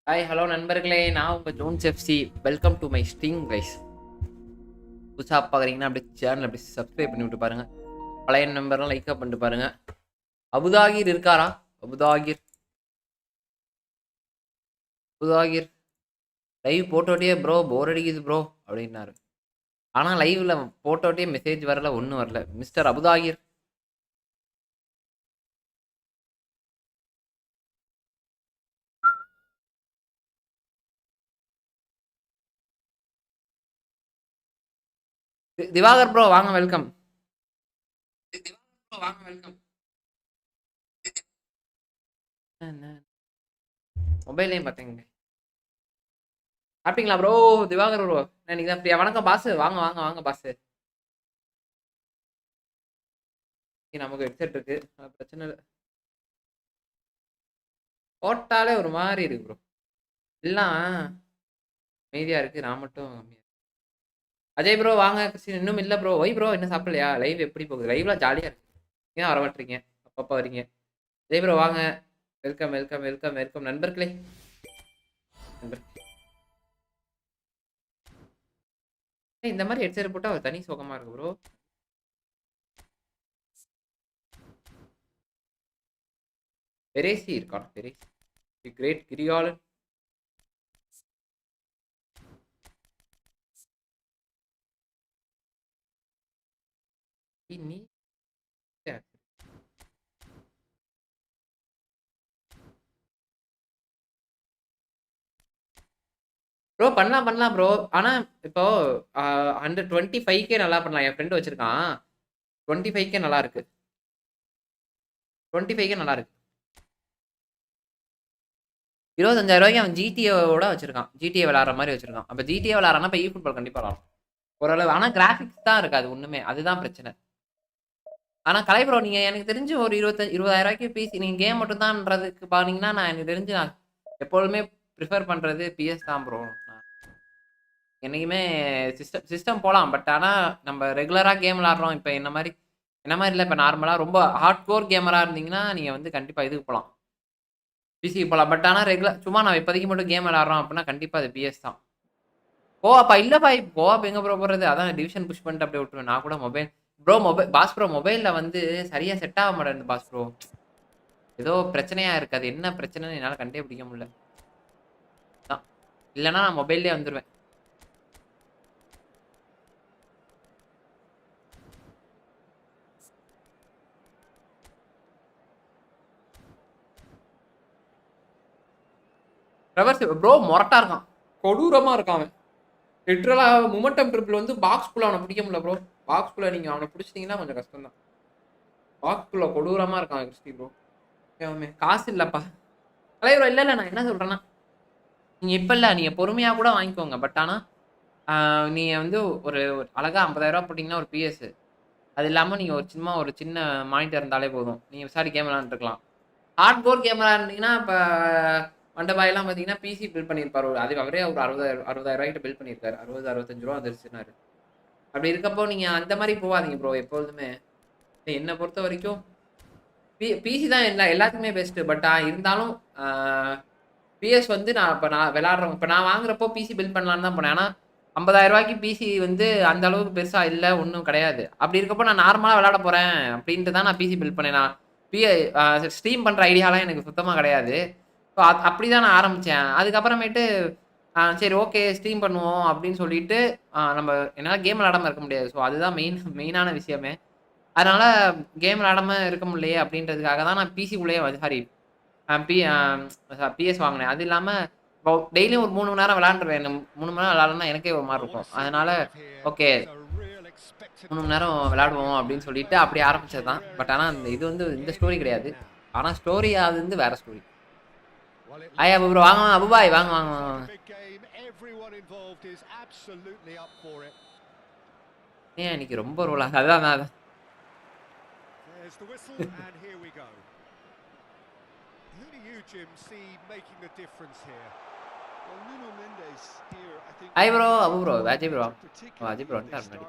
Hi hello நண்பர்களே, நான் உங்கள் Jones FC. Welcome to my stream guys. புதுசாக பார்க்குறீங்கன்னா அப்படியே சேனல் அப்படி சப்ஸ்கிரைப் பண்ணி விட்டு பாருங்கள். பழைய நம்பர்லாம் லைக்காக பண்ணிட்டு பாருங்கள். அபுதாகிர் இருக்காரா? அபுதாகிர் அபுதாகிர் லைவ் போட்டோட்டே ப்ரோ போர் அடிக்குது ப்ரோ அப்படின்னாரு. ஆனால் லைவில் போட்டோட்டே மெசேஜ் வரல, ஒன்றும் வரல. மிஸ்டர் அபுதாகிர் திவாகர் ப்ரோ வாங்க, வெல்கம். திவாகர் ப்ரோ வாங்க, வெல்கம். மொபைல்லையும் பார்த்தேங்க. சாப்பிட்டீங்களா ப்ரோ? திவாகர் ப்ரோ இன்னைக்கு தான் ஃப்ரீயா? வணக்கம் பாஸ், வாங்க வாங்க வாங்க பாஸ். நமக்கு ஹெட்செட் இருக்கு, பிரச்சனை இல்லை. போட்டாலே ஒரு மாதிரி இருக்கு ப்ரோ. எல்லாம் அமைதியா இருக்கு, நான் மட்டும் அமைதியா. அஜய் ப்ரோ வாங்க. கிறிஸ்டின் இன்னும் இல்லை ப்ரோ. ஒய் ப்ரோ என்ன சாப்பிடலையா? லைவ் எப்படி போகுது? லைவ்லாம் ஜாலியாக இருக்கு. ஏன் வர மாட்டீங்க? அப்பப்போ வரீங்க. அஜய் ப்ரோ வாங்க. வெல்கம் வெல்கம் வெல்கம் வெல்கம் நண்பர்களே. இந்த மாதிரி ஹெட்செட் போட்டால் ஒரு தனி சுகமா இருக்கு ப்ரோ. பெரேசி இருக்கான், பெரேசி தி கிரேட் கிரியாலன். நீ ப்ரோ பண்ணலாம் பண்ணலாம் ப்ரோ. ஆனால் இப்போ 125K நல்லா பண்ணலாம். என் ஃப்ரெண்டு வச்சிருக்கான். 25K நல்லா இருக்கு. 25K நல்லா இருக்கு. 25,000 ரூபாய்க்கு அவன் ஜிடிஏவோட வச்சிருக்கான். ஜிடிஏ விளாட்ற மாதிரி வச்சிருக்கான். அப்போ ஜிடிஏ விளாட்றான்னா இப்போ ஃபுட்பால் கண்டிப்பாக விளாடும் ஓரளவு. ஆனால் கிராஃபிக்ஸ் தான் இருக்காது ஒன்றுமே, அதுதான் பிரச்சனை. ஆனால் கலை ப்ரோ நீங்கள் எனக்கு தெரிஞ்சு ஒரு 20,000 ரூபாய்க்கு பிசி நீங்கள் கேம் மட்டும் தான்றதுக்கு பார்த்தீங்கன்னா, நான் எனக்கு தெரிஞ்சு நான் எப்பொழுதுமே ப்ரிஃபர் பண்ணுறது பிஎஸ் தான் ப்ரோ. என்றைக்குமே சிஸ்டம் போகலாம். பட் ஆனால் நம்ம ரெகுலராக கேம் விளாட்றோம். இப்போ என்ன மாதிரி இல்லை, இப்போ நார்மலாக ரொம்ப ஹார்ட் கோர் கேமராக இருந்தீங்கன்னா நீங்கள் வந்து கண்டிப்பாக இதுக்கு போகலாம், பிசிக்கு போகலாம். பட் ஆனால் ரெகுலர் சும்மா நான் இப்போதைக்கு மட்டும் கேம் விளாட்றோம் அப்படின்னா கண்டிப்பாக அது பிஎஸ் தான். கோவாப்பா இல்லைப்பா, கோவாப் எங்கே ப்ரோ போகிறது? அதான் டிவிஷன் புஷ் பண்ணிட்டு அப்படியே விட்டுருவேன். நான் கூட மொபைல் ப்ரோ பாஸ் ப்ரோ மொபைலில் வந்து சரியாக செட் ஆக மாட்டேங்குது பாஸ் ப்ரோ. ஏதோ பிரச்சனையாக இருக்குது. அது என்ன பிரச்சனைன்னு என்னால் கண்டே பிடிக்க முடியல தான். இல்லைன்னா நான் மொபைல்லே வந்துடுவேன். ட்ரெவர்ஸ் ப்ரோ மொரட்டா இருக்கான், கொடூரமாக இருக்கான் அவன். லிட்ரலாக மொமெண்டம் ட்ரிப்பில் வந்து பாக்ஸ்குள்ளே அவனை பிடிக்க முடியல ப்ரோ. பாக்ஸ்குள்ளே நீங்கள் அவனை பிடிச்சிட்டிங்கன்னா கொஞ்சம் கஷ்டம் தான். பாக்ஸ்குள்ளே கொடூரமாக இருக்கான் கிறிஸ்டி ப்ரோ. அவன் காசு இல்லைப்பா தலைவர். இல்லை இல்லை, நான் என்ன சொல்கிறேன்னா, நீங்கள் இப்போ இல்லை, நீங்கள் பொறுமையாக கூட வாங்கிக்கோங்க. பட் ஆனால் நீங்கள் வந்து ஒரு அழகாக 50,000 ரூபா போட்டிங்கன்னா ஒரு பிஎஸ், அது இல்லாமல் நீங்கள் ஒரு சின்ன மானிட்டர் இருந்தாலே போதும். நீங்கள் விசாரி கேம் விளாண்டுருக்கலாம். ஹார்ட் கோர் கேமரா இருந்தீங்கன்னா இப்போ மண்டபாயெல்லாம் பார்த்தீங்கன்னா பிசி பில் பண்ணியிருப்பார். அது அவரே ஒரு 60,000 ரூபாய்க்கிட்ட பில் பண்ணியிருக்காரு. 65 ரூபா வந்துருச்சுனாரு. அப்படி இருக்கப்போ நீங்கள் அந்த மாதிரி போகாதீங்க ப்ரோ எப்பொழுதுமே. என்னை பொறுத்த வரைக்கும் பிசி தான் எல்லாத்துக்குமே பெஸ்ட்டு. பட் இருந்தாலும் பிஎஸ் வந்து நான் விளாட்றேன். இப்போ நான் வாங்குறப்போ பிசி பில் பண்ணலான்னு தான் போனேன். ஆனால் 50,000 ரூபாய்க்கு பிசி வந்து அந்த அளவுக்கு பெருசாக இல்லை, ஒன்றும் கிடையாது. அப்படி இருக்கப்போ நான் நார்மலாக விளாட போகிறேன் அப்படின்ட்டு தான் நான் பிசி பில் பண்ணேன். நான் ஸ்ட்ரீம் பண்ணுற ஐடியாலாம் எனக்கு சுத்தமாக கிடையாது. ஸோ அப்படி தான் நான் ஆரம்பித்தேன். அதுக்கப்புறமேட்டு சரி ஓகே ஸ்ட்ரீம் பண்ணுவோம் அப்படின்னு சொல்லிட்டு நம்ம என்னால் கேம் விளாடாமல் இருக்க முடியாது. ஸோ அதுதான் மெயினான விஷயமே. அதனால் கேம் விளாடாமல் இருக்க முடியலையே அப்படின்றதுக்காக தான் நான் பிசிக்குள்ளேயே சாரி பிஎஸ் வாங்கினேன். அது இல்லாமல் இப்போ டெய்லியும் ஒரு 3 மணி நேரம் விளாண்டுருவேன். 3 மணி நேரம் விளாட்லன்னா எனக்கே ஒரு மாதிரி இருக்கும். அதனால் ஓகே 3 மணி நேரம் விளாடுவோம் அப்படின்னு சொல்லிட்டு அப்படி ஆரம்பிச்சது தான். பட் ஆனால் இது வந்து இந்த ஸ்டோரி கிடையாது. ஆனால் ஸ்டோரி அது வந்து வேற ஸ்டோரி. ஐயா ப்ரோ வாங்க அபுபாய் வாங்க வாங்க வாங்க. ஏன் இன்னைக்கு ரொம்ப ரோலா? அதான் அதான் hi bro Abu bro Ajay bro. Ajay bro வந்துட்டார் முன்னாடி.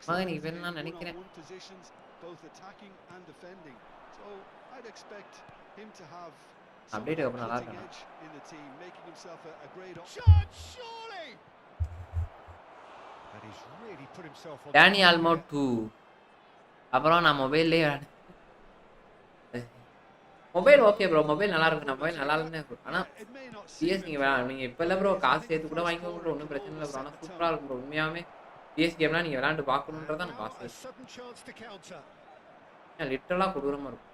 மகன் நீங்க வேணும்னு நான் நினைக்கிறேன். I'd expect him to have some Update open cutting நல்லா edge in the team, making himself a great option. Surely! And he's really put himself on Danny Almo 2 அப்புறம் நான் மொபைல்லேயே மொபைல் ஓகே ப்ரோ மொபைல் நல்லா இருக்கு நான் mobile நல்லா இருக்குன்னு ஆனால் பிஎஸ் நீங்கள் இப்போ இல்லை ப்ரோ காசு சேர்த்து கூட வாங்கிக்கோங்க ப்ரோ ஒன்றும் பிரச்சனை இல்லை ப்ரோ ஆனால் சூப்பராக இருக்கும் ப்ரோ உண்மையாகவே பிஎஸ் கேம்லாம் நீங்கள் விளையாண்டு பார்க்கணுன்றதான் எனக்கு ஆசை லிட்டரலாக கொடூரமாக இருக்கும்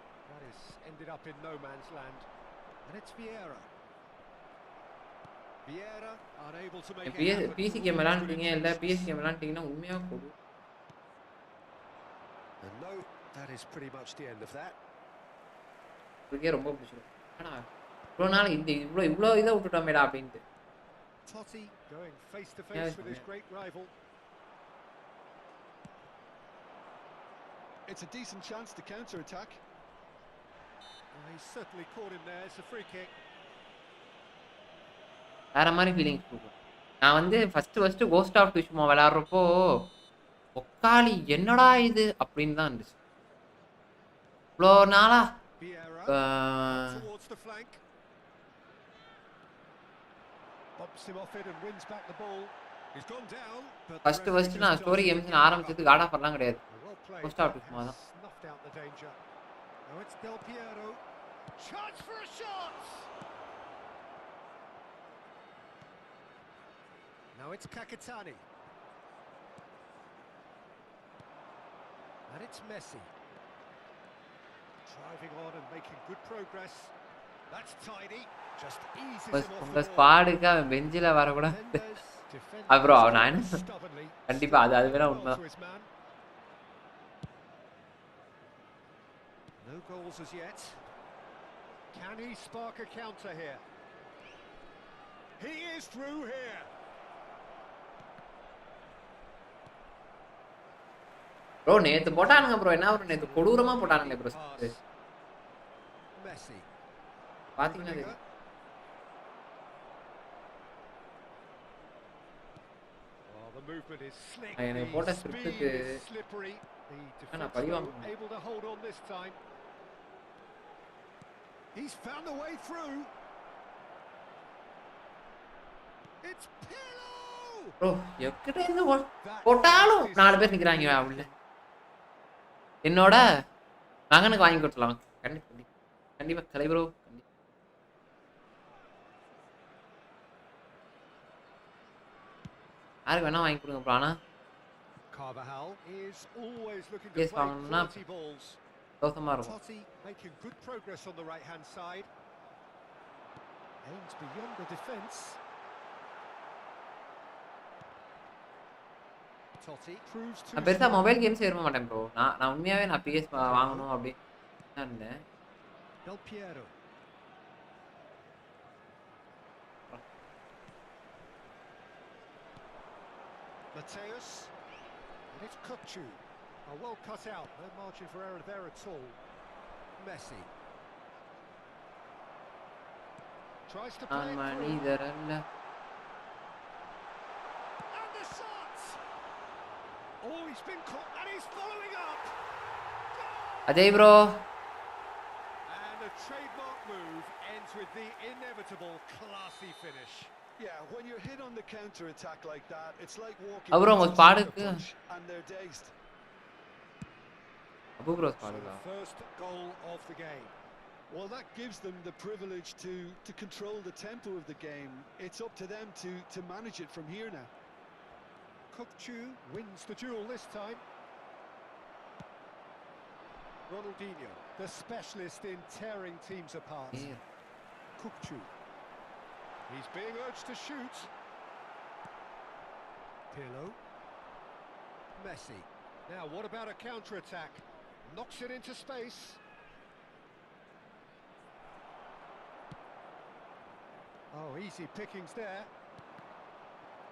பிசி கேம் விளையாண்டுட்டீங்க இல்லை பிஎஸ் கேம் விளையாண்டுட்டீங்கன்னா உண்மையாக கொடூரம் இதுக்கே ரொம்ப பிடிச்சிரும் ஆனால் இவ்வளோ நாள் இந்த இவ்வளோ இதை விட்டுட்டோமேடா அப்படின்ட்டு It's a decent chance to counter attack. He's certainly caught him there. It's a free kick. வேற மாதிரி ஃபீலிங்ஸ் கொடுக்கும் நான் வந்து ஃபர்ஸ்ட் கோஸ்ட் ஆஃப் டுஷ்மோ விளையாடுறப்போ ஒக்காளி என்னடா இது அப்படின்னு தான் இருந்துச்சு இவ்வளோ நாளா ஃபர்ஸ்ட் நான் ஸ்டோரி கேம்ஸ் ஆரம்பிச்சது காட் ஆஃப் வரலாம் கிடையாது கோஸ்ட் ஆஃப் டுஷ்மோ தான் Now it's Kakatani. And it's Messi. Driving on and making good progress. That's tidy. Just easy. உங்க ஸ்குவாடுக்கு அவன் பெஞ்சில வர கூட அப்புறம் நான் கண்டிப்பா அது வேற உண்மை No goals as yet. Can he spark a counter here? He is through here. Bro நேத்து போட்டானுங்க ப்ரோ என்ன ப்ரோ நேத்து கொடூரமா போட்டானுங்க ப்ரோ Messi பாத்தீங்கன்னா the movement is slick. எனக்கு போட்ட ஸ்கிரிப்ட்டுக்கு நான் பழி வாங்குறேன் Able to hold on this time. He's found a way through. It's Pirlo. Bro எக்கடே இந்த போட்டாலும் நாலு பேர் நிக்கறாங்க அவள என்னோட மகனுக்கு வாங்கி கொடுத்தலாம் கண்டிப்பா கலை ப்ரோ யாருக்கு வேணா வாங்கி கொடுங்க ப்ரோ ஆனா Carvajal is always looking to play quality balls. தோசமா இருக்கும் Totti making good progress on the right hand side. Aims beyond the defense. Totti proves to நான் பெருசா மொபைல் கேம்ஸ் விரும்ப மாட்டேன் ப்ரோ நான் உண்மையாவே நான் PS வாங்கணும் அப்படி இருந்தேன் Del Piero. Mateus. And it's Kutchu. Well cut out. No margin for error there at all. Messi. Tries to play it through. And the shot! Oh, he's been caught and he's following up. Ajay bro. And the trademark move ends with the inevitable classy finish. Yeah, when you're hit on the counter attack like that, it's like walking and they're dazed. Abu bro the first goal of the game. Well, that gives them the privilege to control the tempo of the game. It's up to them to manage it from here now. Kukçu wins the duel this time. Ronaldinho, the specialist in tearing teams apart. Yeah. Kukçu. He's being urged to shoot. Pirlo. Messi. Now, what about a counter-attack? Knocks it into space. Oh, easy pickings there.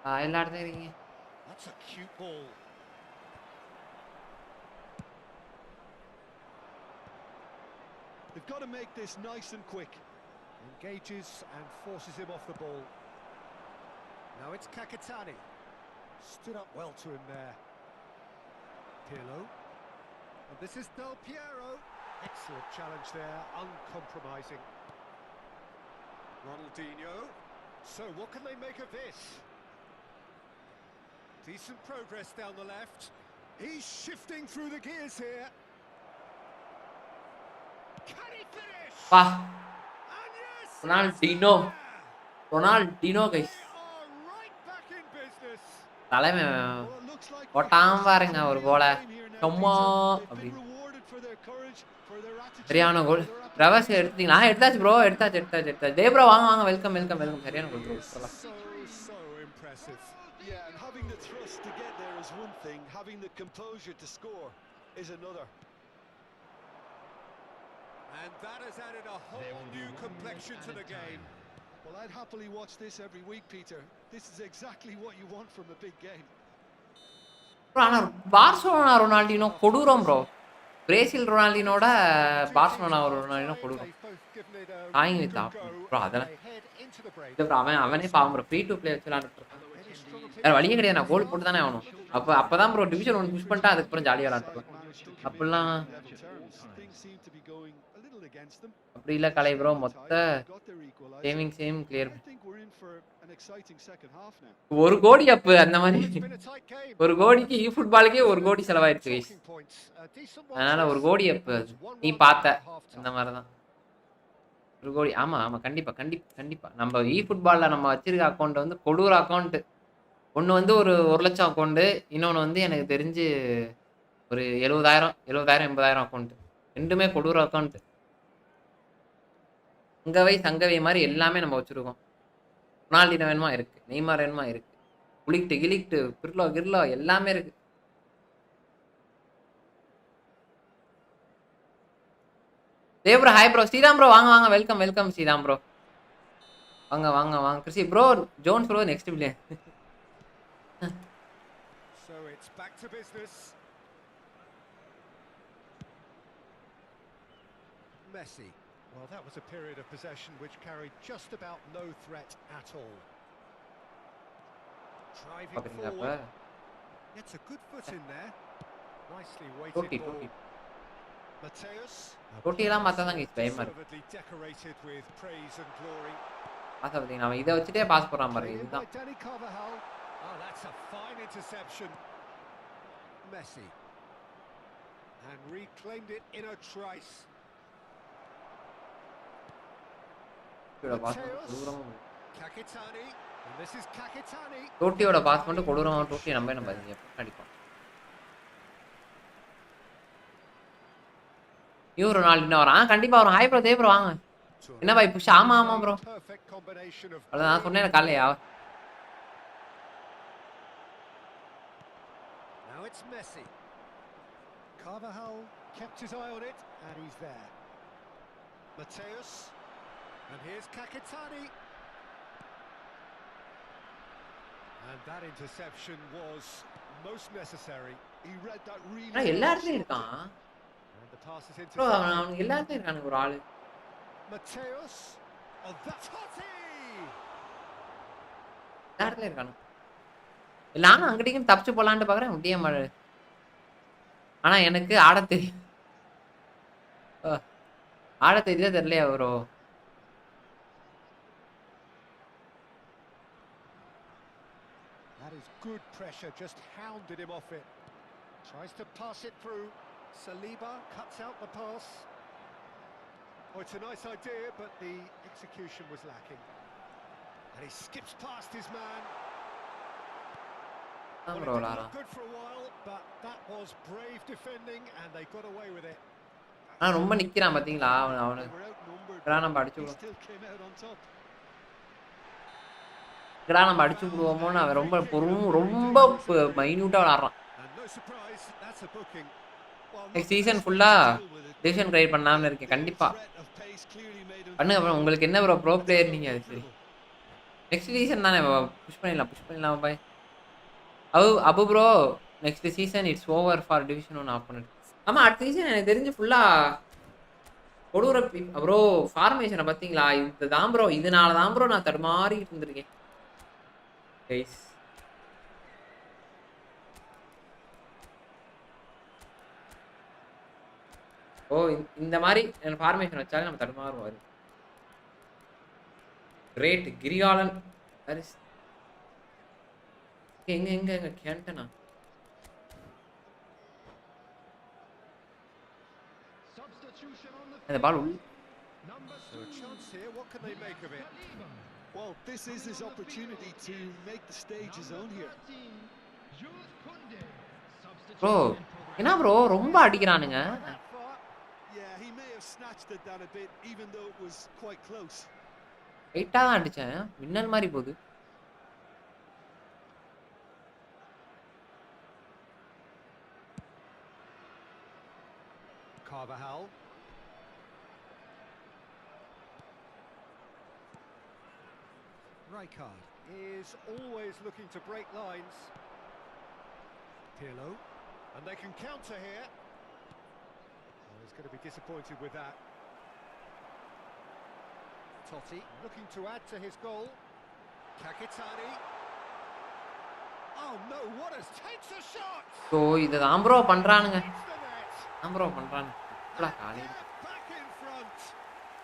That's a cute ball. They've got to make this nice and quick. Engages and forces him off the ball. Now it's Kakatani. Stood up well to him there. Pirlo. And this is Del Piero. Excellent challenge there, uncompromising. Ronaldinho. So what can they make of this? Decent progress down the left. He's shifting through the gears here. Can he finish? பா And yes, Ronaldinho Ronaldinho they guys are right back in business. தலைமை Well, it looks like போட்டாம பாருங்க ஒரு கோல game here now, சும்மா Peter. They've அப்படி been rewarded for their courage, for their attitude, சரியான for goal their Pravas application. எடுத்தீங்களா எடுத்தாச்சு bro எடுத்தாச்சு டே ப்ரோ வாங்க வாங்க வெல்கம் வெல்கம் வெல்கம் சரியான கோல் bro So impressive. Yeah, and having the thrust to get there is one thing, having the composure to score is another. And that has added a whole new complexion to the game. Well, I'd happily watch this every week, Peter. This is exactly what you want from a big game. Bro ஆனால் Barcelona Ronaldinho கொடூரம் bro Brazil ரொனால்டினோட Barcelona Ronaldinho கொடூரம் தாங்கி வைத்தா bro அதெல்லாம் இல்லை bro அவனே பாவம் bro free to play வச்சு விளாண்டுருக்கான் வேறு வழியே கிடையாது நான் கோல் போட்டு தானே ஆகணும் அப்போ தான் ப்ரோ டிவிஷன் 1 புஷ் பண்ணிட்டா அதுக்கப்புறம் ஜாலியாக விளாண்டுருக்கலாம் அப்படிலாம் அப்படி இல்லை கலை ப்ரோ மொத்த சேவிங்ஸையும் கிளியர் ஒரு கோடி அப்பு அந்த மாதிரி ஒரு கோடிக்கு இ ஃபுட்பாலுக்கே ஒரு கோடி செலவாயிடுச்சு கைஸ் அதனால ஒரு கோடி அப்பு நீ பார்த்த அந்த மாதிரி தான் ஒரு கோடி ஆமாம் ஆமாம் கண்டிப்பாக நம்ம இ ஃபுட்பாலில் நம்ம வச்சிருக்க அக்கௌண்ட் வந்து கொடூர அக்கௌண்ட்டு ஒன்று வந்து ஒரு 1,00,000 அக்கௌண்ட்டு இன்னொன்று வந்து எனக்கு தெரிஞ்சு ஒரு 70,000 80,000 அக்கௌண்ட்டு ரெண்டுமே கொடூர அக்கௌண்ட்டு சங்கவை மாதிரி எல்லாமே நம்ம வச்சுருக்கோம் ரொனால்டினோ வேணுமா இருக்கு நெய்மார் வேணுமா இருக்கு புளிக்ட்டு கிளிக்ட்டு கிர்லோ எல்லாமே இருக்கு bro hi bro Sriram bro வாங்க வெல்கம் ஸ்ரீராம் ப்ரோ வாங்க Christy bro Jones bro next billion So it's back to business. Messi. Well, that was a period of possession which carried just about no threat at all. Driving forward. Gets a good foot in there. Nicely weighted ball. Mateus. டோட்டிலாம் பார்த்தா தான் guys பயமா Deservedly decorated with praise and glory. Pass பார்த்தீங்க அவன் இதை வச்சுட்டே pass போடுறான் பாருங்க இதுதான் Oh, that's a fine interception. Messi. And reclaimed it in a trice. Kakitani. And this is Kakitani. டோட்டியோட பாஸ் மட்டும் கொடூரமா டோட்டி நம்ம அடிப்போம் நியூ ரொனால்டினோ வரான் கண்டிப்பா வரும் ஹாய் ப்ரோ தே ப்ரோ வாங்க என்ன பாய் புஷ் ஆமா ப்ரோ அதான் நான் சொன்னேன் காலையா Now it's Messi. Carvajal kept his eye on it and he's there. Mateus. And here's Kakitani. And that interception was most necessary. He read that really எல்லா இடத்துலயும் இருக்கான் and the pass is bro intercepted. அவன் எல்லா இடத்துலயும் இருக்கானுங்க ஒரு ஆளு Mateus. Oh, that's Totti. எல்லா இடத்துலயும் இருக்கானு நானும் அங்கிட்டையும் தப்பிச்சு போலான்ட்டு பாக்குறேன் முடிய மாட்டேன் ஆனா எனக்கு ஆட தெரியும் ஆட தெரியல தெரியலையா bro That is good pressure, just hounded him off it. Tries to pass it through. Saliba cuts out the pass. Oh, it's a nice idea, but the execution was lacking. And he skips past his man. Well, it didn't look good for a while, but that was brave defending, and they got away with it. ஆனா ரொம்ப நிக்கிறான் பாத்தீங்களா அவனு நம்ம அடிச்சு நம்ம அடிச்சு விடுவோமோன்னு அவன் ரொம்ப மைன்யூட்டா விளாடுறான் சீசன் ஃபுல்லா டிவிஷன் கிரியேட் பண்ணாம இருக்கேன் கண்டிப்பா பண்ணுங்க அப்புறம் உங்களுக்கு என்ன ப்ரோ பிளேயர் நீங்க அது சரி நெக்ஸ்ட் சீசன் தானே புஷ் பண்ணிடலாம் bhai Abu bro next season it's over for division 1 opponent ஆமா அடுத்த சீசன் எனக்கு தெரிஞ்சு ஃபுல்லா கொடூர ப்ரோ ஃபார்மேஷனை பார்த்தீங்களா இதுதான் ப்ரோ இதனால தான் ப்ரோ நான் தடுமாறிட்டு இருந்திருக்கேன் கைஸ் ஓ இந்த மாதிரி ஃபார்மேஷன் வச்சாலே நம்ம தடுமாறும் வரும். கிரேட் கிரிகாலன் எங்க எங்க எங்க கேண்டனா அந்த பால் So a chance here, what can they make of it? Well, this is his opportunity to make the stage his own here. Bro என்ன ப்ரோ ரொம்ப அடிக்கிறானுங்க. Yeah, he may have snatched it down a bit even though it was quite close. ரைட்டா தான் அடிச்சேன். மின்னல் மாதிரி போகுது. Carvajal. Rijkaard is always looking to break lines. Pirlo, and they can counter here. Oh, he's going to be disappointed with that. Totti looking to add to his goal. Kakitani. Oh no, what a takes a shot! So இதை தான் bro பண்ணுறானுங்க. தான் bro பண்ணுறானுங்க. Back in front.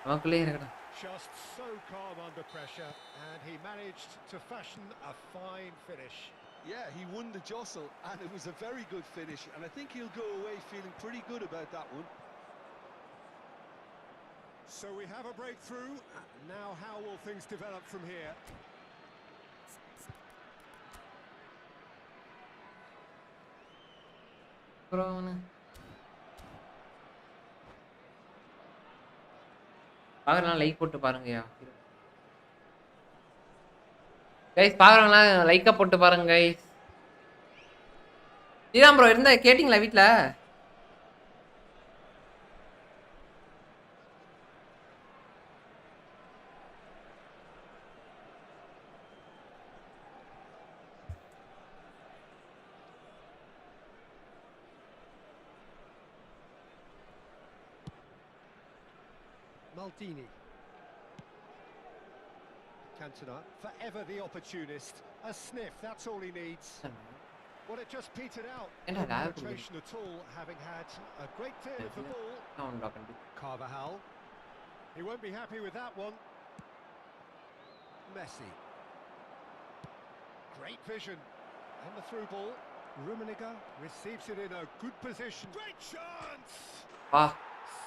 நமக்குள்ளே இருக்கடா. Just so calm under pressure, and he managed to fashion a fine finish. Yeah, he won the jostle, and it was a very good finish, and I think he'll go away feeling pretty good about that one. So we have a breakthrough. Now how will things develop from here? பார்க்குறலாம் like போட்டு பாருங்கய்யா. Guys பார்க்குறவங்களா லைக்காக போட்டு பாருங்க guys. இதான் bro இருந்த கேட்டிங்களா வீட்டில்? Maldini. Cantona, forever the opportunist. A sniff, that's all he needs. Well, it just petered out. No penetration at all, having had a great deal of the ball. Carvajal. He won't be happy with that one. Messi. Great vision. And the through ball. Rummenigge receives it in a good position. Great chance!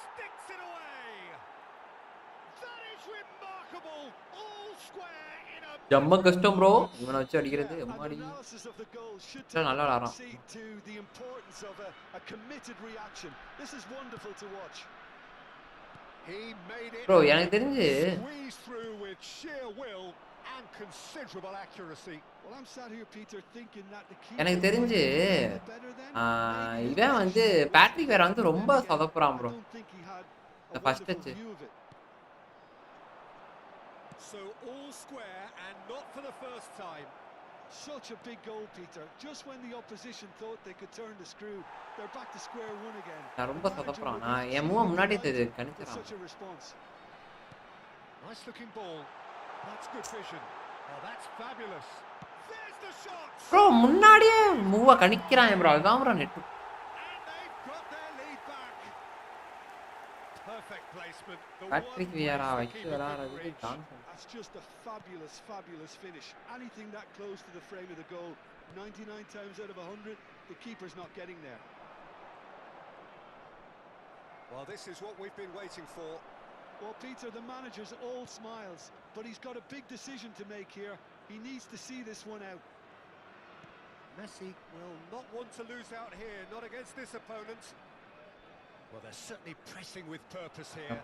Sticks it away! That is remarkable! All square in a... Jammu கஷ்டம் bro இவனை வச்சு அடிக்கிறது. எம்மாடி நல்லா விளாட்றான். The importance of a committed reaction. This is wonderful to watch. He made it. Bro எனக்கு தெரிஞ்சு squeeze through with sheer will and considerable accuracy. Well, I'm sat here, Peter, thinking that the key. எனக்கு தெரிஞ்சு இவன் வந்து Patrick வேற வந்து ரொம்ப சொதப்புறான் bro. இந்த first touch. So all square and not for the first time. Such a big goal, Peter. Just when the opposition thought they could turn the screw, they're back to square one again. நான் ரொம்ப சொதப்புறான். நான் என் மூவ முன்னாடி கணிச்சறான். Such a response. Nice looking ball. That's good vision. Oh, that's fabulous. There's the shot. Bro முன்னாடியே மூவ கணிக்கிறான் bro. அதான் bro net. Perfect placement. Patrick வியரா வச்சு விளையாடுறது chance. That's just a fabulous finish. Anything that close to the frame of the goal, 99 times out of 100, the keeper's not getting there. Well, this is what we've been waiting for. Well, Peter, the manager's all smiles, but he's got a big decision to make here. He needs to see this one out. Messi will not want to lose out here, not against this opponent. Well, they're certainly pressing with purpose here.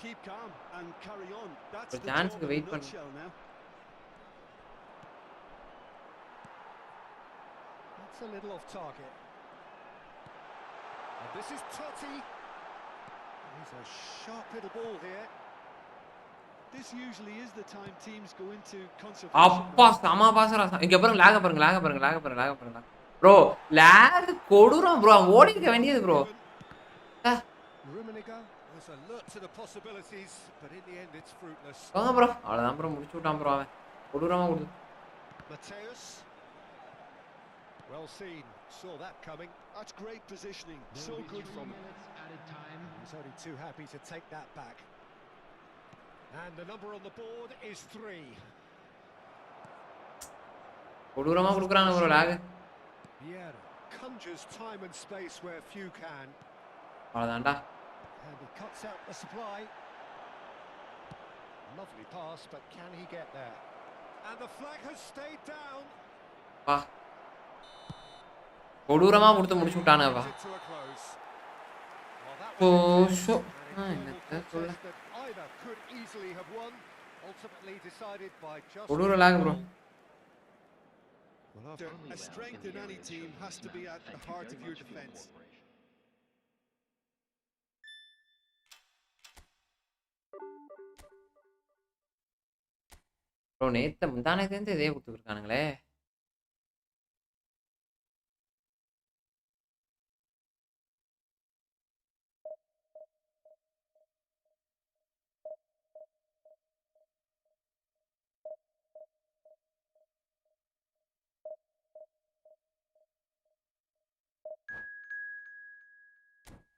Keep calm and carry on. That's the job in a nutshell now. That's a little off target. And this is Totti. He's a sharp little ball here. This usually is the time teams go into conservation. அப்பா சம பாசரா. இங்க பாருங்க லாக பாருங்க. Bro lag கொடுறான் bro. ஓடி இருக்க வேண்டியது bro. Rummenigge was alert to the possibilities, but in the end it's fruitless. வாங்க ப்ரோ. அவ்வளவுதான் ப்ரோ முடிச்சு விட்டான் ப்ரோ அவன். கொடுறாம கொடுத்து. Mateus. Well seen. Saw that coming. That's great positioning. So good from him. He's only too happy to take that back. And the number on the board is 3. கொடூரமா குடுக்குறாங்க bro lag. Yeah, conjures time and space where few can. அவ்வளவுதான்டா. And he cuts out the supply. Lovely pass, but can he get there? And the flag has stayed down. வா. கொடூரமா கொடுத்து முடிச்சு விட்டானேப்பா. ஓ show. என்னத்த சொல்ல. கொடூர lag bro. A strength in any team has to be at the heart of your defense. bro நேத்து முந்தானேதே இதே கொடுத்துருக்கானுங்களே.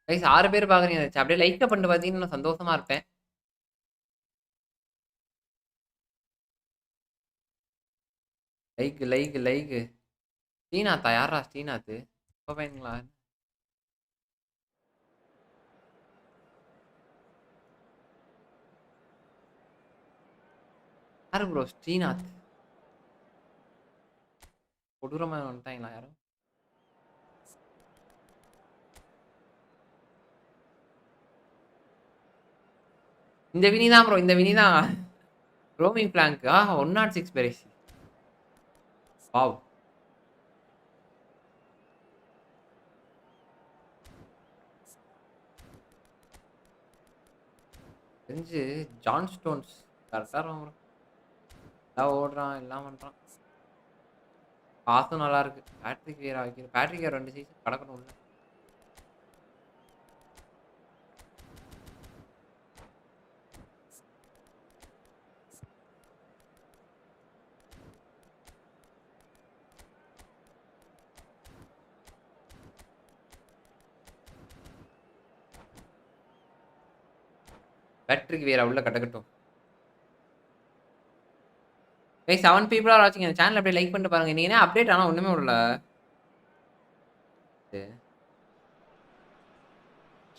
Guys 6 பேர் பாக்குறீங்க. அப்படியே லைக் பண்ணிட்டு பாத்தீங்கன்னா நான் சந்தோஷமா இருப்பேன். லைக் ஸ்ரீநாத்தா யாரா ஸ்ரீநாத் இப்ப பையனுங்களா? யாரு ப்ரோ ஸ்ரீநாத்? கொடூரமா வந்துட்டாங்களா யாரும்? இந்த வினி தான் ப்ரோ, இந்த வினி தான். ரோமிங் பிளாங்க் 106 பெரிசி. வாவ். தெரிஞ்சு ஜான் ஸ்டோன்ஸ் கரெக்டா ப்ரோ. எல்லாம் ஓடுறான் எல்லாம் பண்றான். பாசும் நல்லா இருக்கு. பேட்ரிக் வியரா வைக்கிற பேட்ரிக் வியரா 2 சீசன் கடக்கணும் உள்ள. பேட்ரிக் வியரா உள்ள கடக்கட்டும். Guys 7 people are watching. இந்த சேனல் அப்படியே லைக் பண்ணிட்டு பாருங்க. நீங்க என்ன அப்டேட் ஆனா ஒண்ணுமே வரல.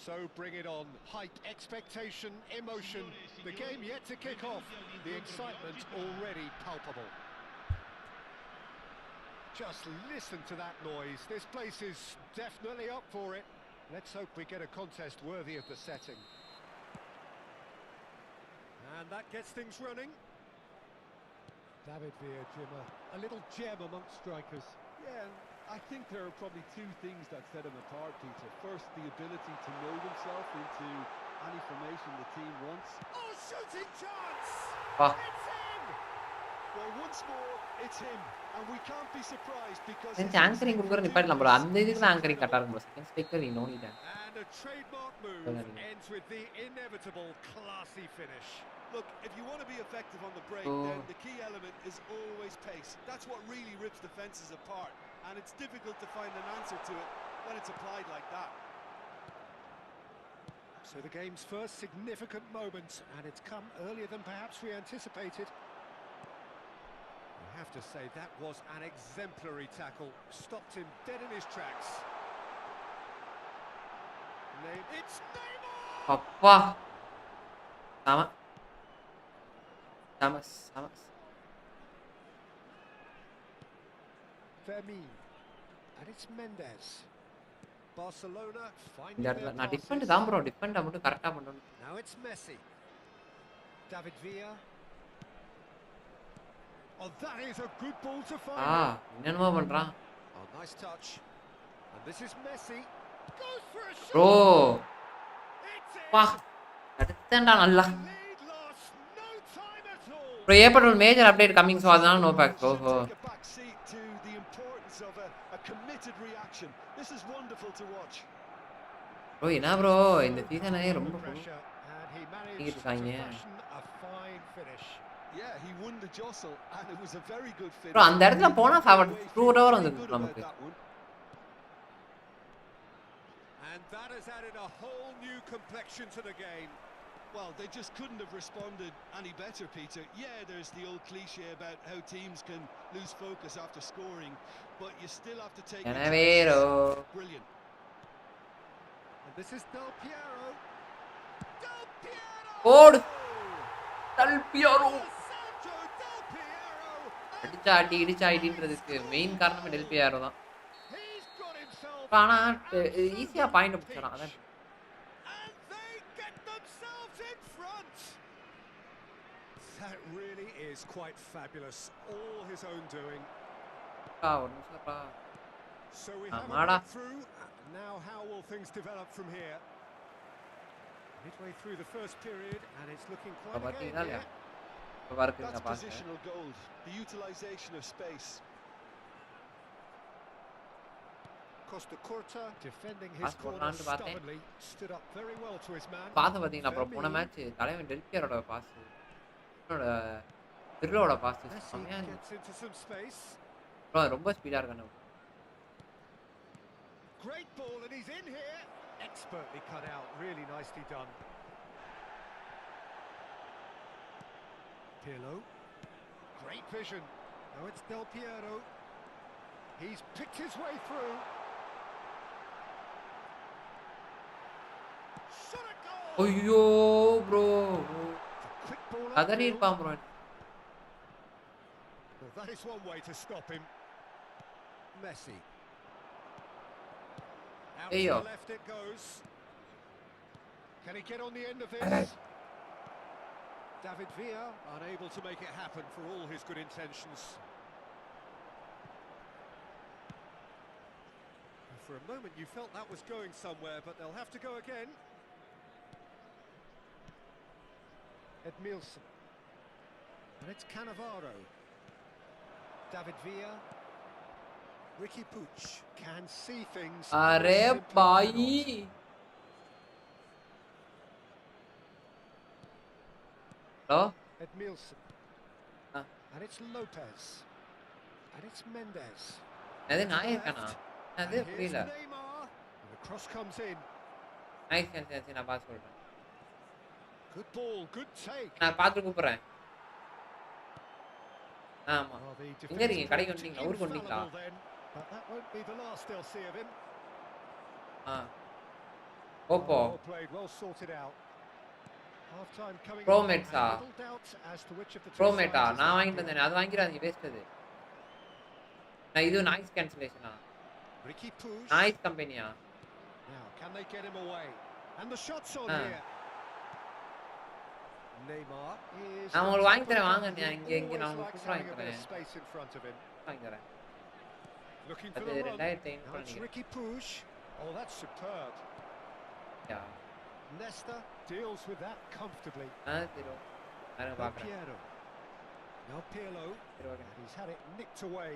So bring it on. Hype, expectation, emotion. The game yet to kick off. The excitement already palpable. Just listen to that noise. This place is definitely up for it. Let's hope we get a contest worthy of the setting. And that gets things running. David Villa, Jimmer, a little gem amongst strikers. Yeah, I think there are probably 2 things that set him apart, Peter. First, the ability to mold himself into any formation the team wants. Oh, shooting chance! It's in! Well, once more, it's him. And we can't be surprised because... இந்த anchoring குடுக்குற நிப்பாட்டலாம் bro. அந்த இதுக்கு தான் anchoring கரெக்டா இருக்கும் bro. Second speaker you know it. And a trademark move ends with the inevitable classy finish. Look, if you want to be effective on the break, then the key element is always pace. That's what really rips defenses apart. And it's difficult to find an answer to it when it's applied like that. So the game's first significant moment, and it's come earlier than perhaps we anticipated. I have to say that was an exemplary tackle. Stopped him dead in his tracks. It's Neymar! அப்பா. Thomas. Fermin. And it's Mendes. Barcelona finding இந்த their இடத்துல நான் passes. Defend தான் bro. Defend மட்டும் கரெக்ட்டா பண்ணனும். Now it's Messi. David Villa. Oh, that is a good ball to find. என்னமா பண்றான்? Oh, nice touch. And this is Messi. Goes for a shot. Bro. It's in. வா. அடுத்தண்டா நல்லா. Lead lost. No time at all. Bro April major update coming so அதனால no pack bro. Take a back seat to the importance of a committed reaction. This is wonderful to watch. Bro என்ன bro இந்த சீசனே ரொம்ப Pressure, and he managed to இருக்காங்க. fashion a fine finish. Yeah, he won the jostle and it was a very good finish. Bro அந்த இடத்துல போனா forward through over வந்துருக்கு நமக்கு. And that has added a whole new complexion to the game. Well, they just couldn't have responded any better, Peter. Yeah, there's the old cliche about how teams can lose focus after scoring, but you still have to take your chances. Brilliant. And this is Del Piero. Del Piero! Old Del Piero! Del Piero! அடிச்சா அடின்றதுக்கு main காரணமே del பியாரோ தான். He's got himself. ஆனா ஈஸியா point பிடிச்சறான். அதான் And they get themselves in front. That really is quite fabulous. All his own doing. ஒரு நிமிஷம்ப்பா. So we have a breakthrough. Now how will things develop from here? Midway through the first period and it's looking quite a game here. That's positional gold. The utilization of space. Costa Curta defending his corner stubbornly, stood up very well to his man. Pass பாத்தீங்களா அப்புறம் போன match தலைவன் del பியரோட pass என்னோட பிர்லோட pass செமையா இருந்துச்சு. ரொம்ப speedo இருக்கானே. Great ball and he's in here. Expertly cut out, really nicely done. Pirlo. Great vision. Now it's Del Piero. He's picked his way through. Shot a goal. ஐயோ bro. அதரி இருப்பான் bro. Well, that is one way to stop him. Messi. Out to the left it goes. Can he get on the end of this? David Villa unable to make it happen for all his good intentions. And for a moment you felt that was going somewhere, but they'll have to go again. Edmilson. And it's Cannavaro. David Villa. Ricky Puig can see things. अरे भाई. Hello? Edmilson. And it's Lopez. And it's Mendes. அது நாயே காணா. அது புரியல. The cross comes in. Nice chance நான் pass சொல்றேன். Good ball, good take. நான் பாத்து கூப்பிடுறேன். ஆமா. எங்க இருக்கீங்க? கடைக்கு வந்தீங்களா? ஊருக்கு வந்தீங்களா? But that won't be the last they'll see of him. Oppo. Well played, well sorted out. Half time coming. Prometa. Little doubt as to which of the two. Prometa. நான் வாங்கிட்டு வந்தேன். அது வாங்கிராதீங்க வேஸ்ட் அது. நான் இது நாய்ஸ் கேன்சலேஷனா? Ricky Puig. நாய்ஸ் கம்பெனியா? Now, can they get him away? And the shots on here. Neymar is. நான் உங்களுக்கு வாங்கி தரேன் வாங்க இங்க நான் உங்களுக்கு வாங்கி தரேன். Space in front of him. வாங்கி தரேன். Looking for the run. That's Ricky Puig. Oh, that's superb. Yeah. Nesta deals with that comfortably. Zero. Piero. Now Pirlo. And he's had it nicked away.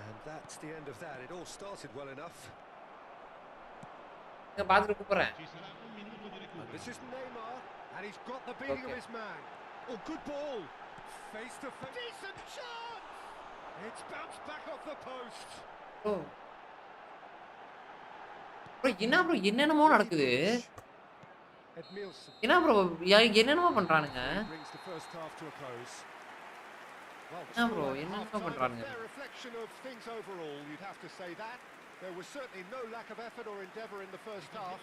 And that's the end of that. It all started well enough. This is Neymar. And he's got the beating of his man. Oh, good ball. Face to face. Decent chance. It's bounced back off the post. Oh. Bro, என்னென்னமோ நடக்குது. என்ன bro என்னென்னமோ பண்றானுங்க. Brings the first half to a close. என்ன bro என்னென்னமோ பண்றானுங்க. Reflection of things overall, you'd have to say that. There was certainly no lack of effort or endeavor in the first half.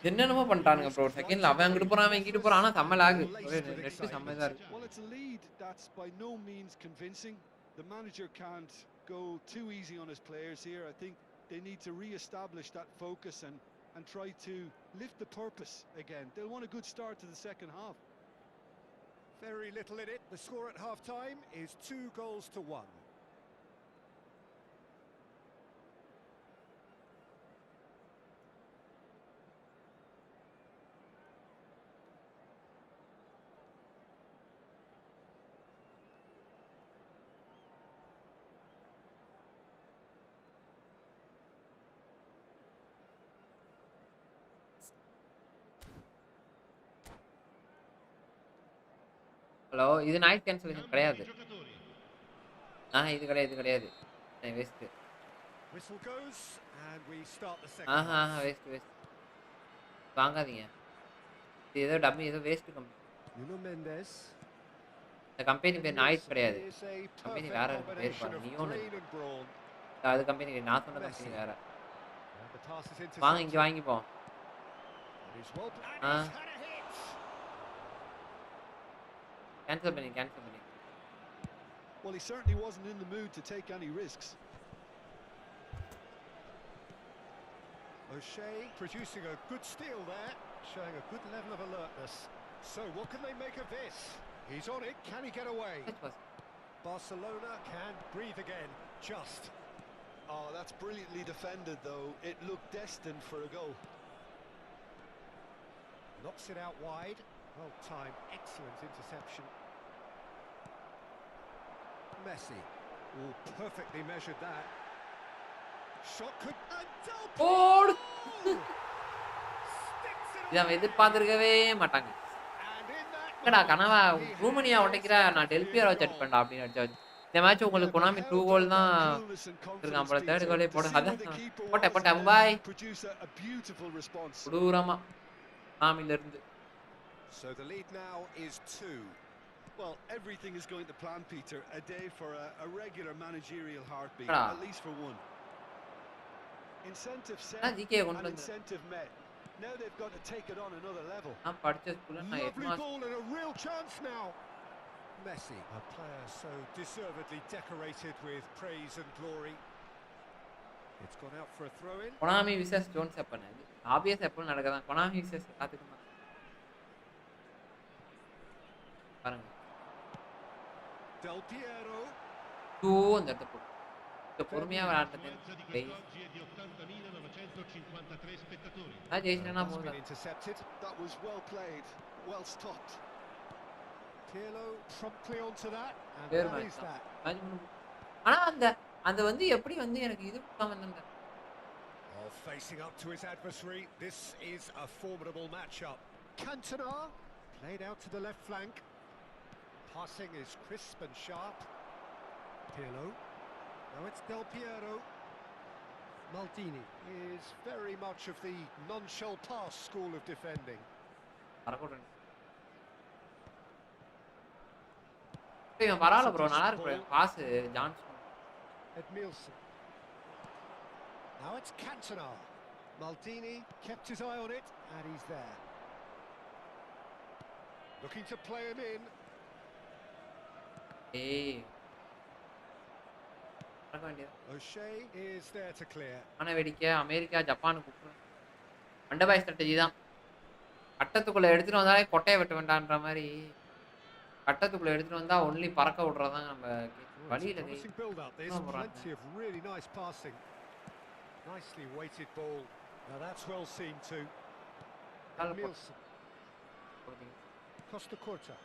என்னென்னமோ பண்றானுங்க bro. செகண்ட்ல அவன் அங்கிட்டு போறான் அவன் இங்கிட்டு போறான் ஆனா செம்ம லாக். நெட் செம்மதா இருக்கு. Well, it's a lead that's by no means convincing. The manager can't go too easy on his players here. I think they need to re-establish that focus and try to lift the purpose again. They'll want a good start to the second half. Very little in it. The score at half-time is 2-1. ஹலோ இது noise cancellation கிடையாது. இது கிடையாது waste. Whistle goes and we start the second ஆஹா half. Waste வாங்காதீங்க. இது ஏதோ dummy ஏதோ வேஸ்ட் கம்பெனி. Nuno Mendes. இந்த கம்பெனி பேர் நாய்ஸ் கிடையாது. Is a கம்பெனி perfect வேற பேர் combination பாருங்க. of நியோன். brain and brawn. அது கம்பெனி நான் சொன்ன கம்பெனி வேற. And the pass is intercepted. வாங்க இங்க வாங்கிப்போம். And he's well and Ah. he's had a hit. Cancel பண்ணி. Well, he certainly wasn't in the mood to take any risks. O'Shea producing a good steal there, showing a good level of alertness. So what can they make of this? He's on it, can he get away? Barcelona can breathe again, just. Oh, that's brilliantly defended, though. It looked destined for a goal. Knocks it out wide. Well timed, excellent interception. Messi. Oh, perfectly measured that. Shot could... போடு. Sticks it இத அவன் எதிர்பார்த்திருக்கவே மாட்டாங்க. and in that என்னடா கனவா ரூமனியா உடைக்கிற நான் டெல்பியரை வச்சு அடிப்பேன்டா அப்படின்னு அடிச்சாச்சு. இந்த மேட்ச் உங்களுக்கு கொனாமி 2 கோல் தான் இருக்கான் போல. தேர்ட் கோலே போட அதான் போட்ட பாய் கொடூரமா கொனாமில இருந்து. So the lead now is 2. Well, everything is going to plan, Peter. A day for a regular managerial heartbeat, Ah. at least for one. Incentive set நான் GK கொண்டு and வந்தேன். incentive met. Now they've got to take it on another level. நான் படிச்ச ஸ்கூல்ல நான் Lovely headmaster. ball and a real chance now. Messi, a player so deservedly decorated with praise and glory. It's gone out for a throw-in. Konami விசஸ் Jones எப்ப இது obvious எப்ப நடக்குதா? Konami versus காத்துக்குமா பாருங்க. Del Piero. 2 அந்த இடத்துல போடு. இந்த பொறுமையா விளையாடுறது. நான் ஜெயிச்சேனா That's போதும். been intercepted. That was well played, well stopped. Pirlo promptly onto that, and Fair that match is தான். that. மேட்ச் முடிஞ்சு. ஆனா அந்த வந்து எப்படி வந்து எனக்கு இது கொடுக்காம இருந்தாங்க. Oh, facing up to his adversary, this is a formidable matchup. Cantona played out to the left flank. Passing is crisp and sharp. Pirlo. Now it's Del Piero. Maldini is very much of the non-shell pass school of defending. வரக்கூடாது. இவன் பரவாயில்ல bro, நல்லா இருக்கு bro. Pass Johnson. Edmilson. Now it's Cantona. Maldini kept his eye on it, and he's there. Looking to play him in. ஏய் வரக்க வேண்டியது. O'Shea is there to clear. ஆனா வெடிக்க America Japan கூப்பிடுறோம். அண்டபாய் ஸ்ட்ராட்டஜி தான். கட்டத்துக்குள்ள எடுத்துட்டு வந்தாலே கொட்டையை வெட்ட வேண்டான்ற மாதிரி கட்டத்துக்குள்ள எடுத்துட்டு வந்தா ஒன்லி பறக்க விடுறதான் நம்ம வழி இல்லை. Promising build-up. There's plenty of really nice passing. Nicely weighted ball. Now that's well seen too. Edmilson. Costa Corta.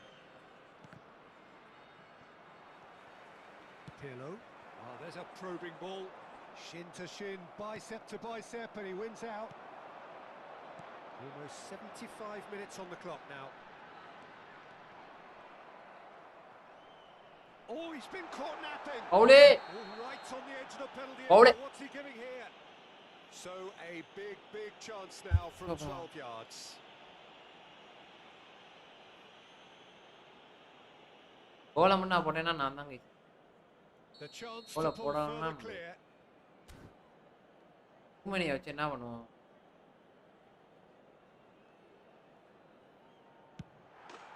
Pirlo. Oh, there's a probing ball. Shin to shin, bicep to bicep, and he wins out. Almost 75 minutes on the clock now. Oh, he's been caught napping. Ole! Oh, right on the edge of the penalty Ole! area. What's he giving here? So a big chance now from 12 yards. கோலம் பண்ணா போட்டேன்னா நான் தான் guys. The chance Ola, to pull போடாம further clear. மணியை வச்சு என்ன பண்ணுவோம்?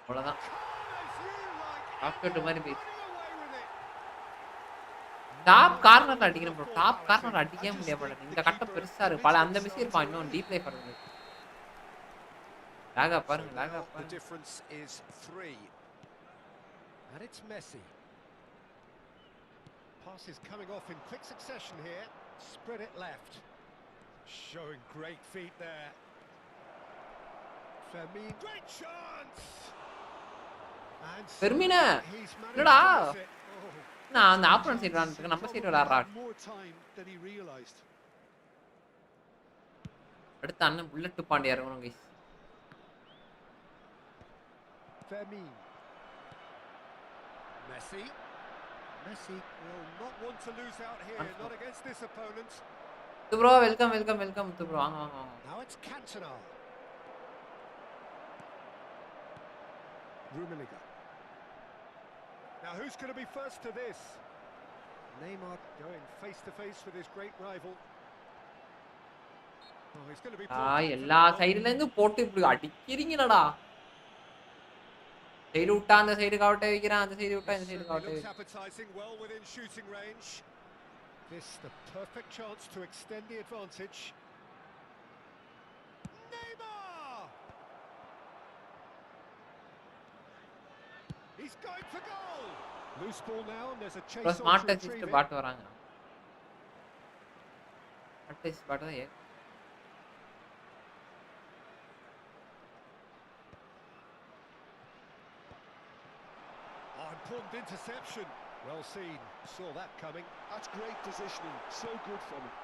அவ்வளோதான். ஆஃப்டர் மாதிரி பேசி டாப் கார்னர்ல அடிக்கிறேன் ப்ரோ. டாப் கார்னர் அடிக்கவே முடியாது. இந்த கட்ட பெருசா இருக்கு. பல அந்த மிஸ் இருப்பான் இன்னும் டீப் ப்ளே பண்ணுறது. லாகா பாருங்க, லாகா The பாருங்க. difference is 3. And it's Messi. Pass is coming off in quick succession here. Spread it left. Showing great feet there. Fermin. Great chance! And Fermina! he's என்னடா? managed to miss it. Oh. நான் அந்த opponent side விளையாண்டுருக்கு. நம்ம side விளையாடுறா. More time than he realized. அடுத்து அண்ணன் bullet Pandi இறங்கணும் guys. Fermin. Messi. Messi will not want to lose out here, not against this opponent. Bro welcome welcome welcome bro வாங்க வாங்க வாங்க. Now it's Cantona. Rummenigge. Now who's going to be first to this? Neymar going face to face with his great rival. Oh, he's going to be எல்லா சைடுல இருந்து போட்டு இப்படி அடிக்கிறீங்கடா. Side விட்டா அந்த சைடு காவட்டை வைக்கிறான், அந்த சைடு விட்டா இந்த side காவட்டை. Appetizing well within shooting range. This the perfect chance to extend the advantage. Neymar! He's going for goal. Loose ball now and there's a chase on. Smart touch இஸ்ட் பாட் வராங்க. Smart touch பாட் தான் important interception. Well seen. Saw that coming. That's great positioning. So good from him.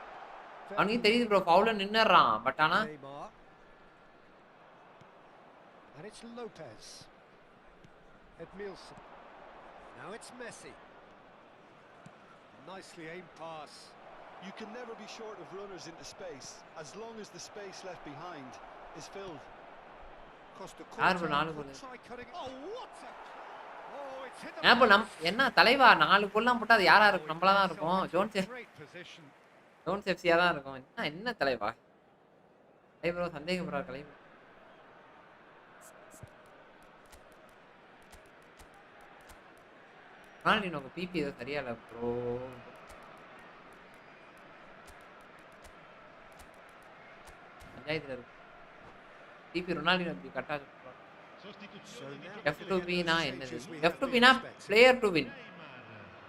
அவனுக்கு தெரியுது bro ஃபவுல்ல நின்னறான் but ஆனா and it's Lopez. Edmilson. Now it's Messi. Nicely aimed pass. You can never be short of runners into space as long as the space left behind is filled. Costa try cutting. Oh, what a என்ன தலைவா 4 கோல்லாம் போட்டா அது யாரா இருக்கும்? நம்மளா தான் இருக்கும். Jones எஃப்சியா தான் இருக்கும். என்ன தலைவா? ஐ ப்ரோ சந்தேகம் ப்ரோ தலைவா. ரொனால்டினோக்கு பிபி ஏதோ சரியா இல்ல ப்ரோ. பஞ்சாயத்துல இருக்கு. பிபி ரொனால்டினோ இப்படி கட்டா F2B னா என்னது? F2B னா player to win.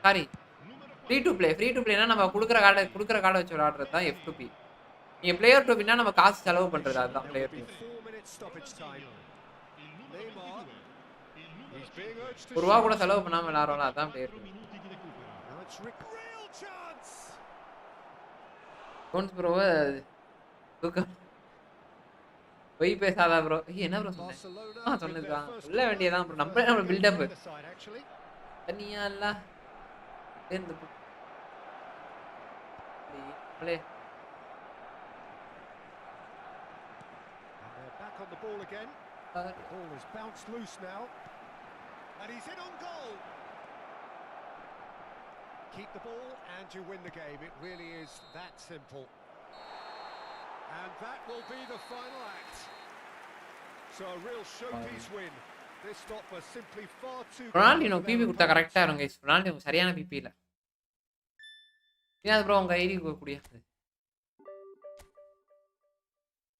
Sorry. Free to ப்ளேனா நம்ம குடுக்குற கார்டை வச்சு விளையாடுறது தான் F2B. நீங்க பிளேயர் டு வின்னா நம்ம காசு செலவு பண்றது அதுதான் பிளேயர் டு. ஒரு ரூபா கூட செலவு பண்ணாம விளையாடுறோம்ல அதான் பிளேயர் டு. ஜோன்ஸ் ப்ரோ போய் பேசாதா ப்ரோ. என்ன ப்ரோ சொன்னேன்? சொன்னதுதான் சொல்ல வேண்டியதான் ப்ரோ. நம்ம பில்டப் தனியா இல்ல சேர்ந்து play. Back on the ball again. The ball is bounced loose now. And he's in on goal. Keep the ball and you win the game. It really is that simple. And that will be the final act. So a real showpiece win. This stop was simply far too. Ronaldinho பிபி கொடுத்தா கரெக்டா இருக்கும் guys. Ronaldinho சரியான BP இல்ல. ஏன் bro உங்க ID கூடிய.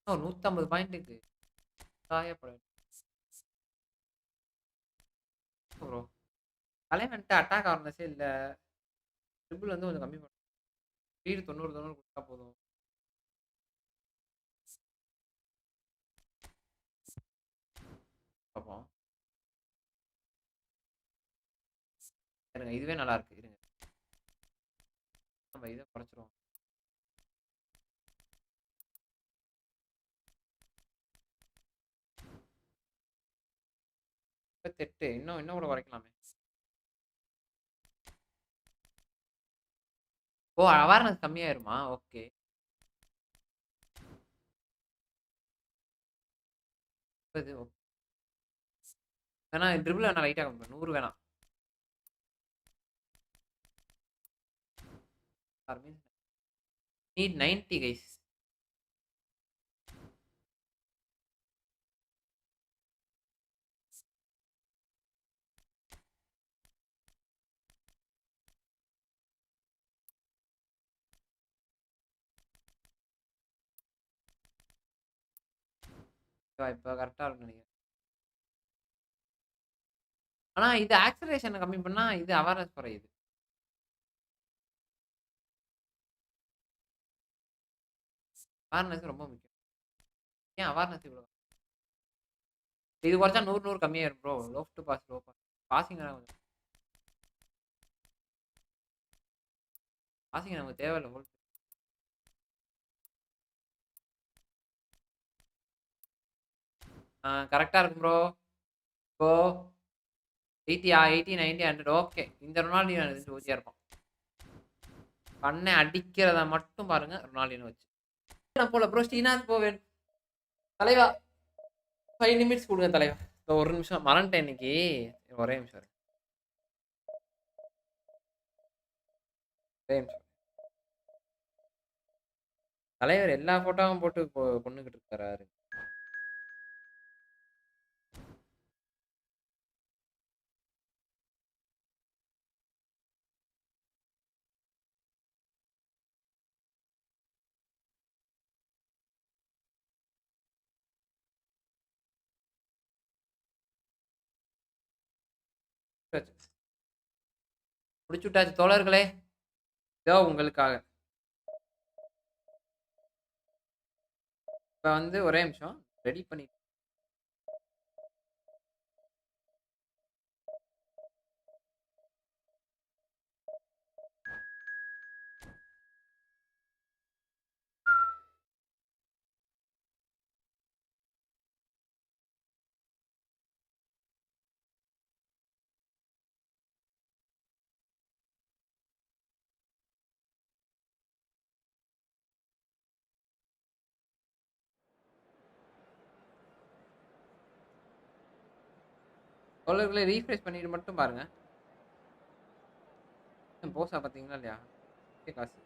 ஓ 150 பாயிண்ட்க்கு. காயப்பட. Bro. Alignment attack ஆவறதே இல்ல. ட்ரிபிள் வந்து கொஞ்சம் கம்மி பண்ணு. ஸ்பீட் 90 கொடுத்தா போதும். பாப்போம். இருங்க இதுவே நல்லா இருக்கு. இருங்க. நம்ம இத குறைச்சிரோம். 38 இன்னும் கூட குறைக்கலாமே. ஓ அவேர்னஸ் கம்மியாயிருமா? ஓகே. இது வேணா ட்ரிபிள் வேணா லைட்டா கம்மி 100 வேணாம். need 90 guys. இப்போ கரெக்டா இருக்கும் நினைக்கிறேன். ஆனா இது ஆக்சலரேஷன் கம்மி பண்ணா இது அவேர்னஸ் குறையுது. அவேர்னஸ் ரொம்ப முக்கியம். ஏன் அவேர்னஸ் இவ்வளவு? இது குறைச்சா 100 கம்மியாயிரும் bro. Lofted pass low pass. Passing நமக்கு தேவையில்லை போல். கரெக்டா இருக்கும் ப்ரோ. இப்போ 80 80 90 100 ஓகே. இந்த ரொனால்டினோ எனக்கு தெரிஞ்சு ஓசியா இருப்பான். கண்ணை அடிக்கிறத மட்டும் பாருங்க ரொனால்டினோ வச்சு. நான் போல ப்ரோ ஸ்ரீநாத் போவேன். தலைவா 5 நிமிட்ஸ் கொடுங்க தலைவா. ஒரு நிமிஷம் மறந்துட்டேன் இன்னைக்கு. ஒரே நிமிஷம் ஒரே நிமிஷம். தலைவர் எல்லா போட்டோவும் போட்டு கொண்டுகிட்டு இருக்காரு. முடிச்சு விட்டாச்சு தோழர்களே. இதோ உங்களுக்காக. இப்ப வந்து ஒரே நிமிஷம் ரெடி பண்ணி தோழர்களே ரீஃப்ரெஷ் பண்ணிட்டு மட்டும் பாருங்க. போஸா பாத்தீங்களா இல்லையா? காசு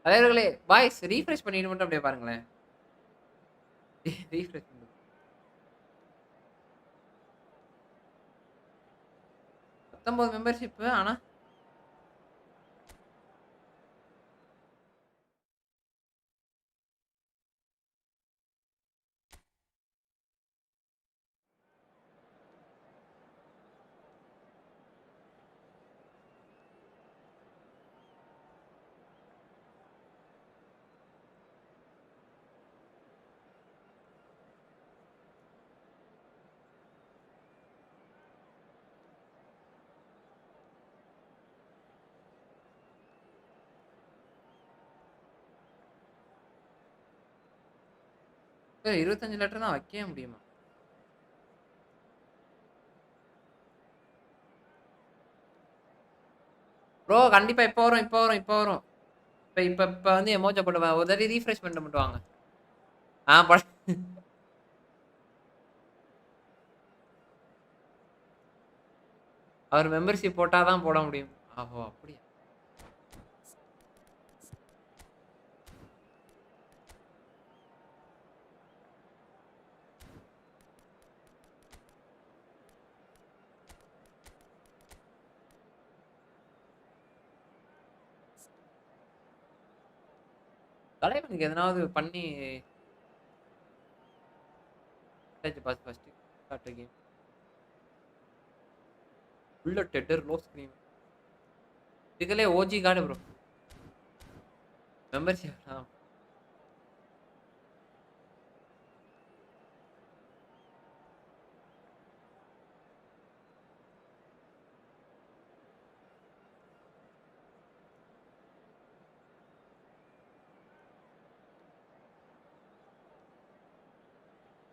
தலைவர்களே பாய்ஸ் ரீஃப்ரெஷ் பண்ணிட்டு மட்டும் அப்படியே பாருங்களேன். ரீஃப்ரெஷ் பண்ணு. 19 மெம்பர்ஷிப் ஆனா சார் 25 லிட்டர் தான் வைக்கவே முடியுமா? ப்ரோ கண்டிப்பா இப்ப வரும் இப்ப வரும் இப்ப வரும். இப்ப இப்ப இப்ப வந்து எமோஜா போட்டு ஒரு தடவை ரீஃப்ரெஷ் பண்ணிட்டு மட்டும் வாங்க. அவர் மெம்பர்ஷிப் போட்டாதான் போட முடியும். ஆஹோ அப்படியா? தலைவனுக்கு எதனாவது பண்ணி ஃபர்ஸ்ட் ஸ்டார்ட் கேம் உள்ள டெட்டர் லோ ஸ்கிரீன் இதுக்கலே ஓஜி கார்டு ப்ரோ மெம்பர்ஷிப்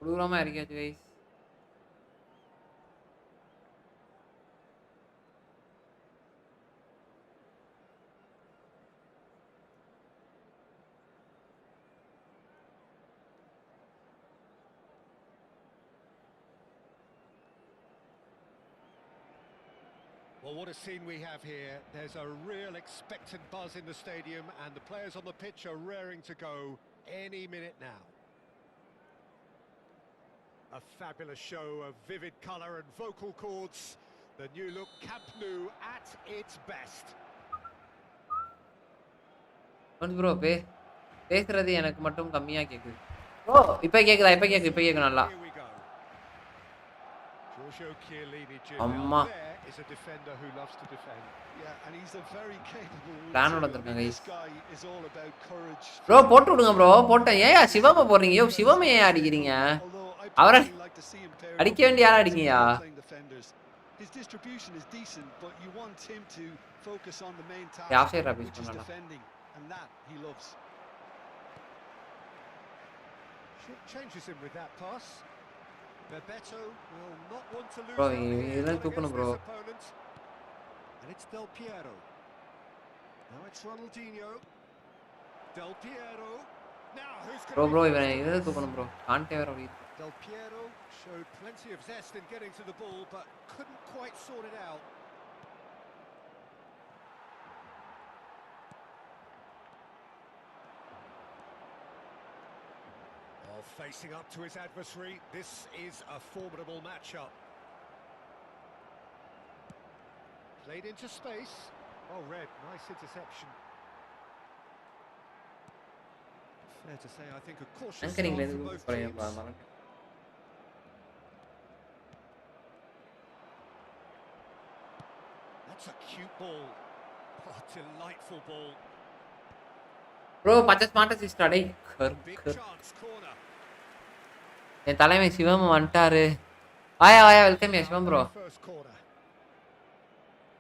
கொடூரமா இருக்காச்சு guys. Well, what a scene we have here. There's a real expectant buzz in the stadium and the players on the pitch are raring to go any minute now. A fabulous show of vivid colour and vocal cords. The new look Camp Nou at its best. Bro பேசுறது எனக்கு மட்டும் கம்மியா கேக்குது. Bro இப்ப கேக்குதா? இப்ப கேக்கு நல்லா. அம்மா பிளானோட வந்திருக்காங்க கைஸ். ப்ரோ போட்டு விடுங்க ப்ரோ. போட்டேன். ஏயா சிவம போடுறீங்க? சிவம ஏன் அடிக்கிறீங்க? அவரை அடிக்க வேண்டிய யாரா அடிக்கீங்கயா? His distribution is decent, but you want him to focus on the main task, which is defending, and that he loves. Changes him with that pass. Bebeto will not want to lose Bro, out here இதெல்லாம் against தூக்கணும் this bro. opponent. And it's Del Piero. Now it's Ronaldinho. Del Piero. Now who's Bro, going to இவன் இதெல்லாம் தூக்கணும் bro. காண்டே வேற ஓடி. Del Piero showed plenty of zest in getting to the ball, but couldn't quite sort it out. Oh, facing up to his adversary, this is a formidable matchup. Played into space. Oh, Red, nice interception. Fair to say, I think a cautious ஆங்கரிங்ல start for இருந்து both போறேன் teams. bro. That's a cute ball. Oh, delightful ball. Bro, பச்சை smart assist அடே. Big chance, corner. என் தலைமை சிவம் வந்துட்டாரு. வாயா வாயா welcome யா Sivam bro. First corner.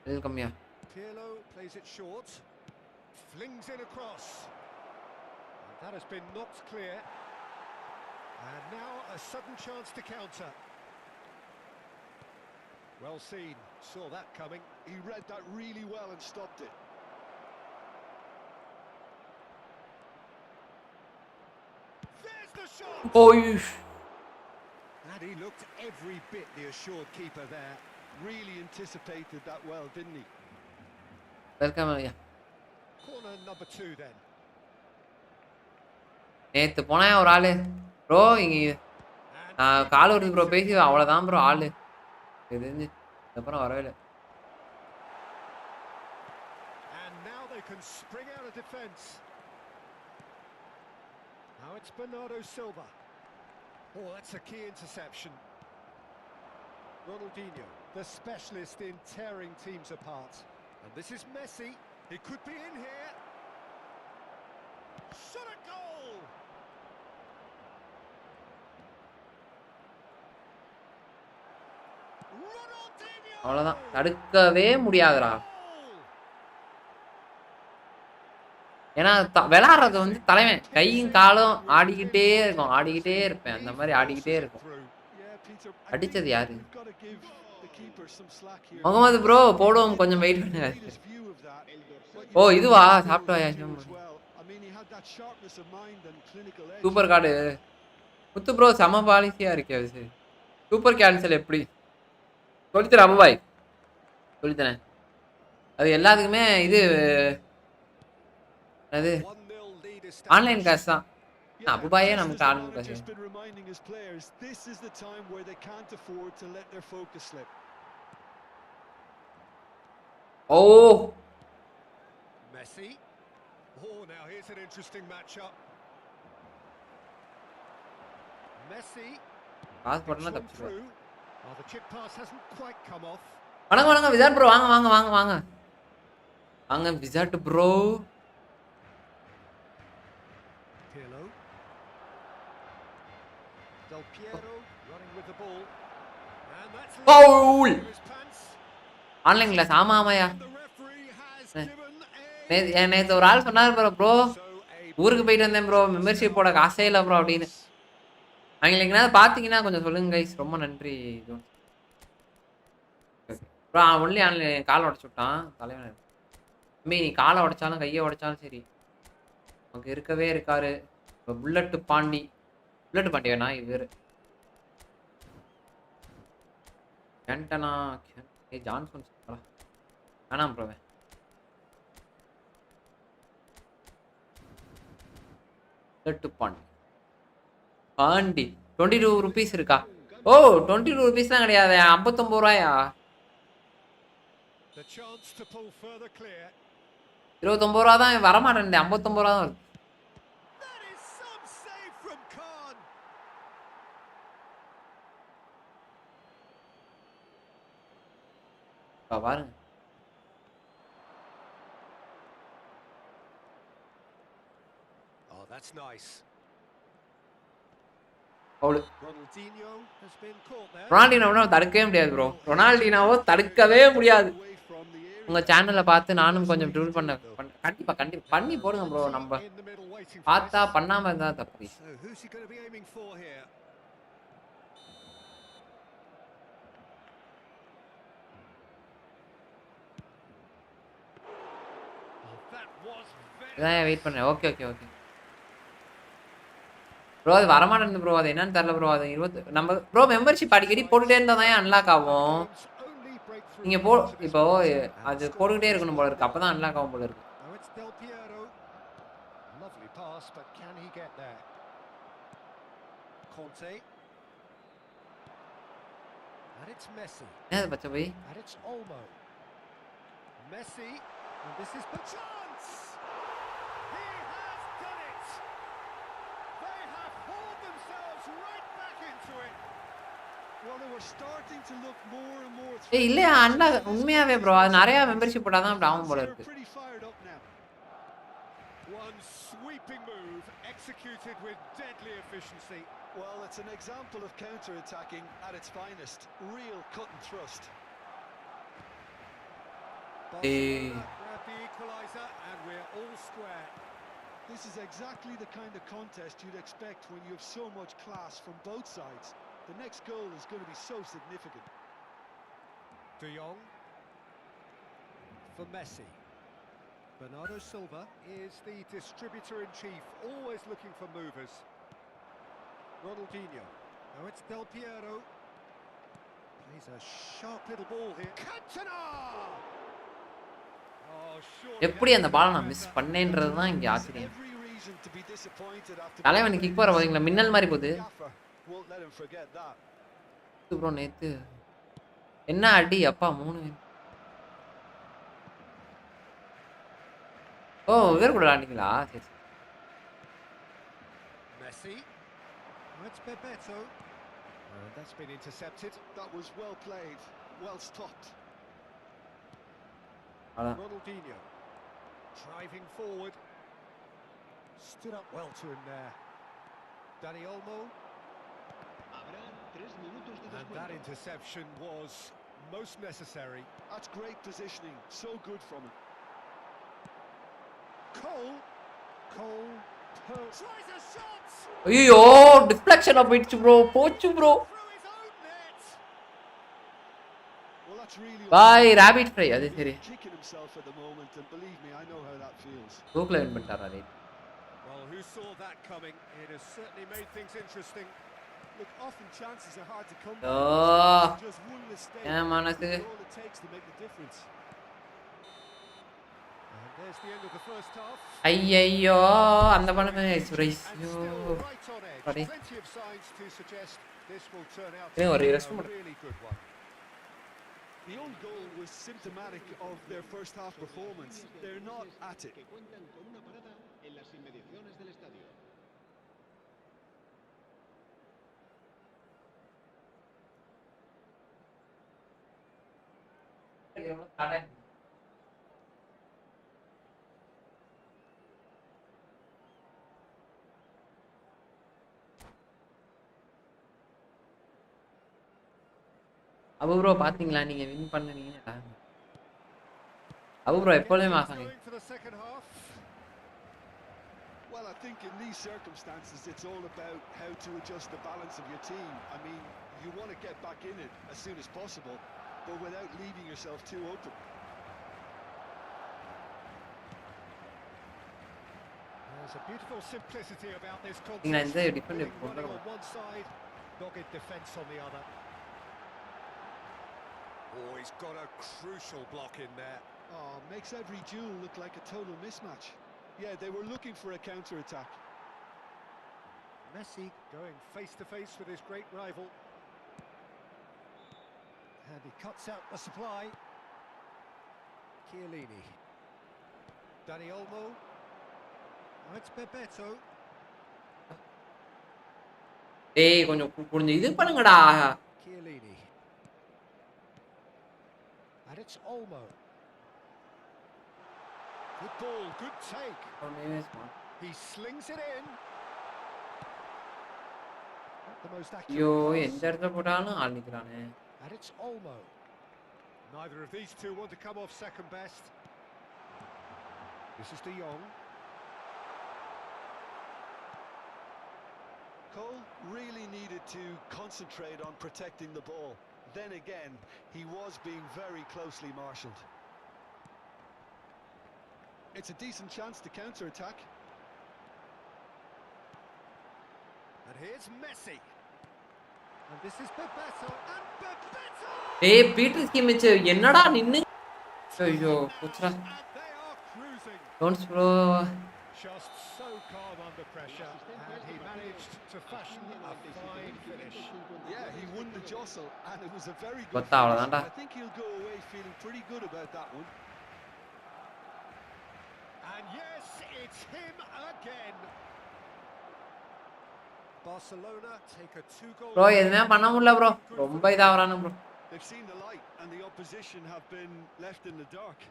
Welcome யா. Pirlo plays it short. Flings in across. And that has been knocked clear. And now a sudden chance to counter. Well seen. Saw that coming. He read that really well and stopped it. There's the shot. ஓய். And he looked every bit the assured keeper there. Really anticipated that well, didn't he? Welcome yeah. Corner number 2 then. நேத்து போனா ஒரு ஆளு bro இங்க கால் வருது bro பேசி அவ்வளவுதான் bro ஆளு தெரிஞ்சு அப்புறம் வரவே இல்லை. And now they can spring out of defence. Now it's Bernardo Silva. Oh, that's a key interception. Ronaldinho, the specialist in tearing teams apart. And this is Messi. He could be in here. Shot a goal! Ronaldinho! அவ்வளவுதான் தடுக்கவே முடியாதுடா. ஏன்னா விளையாடுறது வந்து தலைவன் கையும் காலும் ஆடிக்கிட்டே இருக்கும், ஆடிக்கிட்டே இருப்பேன், அந்த மாதிரி ஆடிக்கிட்டே இருக்கும். அடிச்சது யாரு? முகமது ப்ரோ போடுவோம், கொஞ்சம் வெயிட் பண்ணுங்க. ஓ இதுவா சாப்பிட்டோயா? சூப்பர் கார்டு முத்து ப்ரோ செம பாலிசியா இருக்கே. அது சூப்பர் கேன்சல் எப்படி சொல்லித்தரேன் அபுபாய், சொல்லித்தரேன். அது எல்லாத்துக்குமே இது அது ஆன்லைன் கிளாஸ் தான். அபுபாயே நமக்கு online class. Oh Messi. Oh, now here's an interesting matchup. Messi. Pass போட்டனா தப்பிச்சு. Oh, the chip pass hasn't quite come off. வணக்கம் வணக்கம் விசாட் ப்ரோ, வாங்க வாங்க வாங்க வாங்க வாங்க VSAT bro. Pirlo. Del Piero running with the ball. And that's Foul. his pants. Online class ஆமா ஆமாயா. The referee has நேற்று ஒரு ஆள் சொன்னார் ப்ரோ, ஊருக்கு போயிட்டு வந்தேன் ப்ரோ, மெம்பர்ஷிப் போட காசே இல்லை ப்ரோ அப்படின்னு. அவங்களுக்கு என்ன பார்த்தீங்கன்னா கொஞ்சம் சொல்லுங்க கைஸ், ரொம்ப நன்றி ப்ரோ. ஒன்லி ஆன்லைன் காலை உடச்சு விட்டான் தலைவன். தம்பி நீ காலை உடைச்சாலும் கையை உடைச்சாலும் சரி நமக்கு இருக்கவே இருக்காரு. இப்போ புல்லட்டு பாண்டி, புல்லட்டு பாண்டி வேணா இவர் கேண்டனா ஜான்சன் வேணாம் bro. Bullet Pandi Pandi 22 rupees இருக்கா? ஓ 22 ருபீஸ்லாம் கிடையாது, 59 ரூபாயா? 29 ரூபா தான் வரமாட்டேன், 59 ரூபா தான் வருது. பாருங்க Oh, that's nice. Pavul. Ronaldinho has been caught there. ரொனால்டினோவை தடுக்கவே முடியாது ப்ரோ. ரொனால்டினோவை தடுக்கவே முடியாது. Away from the உங்க area. சேனலை பார்த்து நானும் கொஞ்சம் ட்ரிபிள் கண்டிப்பா பண்ணி போடுங்க ப்ரோ. நம்ம In the middle waiting for பார்த்தா this. பண்ணாம இருந்தா தப்பு. So who's he going to be aiming for here? Oh, that was very இதான் வெயிட் பண்ணேன். ஓகே. ப்ரோ அது வரமாட்டேங்குது ப்ரோ. அது என்னன்னு தெரியல ப்ரோ. அது 20 நம்ம ப்ரோ மெம்பர்ஷிப் அடிக்கடி போட்டுட்டே இருந்தா தான் அன்லாக் ஆகும். only breakthrough. நீங்க இப்போ அது போட்டுக்கிட்டே இருக்கணும் போல இருக்கு. அப்பதான் அன்லாக் ஆகும் போல இருக்கு. Now it's Del Piero. Lovely pass, but can he get there? Conte. And it's Messi. என்னது பச்சை போய்? And it's Olmo. Messi. And this is the chance. He has done it. They have hauled themselves right back into it. Well, they were starting to look more and more. ஏய் இல்லையா unlock உண்மையாவே bro. அது நிறைய membership போட்டா தான் அப்படி ஆகும் போல இருக்கு. Pretty fired up now. One sweeping move executed with deadly efficiency. Well, it's an example of counter-attacking at its finest. Real cut and thrust. Barcelona grab the equaliser and we're all square. This is exactly the kind of contest you'd expect when you have so much class from both sides. The next goal is going to be so significant. De Jong for Messi. Bernardo Silva is the distributor-in-chief, always looking for movers. Ronaldinho. Now it's Del Piero. Plays a sharp little ball here. Cantona! Oh, surely எப்படி அந்த பாலை நான் miss பண்ணேன்றது தான் இங்க ஆச்சரியம். every reason to be disappointed after தலைவன் kick போற பாத்தீங்களா? மின்னல் மாதிரி போகுது. won't let him forget that. Bro நேத்து என்ன அடி அப்பா 3. ஓ வேற கூட ஆடிங்களா? சரி. Messi. It's Bebeto. That's been intercepted. That was well played, well stopped. Ronaldinho driving forward, stood up well to him there. Dani Olmo. And that interception was most necessary. That's great positioning, so good from him. Cole tries a shot. ஐயோ deflection போயிடுச்சு bro. போச்சு bro. Through his own net. Well, that's really பாய் ராபிட் ஃப்ரை. அது சரி. kicking himself at the moment, and believe me, I know how that feels. தூக்கல win பண்ணிட்டாரா right. Well, who saw that coming? It has certainly made things interesting. Look, often chances are hard to come by. Oh. Just one mistake. Yeah, மனசு. All it takes to make the difference. And there's the end of the first half. ஐயையோ அந்த பணமே Suresh. And ஐயோ still right on edge. Sorry. Plenty of signs to suggest this will turn out Yeah, to ஒரு be rest a பண்ணு. really good one. The own goal was symptomatic of their first half performance. They're not at it. Abu bro பாத்தீங்களா நீங்க win பண்ணுவீங்கடா. Abu bro எப்பவுமே மாசாங்க. Going for the second half. Well, I think in these circumstances, it's all about how to adjust the balance of your team. I mean, you want to get back in it as soon as possible, but without leaving yourself too open. There's a beautiful simplicity about this நீங்க contest. இந்த defend Winning running on one side, dogged defence on the other. Oh, he's got a crucial block in there. Oh, makes every duel look like a total mismatch. Yeah, they were looking for a counter-attack. Messi going face-to-face with his great rival. And he cuts out the supply. Chiellini. Dani Olmo. Oh, it's Bebeto. டேய் கொஞ்சம் இது பண்ணுங்கடா. Chiellini. And it's Olmo. Good ball, good take. He slings it in. the most ஐயோ accurate எந்த pass. இடத்துல போட்டாலும் ஆள் நிக்கிறானே. And it's Olmo. Neither of these two want to come off second best. This is De Jong. Cole really needed to concentrate on protecting the ball. Then again, he was being very closely marshalled. It's a decent chance to counter-attack. And here's Messi. And this is Bebeto. And Bebeto! டேய் Peter Schmeichel என்னடா நின்னு ஐயோ புச்சா And they are cruising. டோன்ஸ் bro Just so calm under pressure. And he managed to fashion a fine finish. Yeah, he won the jostle, and it was a very good கொத்தா finish. அவ்வளவுதான்டா. I think he'll go away feeling pretty good about that one. And yes, it's him again. Barcelona take a 2-goal. Bro எதுவுமே பண்ண முடியல bro ரொம்ப இதாவறானு bro. They've seen the light, and the opposition have been left in the dark.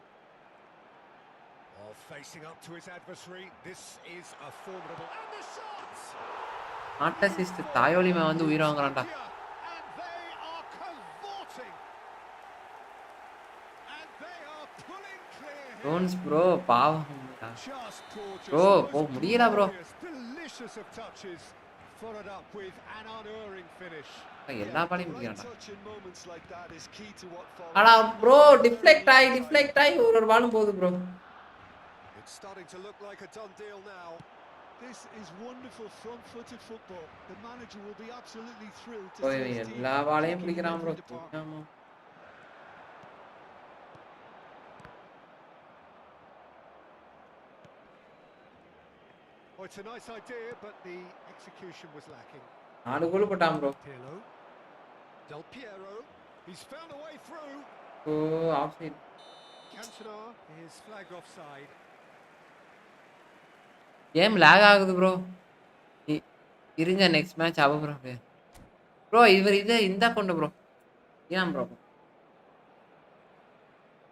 Oh, facing up to his adversary. This is a formidable. And the shots! ஆட்டசிஸ்ட் தாயோலி man வந்து உயிர் வாங்குறான்டா. And they are cavorting. And they are pulling clear here. டோன்ஸ் bro பாவம். Just gorgeous. Bro போ முடியல bro. Delicious of touches. Followed up with an unerring finish. எல்லா பாலையும் Right முடிக்கிறான்டா. touch in moments like that is key to what follows. அடா bro deflect ஆயி ஒரு பாலும் போகுது bro. It's starting to look like a done deal now. This is wonderful front-footed football. The manager will be absolutely thrilled to bro see his team எல்லா பாலையும் taking பிடிக்கிறான் bro. every department. Oh, it's a nice idea, but the execution was lacking. 4 goal போட்டான் bro. Pirlo. Del Piero. He's found a way through. ஓ offside. Cantona is flagged offside. Game lock ஆகுது bro. இருங்க next match ஆகும் bro. Bro இவர் இந்த account bro. ஏன் bro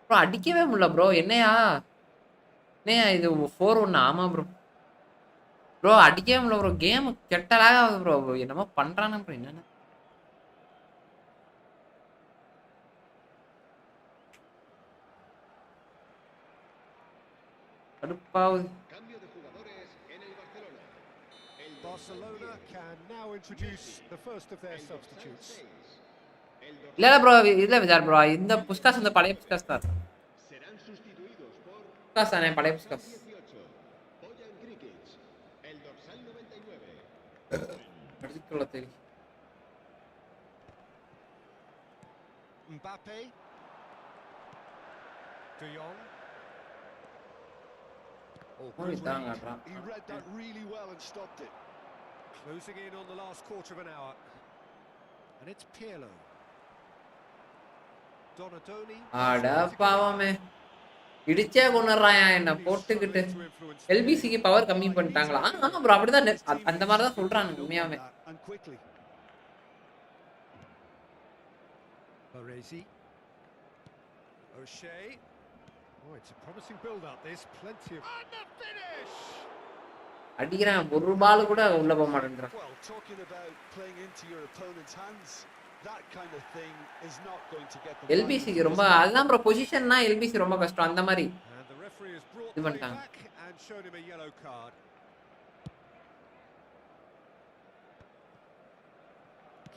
bro அடிக்கவே முடியல ப்ரோ. என்னையா இது 4-1 ஆமா ப்ரோ. ப்ரோ அடிக்கவே முடியல ப்ரோ. கேம் கெட்ட லாக் ஆகுது ப்ரோ. என்னமோ பண்றானு ப்ரோ. என்னன்னு கடுப்பாவுது. Barcelona can now introduce the first of their substitutes. இல்ல ப்ரோ இல்ல விஜார் ப்ரோ. இந்த புஸ்காஸ் இந்த பழைய புஸ்காஸ் தான். புஸ்காஸ் தானே பழைய புஸ்காஸ். அடிச்சுக்கல தெரியும். Mbappe. De Jong. Oh, Oh, he's down that run. He read that really well and stopped it. closing in on the last quarter of an hour. And it's Pirlo. Donadoni. அட பாவமே இடிச்சே கொன்னுறான் என்ன போட்டுக்கிட்டு. எல்பிசிக்கு பவர் கம்மி பண்ணிட்டாங்களா? ஆமா bro அப்படிதான் அந்த மாதிரி தான் சொல்றாங்க உண்மையாவே. And quickly. Baresi. O'Shea. Oh, it's a promising build-up. There's plenty of. And the finish. அடிக்கிறான் ஒரு பால் கூட உள்ள போக மாட்டேன்றான். Well, talking about playing into your opponent's hands, that kind of thing is not going to get the. எல்பிசிக்கு ரொம்ப அதுதான் bro பொசிஷன்னா LBC ரொம்ப கஷ்டம் அந்த மாதிரி. And the referee has brought இது play பண்ணிட்டாங்க. back and shown him a yellow card.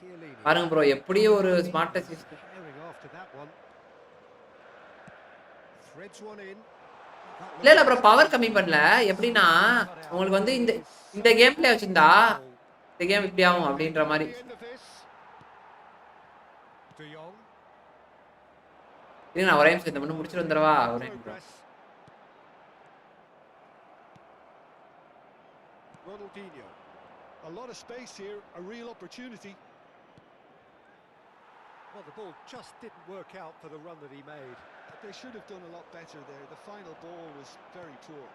Chiellini. பாருங்க bro எப்படியும் ஒரு smart system. Airing after that one. Threads one in. இல்ல ப்ரோ பவர் கம்மி பண்ணல. எப்படின்னா உங்களுக்கு வந்து இந்த கேம் பிளே வச்சிருந்தா இந்த கேம் இப்படி ஆகும் அப்படின்ற மாதிரி. De Jong. இது நான் ஒரே நிமிஷம் இந்த மட்டும் முடிச்சிட்டு வந்துடவா ஒரே நிமிஷம். Ronaldinho. A lot of space here, a real opportunity. Well, the ball just didn't work out for the run that he made. But they should have done a lot better there. The final ball was very poor.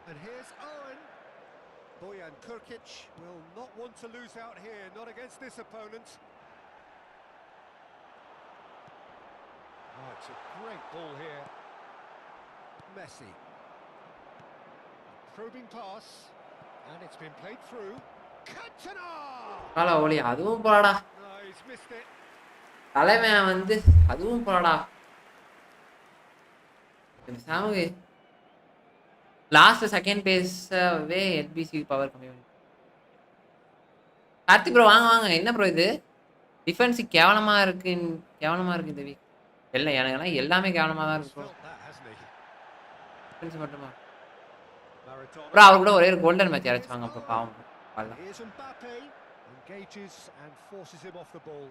And here's Owen. Bojan Krkic will not want to lose out here, not against this opponent. Oh, it's a great ball here. Messi. Probing pass, and it's been played through. காலா ஒளி அதுவும் போடா. No, he's missed it. தலைவன் வந்து அதுவும் போடா. சாமு last second பேஸவே NBC power கம்மி பண்ணி. Karthik bro வாங்க வாங்க. என்ன ப்ரோ இது டிஃபென்ஸ் கேவலமா இருக்கு இந்த வீக். இல்லை எனக்கு எல்லாமே கேவலமா தான் He's இருக்கும். felt that, hasn't he? Defence மட்டுமா Maradona. ப்ரோ அவர் கூட ஒரே ஒரு கோல்டன் மேட்ச் யாராச்சும் ப்ரோ பாவம். வரல. Here's Mbappe. Engages and forces him off the ball.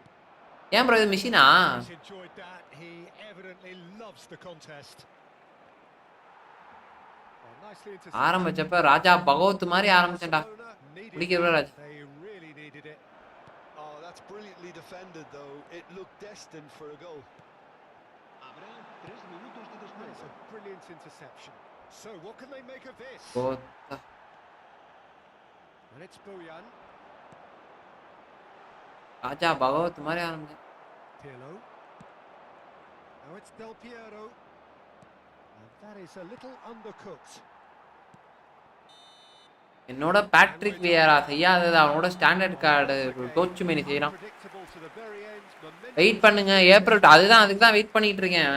ஏன் ப்ரோ இது மிஷினா? He's enjoyed that. He evidently loves the contest. Well, nicely intercepted. ஆரம்பிச்சப்ப ராஜா பகவத் மாதிரி ஆரம்பிச்சேன்டா. பிடிக்கிறவர ராஜா. They really needed it. Oh, that's brilliantly defended, though. It looked destined for a goal. It's a brilliant interception. So, what can they make of this? கோத்தா. And it's Bojan. Raja Bhagwat மாதிரி ஆரம்பிச்சேன். Pirlo. Now it's Del Piero. And that is a little undercooked. என்னோட Patrick வியரா செய்யாதது அவனோட standard card டோச்சு மேனி செய்யறான். Predictable to the very end. Wait பண்ணுங்க April அதுதான் அதுக்கு தான் வெயிட் பண்ணிட்டு இருக்கேன்.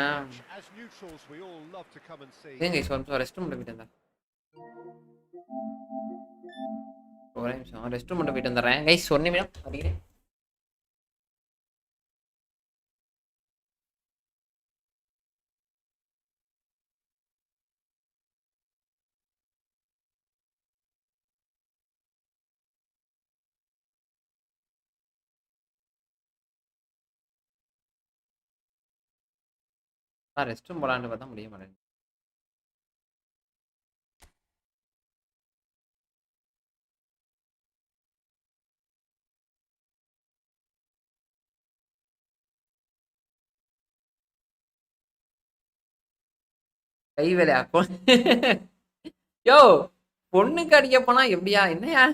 As neutrals, we all love to come and see. ஏங்க சொல்ல ரெஸ்ட் ரூம் போயிட்டு வந்தேன். ஒரே நிமிஷம் ரெஸ்ட் ரூம் போயிட்டு வந்துடுறேன் கைஸ். சொன்னீங்க அப்படியே ரெஸ்ட் ரூம் போலான்னு பார்த்தா முடிய மாட்டேன். கை வேலையா யோ பொண்ணுக்கு அடிக்க போனா எப்படியா என்னையா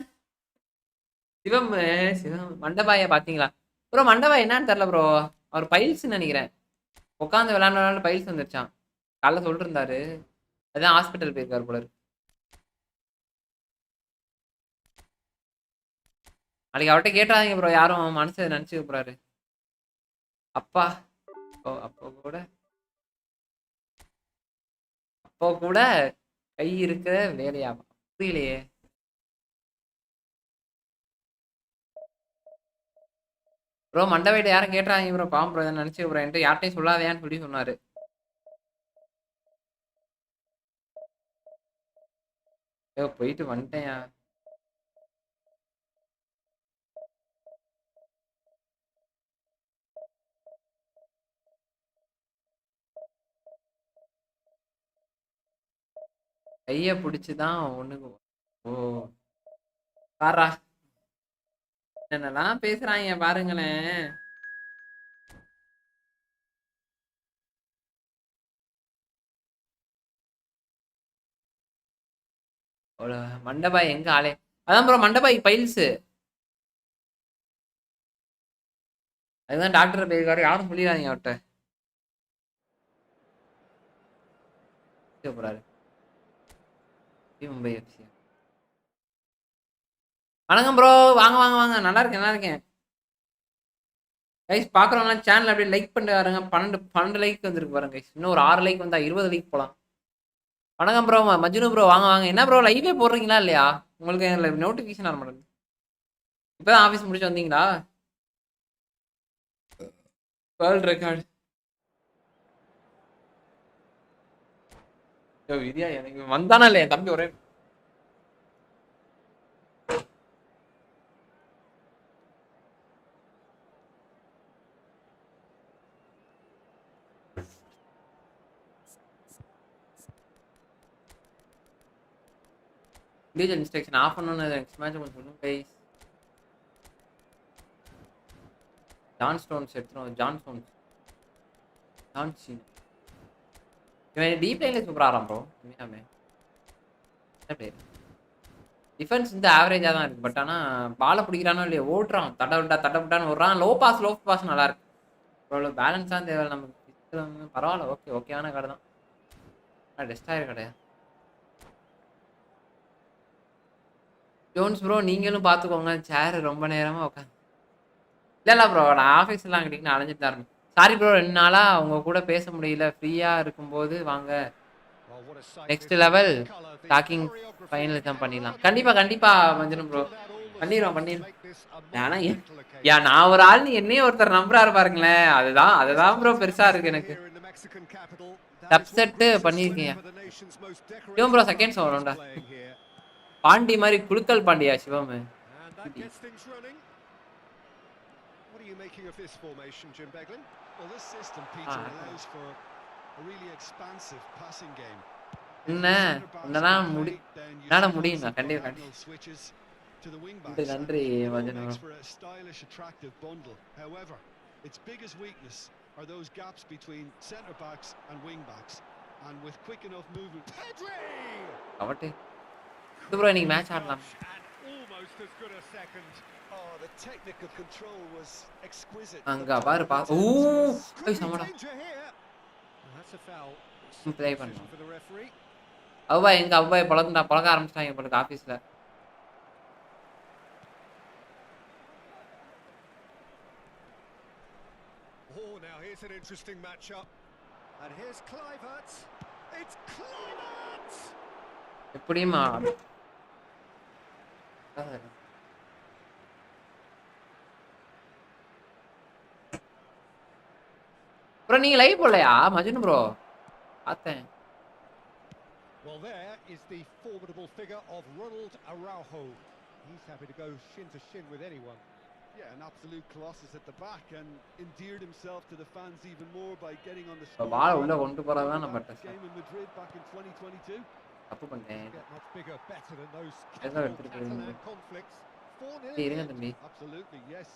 சிவம் சிவம் மண்டபாய பாத்தீங்களா ப்ரோ? மண்டபாய் என்னன்னு தெரியல ப்ரோ. அவர் பைல்ஸ் நினைக்கிறேன். உட்காந்து விளையாடுறதுனால பைல்ஸ் வந்துருச்சான். காலைல சொல்லிட்டு இருந்தாரு. அதான் ஹாஸ்பிட்டல் போயிருக்காரு போல இருக்கு. நாளைக்கு அவர்கிட்ட கேட்டாதீங்க ப்ரோ. யாரும் மனசை நினைச்சுக்க போறாரு. அப்பா அப்போ கூட கை இருக்கிற வேலையா புரியலையே. ப்ரோ மண்டபையிட்ட யாரும் கேட்டாங்க ப்ரோ. பாவம் ப்ரோ நினைச்சு ப்ரோ என்கிட்ட யார்ட்டையும் சொல்லாதையான்னு சொல்லி சொன்னாரு. போயிட்டு வந்துட்டேயா. கைய பிடிச்சுதான் ஒண்ணுக்கு. ஓ பாரா என்னென்னலாம் பேசுறாங்க பாருங்களேன். மண்டபாய் எங்க ஆளே அதான் ப்ரோ. மண்டபாய் பைல்ஸ் அதுதான் டாக்டர் போயிருக்காரு. யாரும் சொல்லிடாதீங்க அவர்கிட்ட. போறாரு மும்பை எஃப்சி. வணக்கம் ப்ரோ. வாங்க வாங்க வாங்க. நல்லா இருக்கேன். கைஸ் பாக்குறவங்க சேனல் அப்படியே லைக் பண்ணிட்டு பாருங்க. 12 லைக் வந்துருக்கு பாருங்க கைஸ். இன்னும் ஒரு 6 லைக் வந்தா 20 லைக் போலாம். வணக்கம் ப்ரோ. மஜ்னு ப்ரோ வாங்க வாங்க. என்ன ப்ரோ லைவே போடுறீங்களா இல்லையா? உங்களுக்கு நோட்டிஃபிகேஷன் வர மாட்டேங்குது. இப்பதான் ஆஃபீஸ் முடிச்சு வந்தீங்களா? வேர்ல்ட் ரெக்கார்டு விதியா எனக்கு வந்தானா இல்லையா தம்பி? ஒரே டீஜல் இன்ஸ்ட்ரக்ஷன் ஆஃப் பண்ணணும்னு நெக்ஸ்ட் மேட்ச் கொஞ்சம் சொல்லுங்க கைஸ். ஜான் ஸ்டோன்ஸ் எடுத்துரும். ஜான் சீன் இவன் டீப் லைன்ல சூப்பரா ஆறான் ப்ரோ. உண்மையாமே டிஃபென்ஸ் வந்து ஆவரேஜா தான் இருக்கு. பட் ஆனா பாலை பிடிக்கிறானோ இல்லையா ஓட்டுறான். தட்டவிட்டான்னு ஓடுறான். லோ பாஸ் நல்லா இருக்கு. அவ்வளோ பேலன்ஸ் தான் தேவை நமக்கு. பரவாயில்ல. ஓகேவான கடை தான். டெஸ்டாயர் கிடையாது. ஜோன்ஸ் ப்ரோ நீங்களும் பார்த்துக்கோங்க. சேர் ரொம்ப நேரமா உட்காந்து இல்ல ப்ரோ நான் ஆஃபீஸ்லாம் அங்கிட்டு அலைஞ்சிட்டு தான் இருந்தேன். சாரி ப்ரோ 2 நாளா உங்க கூட பேச முடியல. ஃப்ரீயா இருக்கும்போது வாங்க. Well, what a sight next this is level in colour. The talking choreography ஃபைனலிசம் பண்ணிடலாம். outstanding. கண்டிப்பா மஞ்சள் ப்ரோ. Pulled out all the பண்ணிடுவோம் stops to பண்ணிடுவோம். make this a ஆனா monumental யா occasion. நான் ஒரு ஆள் என்னையும் ஒருத்தர் நம்புறாரு பாருங்களேன். அதுதான் There's அதுதான் ப்ரோ quite an பெருசா இருக்கு atmosphere எனக்கு. here in the Mexican capital. That is what சப்செட் greets us பண்ணிருக்கீங்க. whenever the nation's most Sivam bro decorated second club is சவுண்டா. playing here. பாண்டி மாதிரி குலுக்கல் பாண்டியா சிவம். And that gets things running. What are you making of this formation, Jim Beglin? Well, this system, Peter, allows for a really expansive passing game. என்ன என்னலாம் என்னால முடியுங்க கண்டிப்பா கண்டிப்பா. Switches to the wing நன்றி backs. நன்றி It all மஞ்சள் bro. makes for a stylish, attractive bundle. However, its biggest weakness are those gaps between centre backs and wing backs. And with quick enough movement, Pedri! கவட்டு. இது bro இன்னைக்கு match ஆடலாம். And almost as good a second. oh, the technical control was exquisite. அங்க பாரு பா. ஓ Could be சமடா. danger here. And that's a foul. Play Decision பண்ணோம். for the referee. அவ்வாய் எங்க அவ்வாய் பழக்க ஆரம்பிச்சிட்டாங்க போல ஆபீஸ்ல. Oh, now here's an interesting matchup. And here's Kluivert. It's Kluivert! எப்படியுமா ப்ரோ நீங்க லைவ் போடலையா மஜ்னு ப்ரோ? பார்த்தேன். Well, there is the formidable figure of Ronald Araujo. He's happy to go shin to shin with anyone. Yeah, an absolute colossus at the back and endeared himself to the fans even more by getting on the ball score. உள்ள கொண்டு போறதா நம்ம touch. Game in Madrid back in 2022. தப்பு பண்ணேன். Get much bigger, better than those Catalan Catalan conflicts. 4-0 இருங்க here. தம்பி. Absolutely, yes.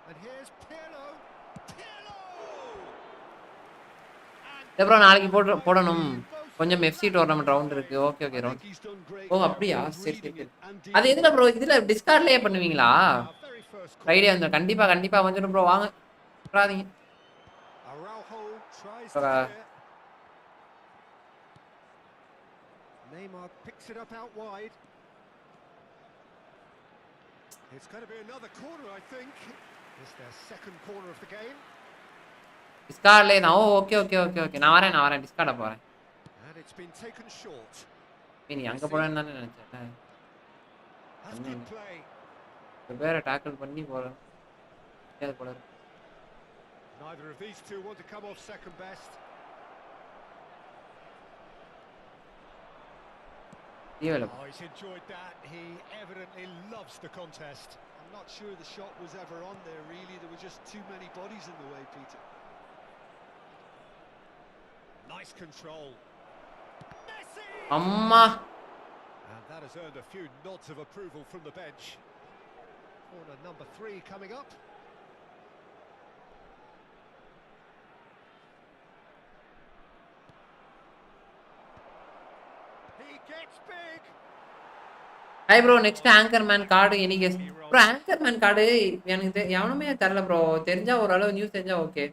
And here's Pirlo. Pirlo! Bro நாளைக்கு போடணும். கொஞ்சம் எஃப்சி டோர்னமெண்ட் ரவுண்ட் இருக்கு. Okay okay I think round. he's done great. ஓ அப்படியா? both சரி reading சரி. it and அது dealing எதுல with ப்ரோ இதுல டிஸ்கார்ட்லயே பண்ணுவீங்களா? Our very first call. Friday வந்து கண்டிப்பா வந்துடும் ப்ரோ வாங்க. விட்றாதீங்க. Araujo tries to Okay. clear. Neymar picks it up out wide. It's going to be another corner, I think. It's their second corner of the game. டிஸ்கார்ட்லயே நான் okay. நான் வரேன் டிஸ்கார்ட்ல போறேன். And it's been taken short. நீ அங்க போறேன்னு தானே நினைச்சேன். That's good play. வேற டாக்கிள் பண்ணி போறேன். ஏது போல. Neither of these two want to come off second best. ஈவல. Oh, he's enjoyed that. He evidently loves the contest. I'm not sure the shot was ever on there, really. There were just too many bodies in the way, Peter. Nice control. Messi! அம்மா. And that has earned a few nods of approval from the bench. Corner number 3 coming up. He gets big. Hi bro next anchorman card any guess bro anchorman card எனக்கு எவனுமே தரல bro தெரிஞ்சா ஓரளவு news தெரிஞ்சா okay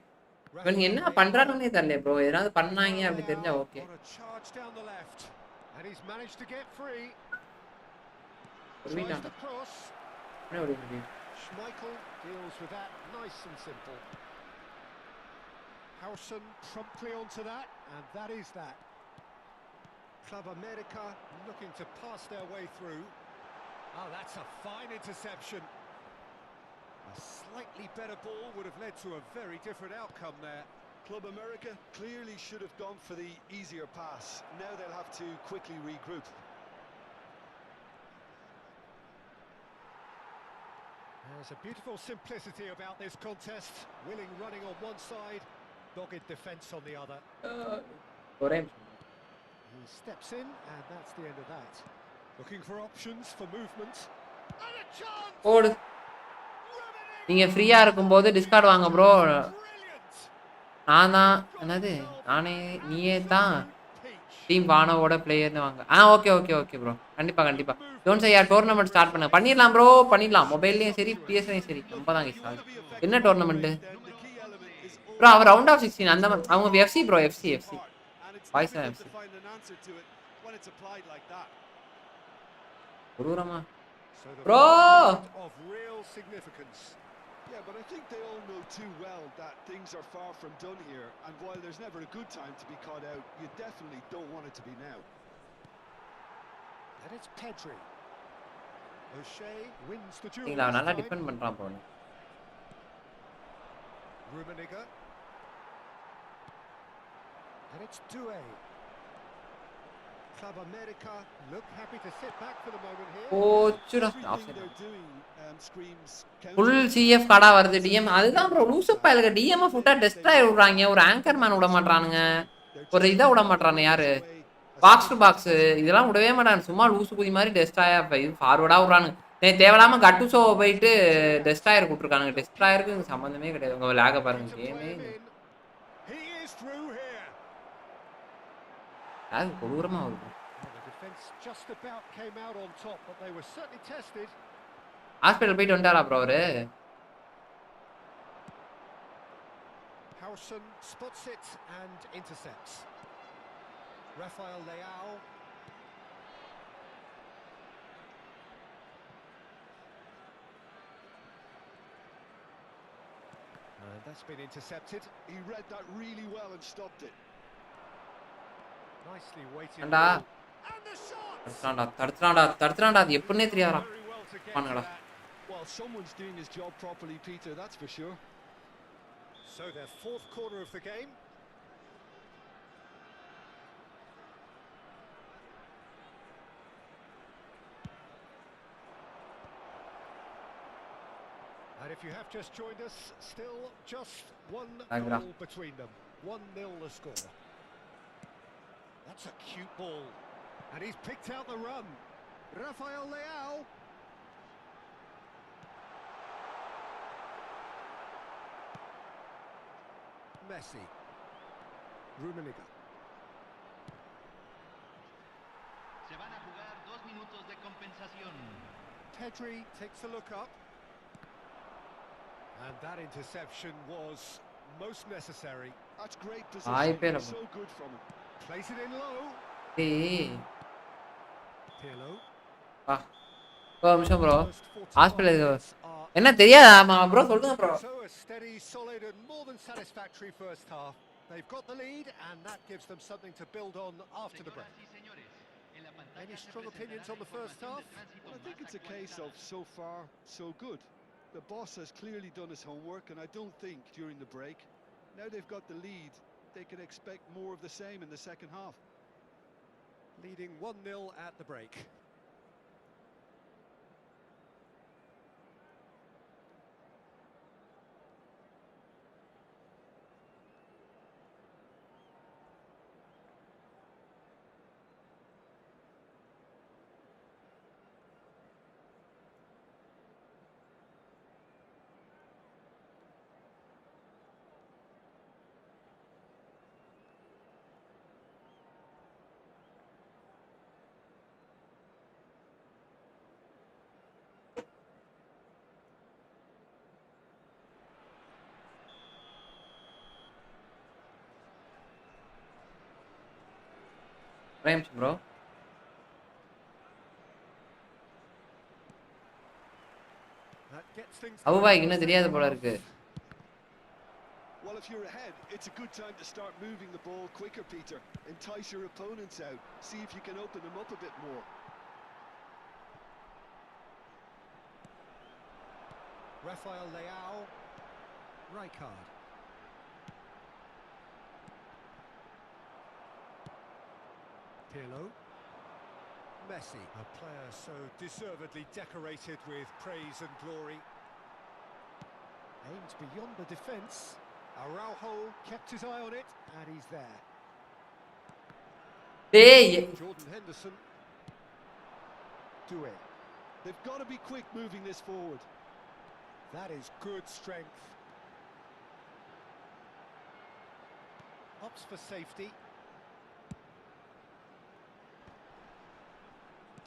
இவனுங்க என்ன பண்றாங்கன்னே தெரியல bro ஏதாவது பண்ணாங்க அப்படி தெரிஞ்சா okay On a charge down the left, and he's managed to get free. Tries Tries to cross. Schmeichel deals with that nice and simple. Howson promptly onto that, and that is that. Club America looking to pass their way through. Oh, that's a fine interception. A slightly better ball would have led to a very different outcome there. Club America clearly should have gone for the easier pass. Now they'll have to quickly regroup. There's a beautiful simplicity about this contest. Willing running on one side, dogged defence on the other. He steps in, and that's the end of that. Looking for options for movement. And a chance! ஓடு நீங்க ஃப்ரீயா இருக்கும்போது Discord வாங்க bro Brilliant! நான் தான் என்னது நீயே தான் டீம் வானோவோட பிளேயர்னு வாங்க ஓகே ப்ரோ கண்டிப்பா டோன்ட் சே யார் டோர்னமெண்ட் ஸ்டார்ட் பண்ணிடலாம் ப்ரோ பண்ணிடலாம் மொபைல்லயும் சரி பிஎஸ்லயும் சரி நம்ம தான் கைஸ் என்ன டோர்னமெண்ட் ப்ரோ அவர் ரவுண்ட் ஆஃப் 16 அந்த அவங்க FC bro FC And it's Vice difficult FC. to find an answer to it when it's applied like that. கொடூரமா So the bro of real significance. Yeah, but I think they all know too well that things are far from done here, and while there's never a good time to be caught out, you definitely don't want it to be now. And it's Pedri. O'Shea wins the duel நீங்களா this நல்லா time. Defend பண்றான் bro Rummenigge. And it's Doué. Club America look happy to sit back for the moment here. போச்சுடா Everything they're doing screams full counter. CF கார்டா வருது DM அதுதான் bro லூசு பயலுங்க DM ஃபுட்டா டெஸ்ட்ராய் விடுறாங்க ஒரு ஆங்கர் மேன் விட மாட்டானுங்க ஒரு இதை விட மாட்டானு யாரு பாக்ஸ் டு பாக்ஸ் இதெல்லாம் விடவே மாட்டானு சும்மா லூசு குதி மாதிரி டெஸ்ட்ராயா இது ஃபார்வர்டா விடுறானுங்க தேவையில்லாம கட்டுசோவை போயிட்டு டெஸ்ட்ராயர் கொடுத்துருக்கானுங்க டெஸ்ட்ராயருக்கு சம்பந்தமே கிடையாது உங்க லேக பாருங்க கேமே He is through here. அது கொடூரமா வருது The defense just about came out on top, but they were certainly tested. Hospital போயிட்டு வந்தாரா ப்ரோ அவரு Howson spots it and intercepts. Rafael Leao. And that's been intercepted. He read that really well and stopped it. Nicely weighted. அண்டா And the shot. தடுத்துறான்டா அது எப்படின்னே தெரியாதா Very well to get பண்ணுங்கடா to that. Well, someone's doing his job properly, Peter, that's for sure. So their fourth corner of the game. And if you have just joined us, still just one goal between them. 1-0 the score. That's a cute ball. And he's picked out the run. Rafael Leao. Messi. Rummenigge. Se van a jugar 2 minutos de compensación. Pedri takes a look up. And that interception was most necessary. That's great Ay, position. pero So good from him. Plays it in low. டேய் Pirlo. ஒரு நிமிஷம் bro First 45 hospital minutes are என்ன தெரியாதா bro சொல்லுங்க bro so a steady, solid and more than satisfactory first half. They've got the lead and that gives them something to build on after the break. Señoras y señores, en la pantalla Any se strong opinions on the first información half? del tránsito Well, I think más it's a case of so far, so good. The boss has clearly done his homework, and I don't think during the break, now they've got the lead, they can expect more of the same in the second half. Leading 1-0 at the break. ஒரே நிமிஷம் bro That gets things அவுபாய்க்கு இன்னும் தெரியாது போல இருக்கு Well, if you're ahead, it's a good time to start moving the ball quicker, Peter. Entice your opponents out. See if you can open them up a bit more. Rafael Leao. Rijkaard. Pirlo. Messi, a player so deservedly decorated with praise and glory. Aimed beyond the defence. Araujo kept his eye on it, and he's there. டேய் Jordan Henderson. Doué. They've got to be quick moving this forward. That is good strength. Opts for safety.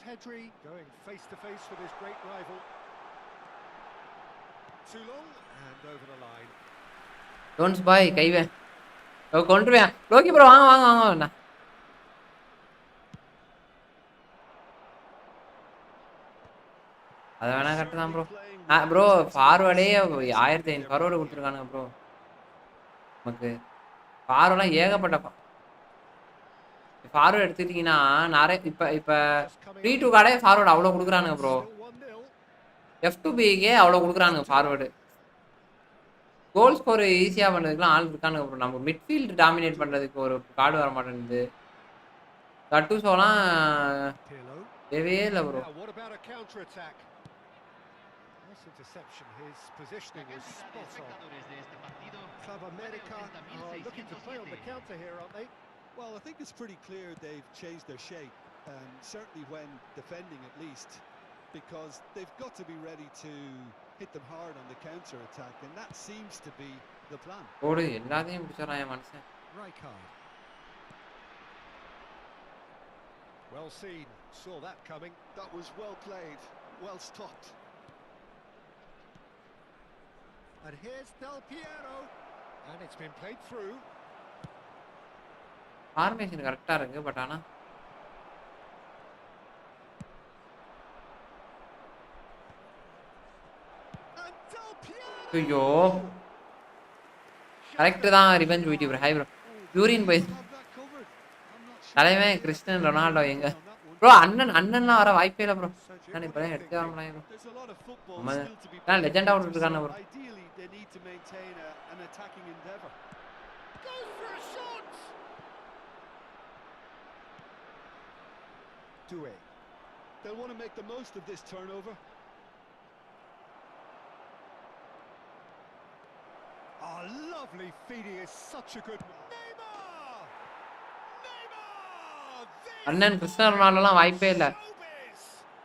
Pedri going face to face with his great rival. Too long and over the line. டோன்ஸ் பாய் கைவேன் கொண்டுருவேன் Loki bro வாங்க வாங்க வாங்க அத வேணா correct தான் Certainly bro. playing with bro intensity ஃபார்வர்டே and aggressive in 1500 their forward behaviour. குடுத்துருக்கானுங்க ப்ரோ. நமக்கு ஃபார்வர்ட்லாம் ஏகப்பட்ட ஃபார்வர்ட் எடுத்துக்கிட்டீங்கன்னா நிறைய இப்ப இப்ப Just coming free on. To கார்டே ஃபார்வர்ட் அவ்வளோ குடுக்குறானுங்க ப்ரோ. Still 1-0. F2Bக்கே அவ்வளோ குடுக்குறானுங்க Cut to it. Forward. Goal score ஈஸியா பண்றதுக்குலாம் ஆள் இருக்கானுங்க ப்ரோ. நம்ம மிட்ஃபீல்ட் டாமினேட் பண்றதுக்கு ஒரு கார்டு வர மாட்டேங்குது. கட்டுசோலாம் Pirlo. தேவையே இல்லை bro. Now, what about a counter-attack? Nice interception. His positioning was spot on. Club America are looking to play on the counter here, aren't they? Well, I think it's pretty clear they've changed their shape, certainly when defending at least, because they've got to be ready to hit them hard on the counter-attack, and that seems to be the plan. ஓடு எல்லாத்தையும் பிடிச்சறான் என் மனுஷன். Rijkaard. Well seen. Saw that coming. That was well played, well stopped. And here's Del Piero. And it's been played through. Formation கரெக்டா இருக்கு but ஆனா And Del Piero. ஐயோ correct தான் revenge video bro. Hi bro urine போய் Have that covered. I'm not sure. தலைவன் Christian Ronaldo எங்க On that one. Bro அண்ணன்லாம் வர வாய்ப்பே இல்லை ப்ரோ. நான் இப்பதான் எடுத்து வர முடியாது bro. There's a lot of football நம்ம still to be நான் played, லெஜெண்டா Peter, விட்டுருக்கானே so bro. ideally they need to maintain an attacking endeavour. Goes for a shot. Doué. They'll want to make the most of this turnover. Oh, lovely feeding is such a good. Neymar. Neymar. அண்ணன் Christian ரொனால்டோலாம் வாய்ப்பே இல்லை.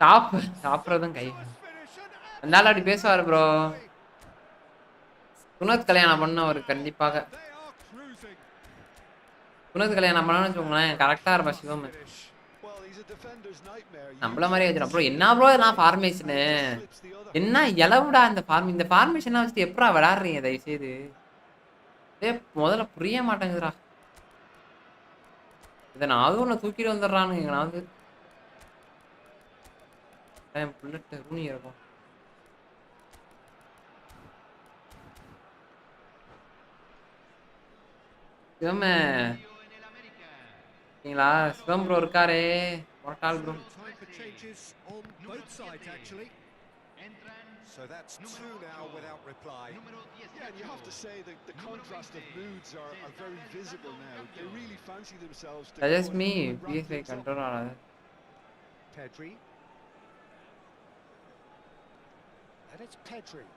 Showbiz. சாப்பிட்றதும் guy Nice finish and அதனால அப்படி பேசுவாரு bro. absolutely. சுனத் கல்யாணம் பண்ணவர் கண்டிப்பாக They are cruising. சுனத் கல்யாணம் பண்ணணும்னு வச்சுக்கோங்களேன் கரெக்டா இருப்பா சிவம். Finish. Well, he's a defender's nightmare. நம்மள மாதிரி வச்சிடும் ப்ரோ. என்ன ப்ரோ இதெல்லாம் ஃபார்மேஷனு Slips the other. என்ன இலவுடா இந்த ஃபார்மேஷன்லாம் வச்சுட்டு எப்படா விளையாடுறீங்க தயவு செய்து. முதல்ல புரிய மாட்டேங்குதுடா. இதை நான் அதுவும் ஒன்று தூக்கிட்டு வந்துடுறானுங்க எங்கனாவது. புல்லட் ரூனி இருக்கும். சிவமே சரிங்களா சிவம் ப்ரோ இருக்காரே மொட்டால் bro. Time for changes on both sides, actually. So that's two now without reply. Yeah, and you have to say that the contrast of moods are very visible now. They really fancy themselves to Suggest go me and wrap PS5 things up. control ஆனது. Pedri. And it's Pedri.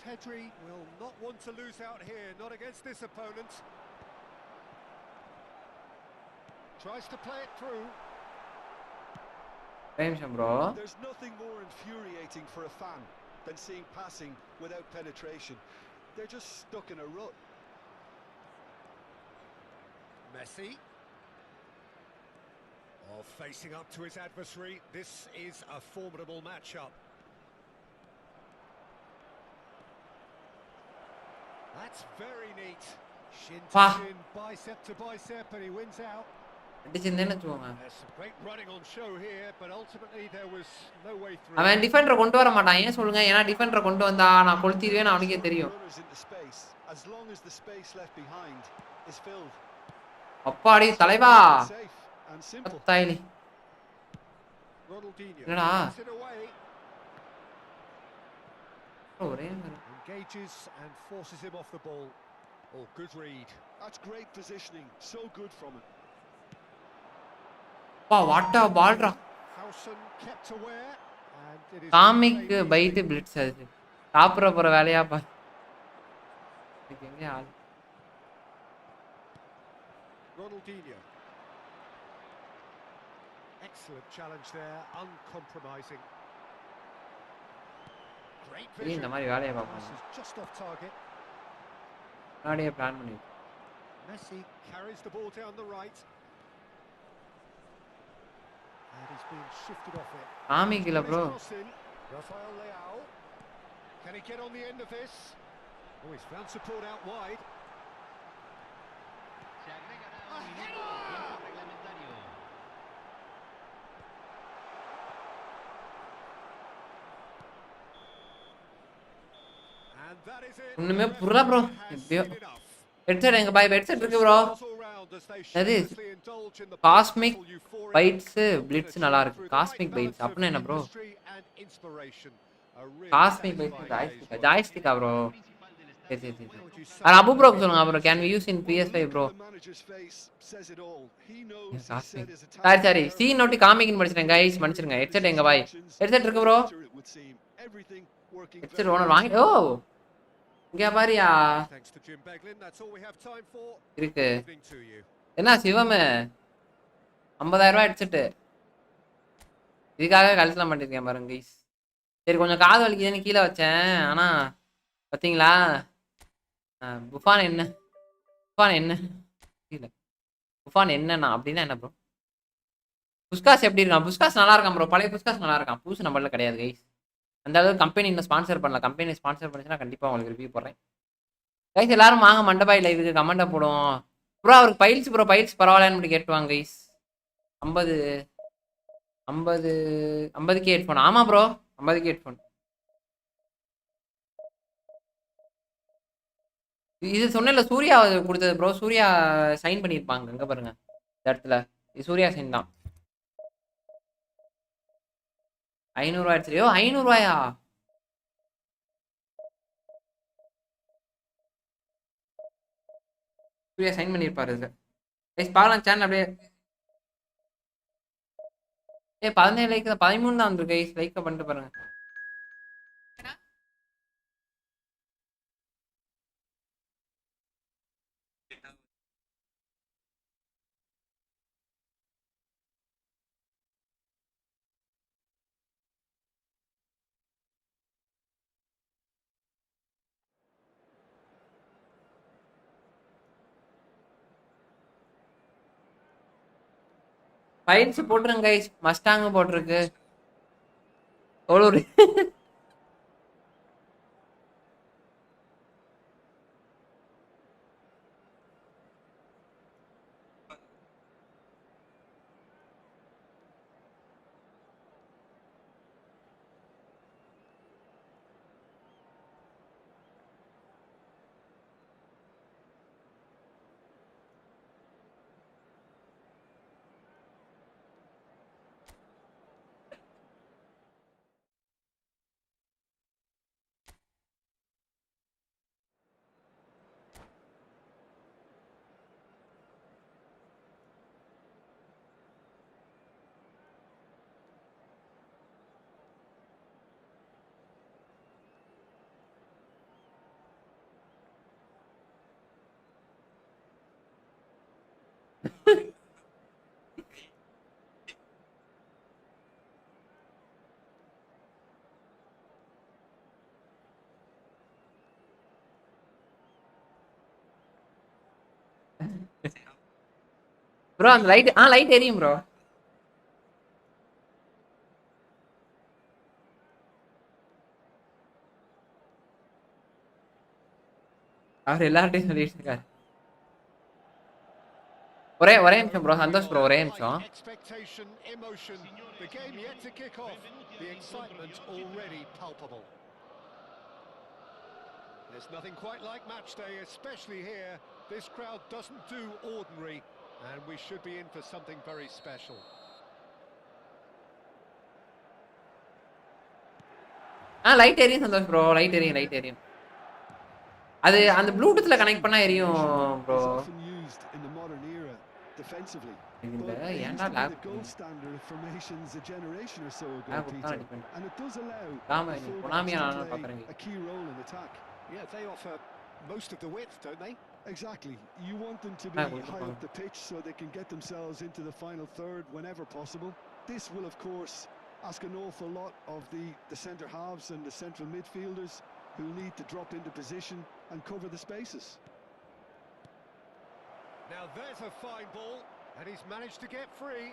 Pedri will not want to lose out here, not against this opponent. Tries to play it through. நிமிஷம் bro. There's nothing more infuriating for a fan than seeing passing without penetration. They're just stuck in a rut. Messi. Oh, facing up to his adversary. This is a formidable matchup. That's very neat. Shin to Wah. shin, bicep to bicep, and he wins out. அடிச்சிருந்தேன்னு வச்சுக்கோங்க. There's some great running on show here, but ultimately there was no way through. அவன் டிஃபெண்டரை கொண்டு வர மாட்டான். ஏன் சொல்லுங்க? ஏன்னா டிஃபெண்டரை கொண்டு வந்தா நான் கொளுத்திடுவேன்னு அவனுக்கே தெரியும். Runners into space, as long as the space left behind is filled. அப்பாடி தலைவா Safe and simple. தாயிலி Ronaldinho என்னடா gets it away, ஒரே மாதிரி. engages and forces him off the ball. Oh, good read. That's great positioning. So good from him. பா வாட்டா பால்ரா. Howson kept aware, and it is comic played byte blitz அது சாப்பிட போற வேலையா பா. எங்க ஆள் Ronaldinho. Excellent challenge there, uncompromising. Great சரி இந்த vision. மாதிரி வேலையை Pass பார்ப்போம். is just off target. முன்னாடியே பிளான் பண்ணி Messi carries the ball down the right. And he's being shifted off it. Comic இல்ல bro. Cross in. Rafael Leao. Can he get on the end of this? Oh, he's found support out wide. Se agregará A un minuto header! tiempo reglamentario. And that is it. ஒண்ணுமே The புரியல bro. referee has எப்படியோ seen enough. Headset எங்க பாய் headset இருக்கு bro. Smiles all round as they அது shamelessly indulge in the Cosmic plentiful euphoria Bytes one can blitz நல்லா achieve இருக்கு. through the right Cosmic Bytes balance of அப்படினா என்ன bro? industry and inspiration. A really Cosmic Bytes satisfying day's ஜாய்ஸ்டிக்கா work. ஜாய்ஸ்டிக்கா bro. சரி சரி சரி. What would you say? அது அபு ப்ரோ சொல்லுங்க அப்புறம் can we use in Well, the PS5 look bro. on the manager's face says it all. He knows he set cosmic. his சரி attack சரி சி நோட்டி காமிக்னு படிச்சிட்டேன் கைஸ் மன்னிச்சிடுங்க. Headset எங்க பாய்? Headset இருக்கு bro. Everything working headset very owner well. வாங்கி ஓ இங்க பாரியா Thanks to Jim Beglin. That's all we have time for. இருக்கு. Good evening to you. என்ன சிவம் 50,000 ரூபாய் ஹெட்செட். இதுக்காக கழுத்துல மாட்டிருக்கேன் பாருங்க கைஸ். சரி கொஞ்சம் காது வலிக்குதுன்னு கீழே வச்சேன். ஆனா பாத்தீங்களா புஃபான் என்ன புஃபான் என்ன இல்ல புஃபான் என்னன்னா அப்படின்னா என்ன ப்ரோ? புஸ்காஸ் எப்படி இருக்கான்? புஸ்காஸ் நல்லா இருக்கான் ப்ரோ. பழைய புஸ்காஸ் நல்லா இருக்கான். புதுசு நம்மள கிடையாது கைஸ். அந்த அளவுக்கு கம்பெனி இன்னும் ஸ்பான்சர் பண்ணல. கம்பெனி ஸ்பான்சர் பண்ணிச்சுன்னா கண்டிப்பா உங்களுக்கு ரிவ்யூ போடுறேன் கைஸ். எல்லாரும் வாங்க மண்டபாய் லைவுக்கு கமெண்ட்டை போடுவோம் ப்ரோ. அவருக்கு பைல்ஸ் ப்ரோ பைல்ஸ் பரவாயில்லன்னு கேட்டுவாங்க கைஸ். 50 50 50K headphone. ஆமா ப்ரோ 50K ஹெட்ஃபோன். இது சொன்னேன்ல சூர்யா கொடுத்தது ப்ரோ. சூர்யா சைன் பண்ணியிருப்பாங்க அங்க பாருங்க இந்த இடத்துல. இது சூர்யா சைன் தான். 500 ரூபாய் எடுத்துறியோ 500 ரூபாயா? சூர்யா சைன் பண்ணியிருப்பாரு இது. கைஸ் பார்க்கலாம் சேனல் அப்படியே. 17 லைக் 13 தான் வந்துருக்கு கைஸ். லைக் பண்ணிட்டு பாருங்க. பைல்ஸ் போட்டுருங்க கைஸ். மஸ்டாங் போட்டிருக்கு. எவ்வளோ ப்ரோ அந்த லைட் லைட் எரியும் ப்ரோ. அவர் எல்லார்ட்டையும் சொல்லிட்டு இருக்காரு. ஒரே நிமிஷம் ப்ரோ. சந்தோஷ் ப்ரோ ஒரே நிமிஷம். Expectation, emotion. The game yet to kick off. The excitement already palpable. There's nothing quite like match day, especially here. This crowd doesn't do ordinary, and we should be in for something very special. Light எரியும் Santhosh bro. Light எரியும். அது அந்த ப்ளூடூத்ல connect பண்ணா எரியும் bro. Defensively, இந்த but it ஏன்டா used to be lock the gold standard of formations a generation or so ago, lock Peter, பண்ணி and it does allow ஆமா the நீ fullbacks konami to நான் play பாக்குறேன். a key role in attack. Yeah, they offer most of the width, don't they? Exactly. You want them to be high up the pitch so they can get themselves into the final third whenever possible. This will, of course, ask an awful lot of the centre halves and the central midfielders who need to drop into position and cover the spaces. Now there's a fine ball, and he's managed to get free.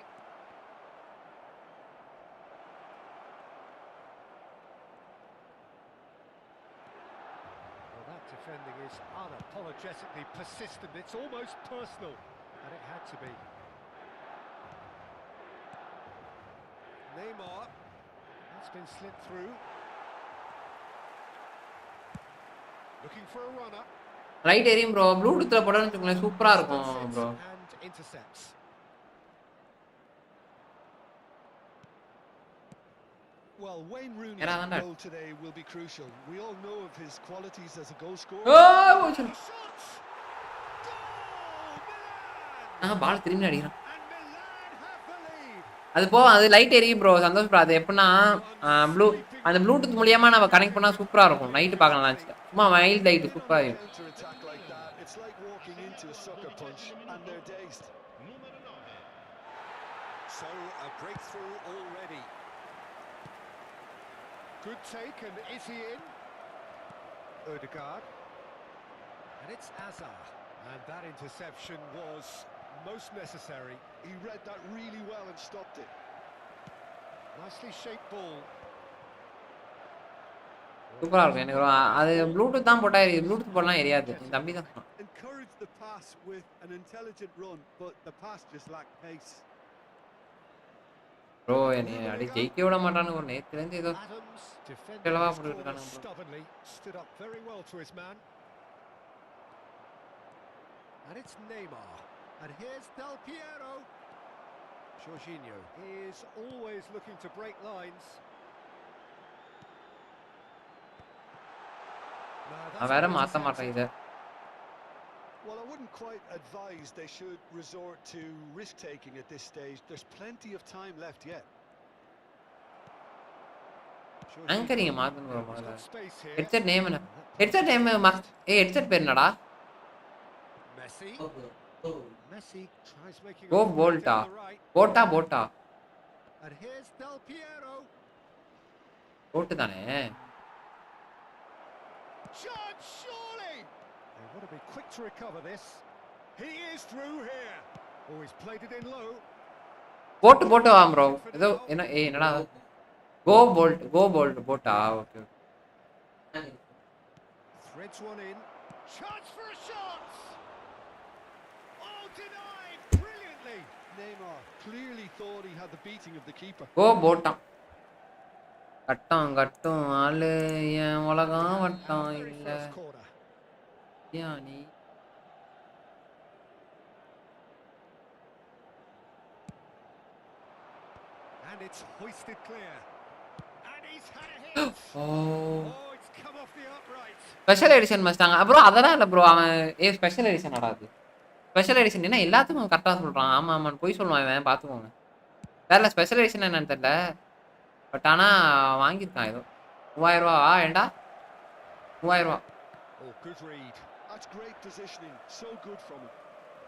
Well, that defending is unapologetically persistent. It's almost personal, and it had to be. Neymar, that's been slipped through. Looking for a runner. Light எரியும் bro. ப்ளூடூத்ல போட்டோன்னு வச்சுக்கோங்களேன் சூப்பரா இருக்கும் bro. And intercepts. Well, Wayne Rooney's goal today will be crucial. We all know of his qualities as a goal scorer. Shots! Goal! பால் திரும்பி அடிக்கிறான். And Milan have the lead. அது போ அது லைட் எரியும் ப்ரோ. சந்தோஷ் ப்ரோ அது எப்படின்னா அந்த Bluetooth மூலியமா நம்ம கனெக்ட் பண்ணா சூப்பரா இருக்கும். நைட் பார்க்கலாம் லான்ச்ல. சும்மா மைல்ட் லைட் சூப்பரா இருக்கும். Counter attack like that, it's like walking into a sucker punch and they're dazed. So a breakthrough already. Good take, and is he in? Ødegaard. And it's Azar. And that interception was most necessary. He read that really well and stopped it. Nicely shaped ball. சூப்பரா இருக்கும். எனக்கு அது Bluetooth தான் போட்டா எரியுது. Bluetooth போடலாம் எரியாது. என் தம்பி தான் சொன்னான். Encourage the pass with an intelligent run, but the pass just lacked pace. Bro என்னை அடி ஜெயிக்க விட மாட்டானு ஒரு நேத்துல இருந்து ஏதோ செலவா போட்டுட்டு இருக்கானு bro. Stubbornly stood up very well to his man. And it's Neymar. And here's Del Piero. Jorginho is always looking to break lines. நான் வேற மாத்த மாட்டேன் இத. Well, I wouldn't quite advise they should resort to risk-taking at this stage. There's plenty of time left yet. அங்கரிங்க மாத்தணும் bro முதல்ல. Headset name என்ன? Headset name headset பேர் என்னடா? Messi. Messi tries making Go Volta. போட்டா. And here's Del Piero. போட்டு தானே. Shot surely. They want to be quick to recover this. He is through here. Oh, he's played it in low. போட்டு வா bro. ஏதோ என்னடா? Go bolt போட்டா. Okay. Threads one in. Chance for a shot. Oh, denied brilliantly. Neymar clearly thought he had the beating of the keeper. Go போட்டான். கட்டும் ஆளு என் உலகம் வட்டம் இல்ல. யானி And it's hoisted clear. And he's had a hit. Oh, it's come off the upright. Special edition மஸ்டாங்க bro. அதெல்லாம் இல்ல bro. அவன் ஸ்பெஷல் எடிஷன் ஆடாது. ஸ்பெஷல் எடிஷன் என்ன எல்லாத்துக்கும் கரெக்டா சொல்றான். ஆமான்னு போய் சொல்லுவான் இவன். பாத்துக்கோங்க. வேற ஸ்பெஷல் எடிஷன் என்னன்னு தெரியல. பட் ஆனா வாங்கிருக்கான் ஏதோ 3000 ரூபாய். ஏண்டா 3000 ரூபாய். Oh, good read. That's great positioning. So good from him.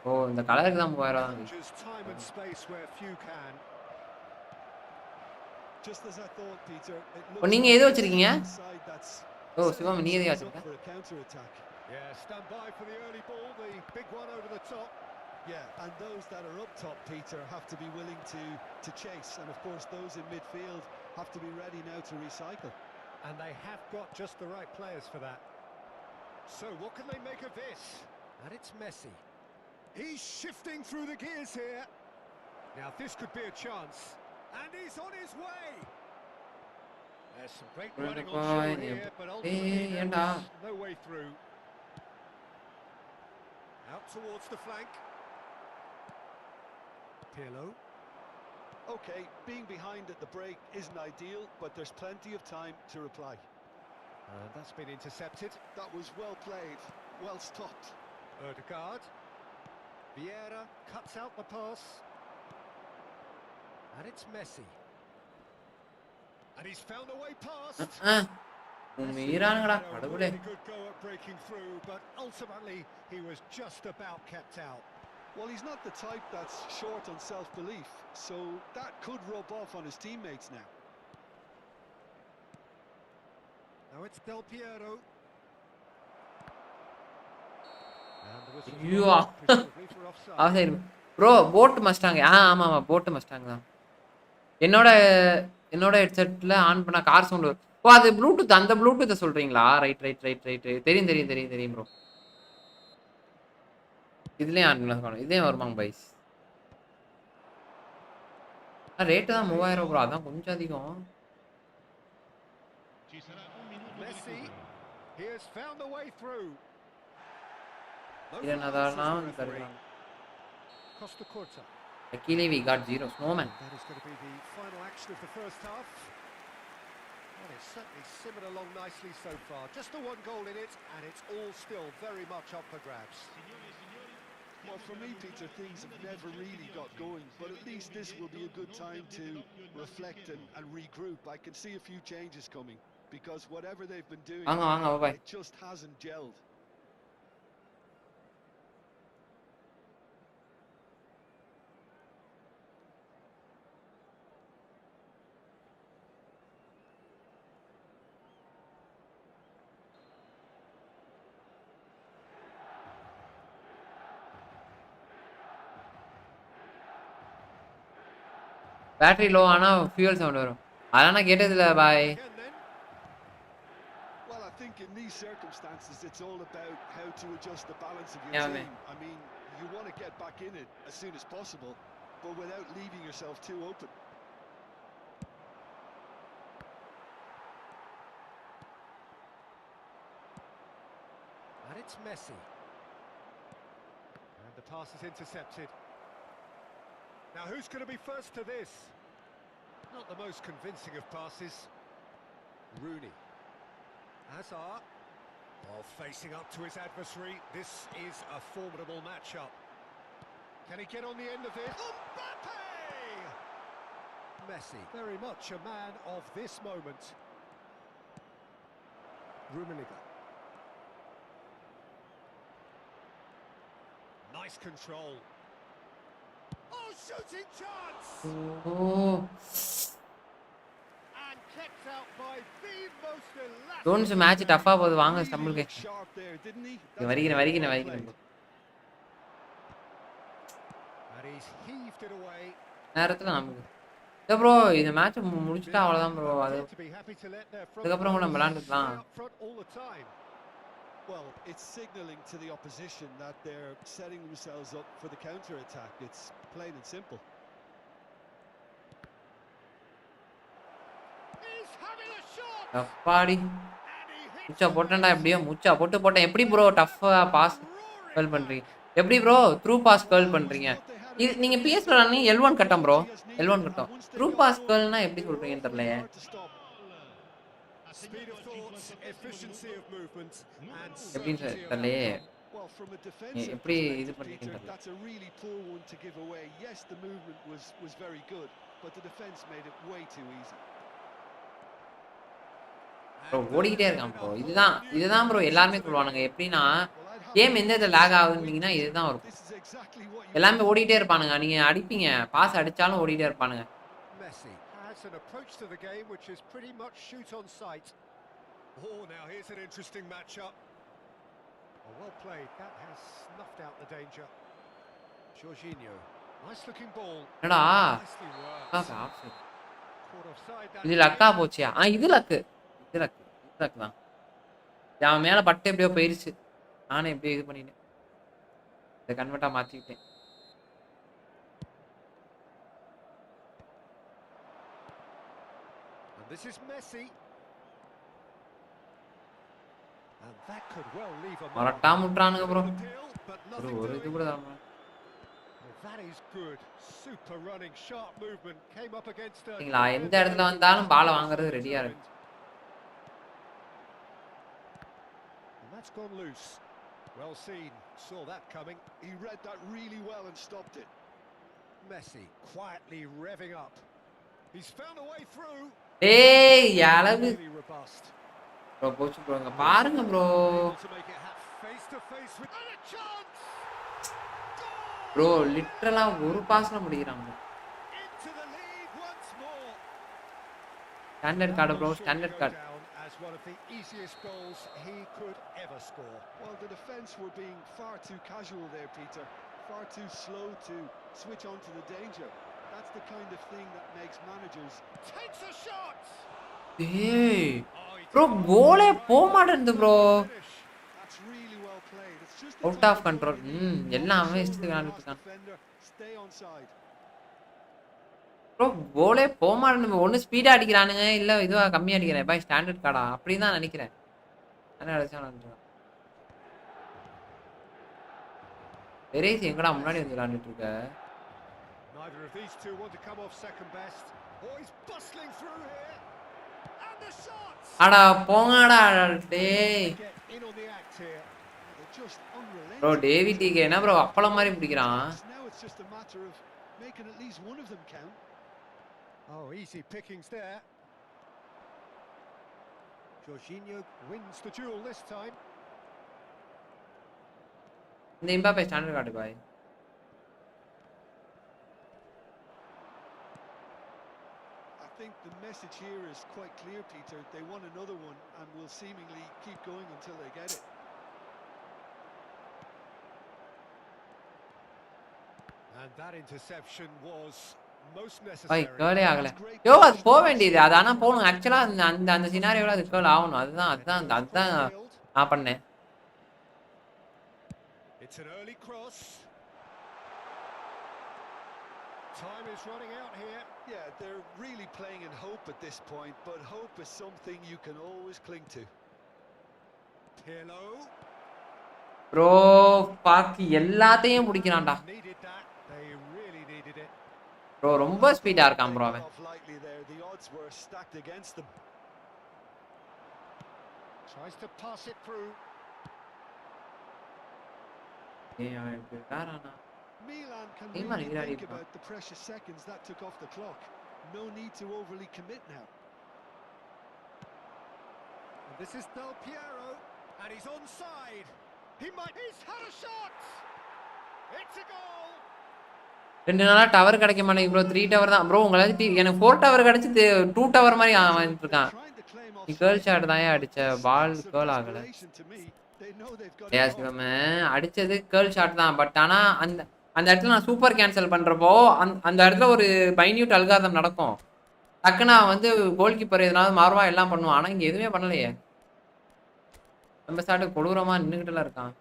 ஓ இந்த கலருக்கு தான் 3000 ரூபாய். Just time and space where few can. Just as I thought, Peter. இப்போ நீங்க எது வச்சிருக்கீங்க? ஓ சிவம் நீ எதை வச்சிருக்க? Yeah, stand by for the early ball, the big one over the top. Yeah, and those that are up top, Peter, have to be willing to chase, and of course those in midfield have to be ready now to recycle. And they have got just the right players for that. So what can they make of this? And it's Messi. He's shifting through the gears here. Now this could be a chance, and he's on his way. There's some great running on shore here, but ultimately there's no way through. Out towards the flank. Pirlo. Okay, being behind at the break isn't ideal, but there's plenty of time to reply. And that's been intercepted. That was well played, well stopped. Ødegaard. Vieira cuts out the pass. And it's Messi. And he's found a way past. மீறானடா கடவுளே. Good go at breaking through, but ultimately he was just about kept out. Well, he's not the type that's short on self-belief, so that could rub off on his teammates now. Now it's Del Piero. Bro Boat மஸ்டாங்க. ஆமா Boat மஸ்டாங்க தான். என்னோட ஹெட்செட்ல on பண்ணா car sound வரும். Oh அது Bluetooth. அந்த ப்ளூடூத்தை சொல்றீங்களா? ரைட். தெரியும் ப்ரோ. இதுலயும் ஆன் பண்ணலாம். இதே வருமாங்க பைஸ். ரேட்டு தான் 3000 ப்ரோ. அதான் கொஞ்சம் அதிகம். Messi. He has found the way through. Costa Corta. Luckily we got 0 snowman. That is going to be the final action of the first half. Well, it's certainly simmered along nicely so far. Just the one goal in it, and it's all still very much up for grabs. Well, for me, Peter, things have never really got going, but at least this will be a good time to reflect and regroup. I can see a few changes coming, because whatever they've been doing, it just hasn't gelled. Battery low ana fuel sound varum adana ketadilla bye. Well, I think in these circumstances it's all about how to adjust the balance of your team. I mean, you want to get back in it as soon as possible, but without leaving yourself too open. And it's Messi. And the pass is intercepted. Now who's going to be first to this? Not the most convincing of passes. Rooney. Hazard. While facing up to his adversary, this is a formidable matchup. Can he get on the end of this? Mbappe! Messi, very much a man of this moment. Rummenigge. Nice control. Oh, shooting chance! Oh. And kept out by the most elastic. Don't match tough ah podu vaanga stumble ke. Varigina. And he's heaved it away. நேரத்துல நமக்கு இல்ல bro இந்த match முடிச்சிட்டா அவ்வளவுதான் bro அது அதுக்கப்புறம் கூட நம்ம விளையாண்டுக்கலாம். Well, it's signalling to the opposition that they're setting themselves up for the counter-attack. It's plain and simple. He's having a shot. அப்பாடி முச்சா போட்டேன்டா எப்படியோ முச்சா போட்டேன் எப்படி ப்ரோ டஃப்பா பாஸ் கர்ல் பண்றீங்க எப்படி ப்ரோ த்ரூ பாஸ் கர்ல் பண்றீங்க இது நீங்க PS விளையாடுனீ L1 கட்டம் ப்ரோ L1 கட்டம் த்ரூ பாஸ் கர்ல்னா எப்படி சொல்றீங்கன்னு தெரியலையே Speed of thought, efficiency of movement, and எப்படின்னு தெரியலையே Well, from a defensive எப்படி இது perspective, பண்ணிட்டீங்க Peter, தெரியல that's a really poor one to give away. Yes, the movement was very good, but the defense made it way too easy. Bro ஓடிக்கிட்டே இருக்கான் bro இதுதான் bro எல்லாருமே சொல்லுவானுங்க எப்படின்னா கேம் எந்த இதில் லேக் ஆகுதுன்னீங்கன்னா இதுதான் வரும் This is exactly what you எல்லாமே ஓடிட்டே இருப்பானுங்க நீங்க அடிப்பீங்க பாஸ் அடிச்சாலும் ஓடிட்டே இருப்பானுங்க Messi has an approach to the game which is pretty much shoot on sight. Oh, now here's an interesting matchup. Oh, well played. That has snuffed out the danger. Jorginho, nice looking ball. என்னடா Nicely worked. Caught offside that. இது லக்கா போச்சியா இது luck தான் அவன் மேல பட்டு எப்படியோ போயிருச்சு நானே எப்படியோ இது பண்ணிட்டேன் இதை கன்வெர்ட்டா மாத்திக்கிட்டேன் And this is Messi. And that could well leave a mark. மரட்டா முட்றானுங்க ப்ரோ But ஒரு nothing ஒரு இது doing. கூட தரமா Well, that is good. Super running, sharp movement. Came up against her. நீங்களா எந்த இடத்துல வந்தாலும் பாலை வாங்குறது ரெடியா இருக்கு And that's gone loose. Well seen. Saw that coming. He read that really well and stopped it. Messi quietly revving up. He's found a way through. ஏய் அளவு Really robust. ப்ரோ போச்சு ப்ரோ இங்க பாருங்க bro Able to make it face to face with and a chance. Bro லிட்டரலா ஒரு பாஸ்ல முடிக்கிறான் bro Into the lead once more. Standard card bro standard card Down as one of the easiest goals he could ever score. Well, the defence were being far too casual there, Peter. Far too slow to switch on to the danger. That's the kind of thing that makes managers... Takes a shot. ஏய் bro கோலே போக மாட்டேங்குது bro Finish. That's really well played. It's just out of control எல்லாமே இஷ்டத்துக்கு விளையாண்டுட்டு இருக்கான் defender. Stay on side. Bro கோலே போக மாட்டேங்குது ஒன்று ஸ்பீடாக அடிக்கிறானுங்க இல்லை இதுவாக கம்மியாக அடிக்கிறேன் பாய் ஸ்டாண்டர்ட் கார்டா அப்படி தான் நினைக்கிறேன் என்ன அடிச்சானு பெரேஸ் எங்கடா முன்னாடி வந்து விளையாண்டுட்டு இருக்க? Neither of these two want to come off second best. Oh, he's bustling through here. And the shots! அடா போங்கடா டேய். Get in on the act here. They're just unrelenting. Bro David டிகே என்ன ப்ரோ அப்பளம் மாதிரி பிடிக்கிறான்? Now it's just a matter of making at least one of them count. Oh, easy pickings there. Jorginho wins the duel this time. இந்த இம்பாப்பே standard card bye. I think the message here is quite clear, Peter. They want another one and will seemingly keep going until they get it. And that interception was most necessary. பாய் கேர்லே ஆகல. யோ அது போக வேண்டியது. அது ஆனா போணும். ஆக்சுவலா அந்த அந்த சினாரியோல அது கேர்ல் ஆகணும். அதுதான் நான் பண்ணேன். It's an early cross. Time is running out here. Yeah, they're really playing in hope at this point, but hope is something you can always cling to. Hello. Bro பாக்கி எல்லாத்தையும் பிடிக்கிறான்டா. Needed that. They really needed it. Bro ரொம்ப speedo இருக்கான் bro அவன். Lightly there. The odds were stacked against them. Tries to pass it through. ஏய் அவன் வேறானா? Milan can Hey, really man, think about the precious seconds that took off the clock. No need to overly commit now. And this is Del Piero, and he's onside. He's had a shot. It's a goal. 2 நாளா tower கிடைக்க மாட்டேங்குது bro. 3 tower தான் bro. உங்களுக்கு எனக்கு 4 tower கிடைச்சு 2 tower மாதிரி வந்துட்டு இருக்கான். நீ கேர்ள் ஷாட் தான் அடிச்ச பால் கேர்ள் ஆகல. சிவமே அடிச்சது கேர்ள் ஷாட் தான். பட் ஆனா அந்த அந்த இடத்துல நான் சூப்பர் கேன்சல் பண்றப்போ அந்த இடத்துல ஒரு மைன்யூட் அல்காரிதம் நடக்கும். டக்குன்னு நான் வந்து கோல் கீப்பர் எதனால மாறுவா எல்லாம் பண்ணுவான். ஆனா இங்க எதுவுமே பண்ணலையே. நம்ம ஸ்டார்ட் கொடூரமா நின்றுகிட்டுலாம் இருக்கான்.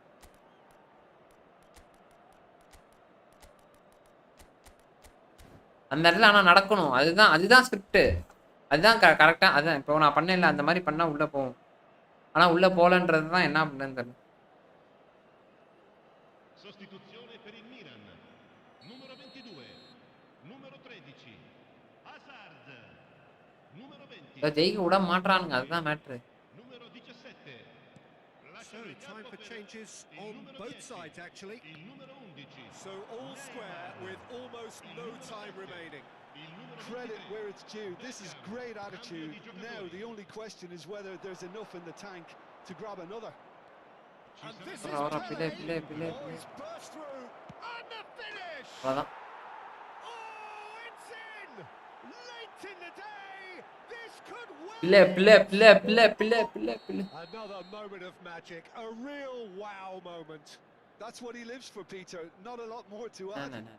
அந்த இடத்துல ஆனா நடக்கணும். அதுதான் ஸ்கிரிப்ட். அதுதான் கரெக்டா. அதான் இப்போ நான் பண்ணல அந்த மாதிரி பண்ணா உள்ள போகும். ஆனா உள்ள போலன்றது தான் என்ன பண்ணுன்னு தெரியல. Sostituzione per il Milan. Numero 22. Numero 13. Hazard. Numero 20. ஜெயிக்க விட மாட்றானுங்க. அதுதான் matter. Numero 17. So time for changes on both sides actually. Il numero 11. So all square with almost no time remaining. Credit where it's due. This is great attitude. Now the only question is whether there's enough in the tank to grab another. And this is Pele. Oh, he's burst through. And the finish. அவ்வளவுதான். Oh, it's in. Late in the day. This could win. பிள்ளை. Another moment of magic. A real wow moment. That's what he lives for, Peter. Not a lot more to add. No.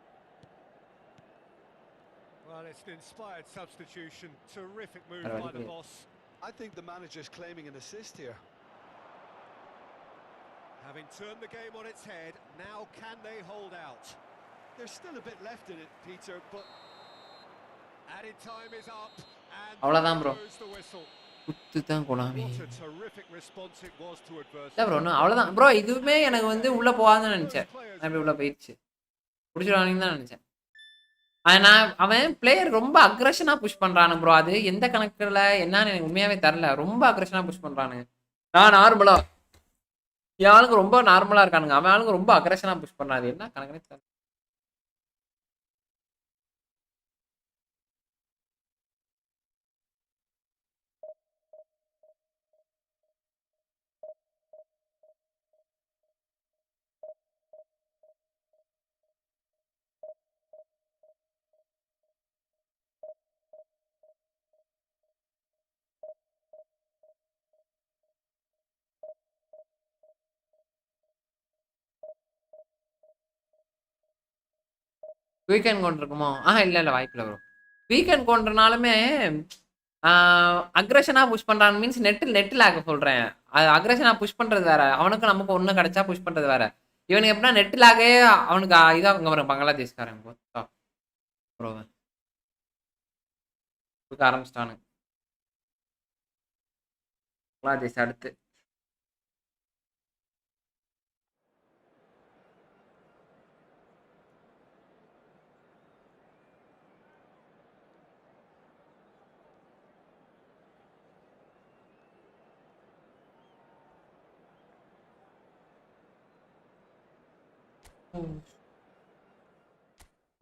Well, it's an inspired substitution. Terrific move by the boss. I think the manager's claiming an assist here. Having turned the game on its head, now can they hold out? There's still a bit left in it, Peter, but added time is up and அவ்வளவுதான் bro. goes the whistle. குத்துதான் Konami. What a terrific response it was to adversity. இல்ல bro அவ்வளவுதான் bro. இதுவுமே எனக்கு வந்து உள்ள போகாதுன்னு நினைச்சேன். அப்படி உள்ள போயிடுச்சு. புடிச்சிடுவாங்கன்னு தான் நினைச்சேன். அவன் பிளேயர் ரொம்ப அக்ரெஷனா புஷ் பண்றானு ப்ரோ. அது எந்த கணக்குல என்னன்னு எனக்கு உண்மையாவே தெரியல. ரொம்ப அக்ரெஷனா புஷ் பண்றானுங்க. நான் நார்மலா என் ஆளுங்க ரொம்ப நார்மலா இருக்கானுங்க. அவன் ஆளுங்க ரொம்ப அக்ரெஷனா புஷ் பண்றாது. என்ன கணக்குனே தெரியல. வீக்கெண்ட் கொண்டு இருக்குமோ? இல்ல வாய்ப்பில்லை ப்ரோ. வீக்கெண்ட் கொண்டுனாலுமே அக்ரெஷனா புஷ் பண்றாங்க. மீன்ஸ் நெட்டில் ஆக சொல்றேன். அது அக்ரெஷனா புஷ் பண்றது வேற. அவனுக்கு நமக்கு ஒண்ணு கிடைச்சா புஷ் பண்றது வேற. இவனுக்கு எப்படின்னா நெட்டிலாகவே அவனுக்கு இதாக இங்க வரும். பங்களாதேஷ்காரன் ப்ரோ ஆரம்பிச்சிட்டானு. பங்களாதேஷ் அடுத்து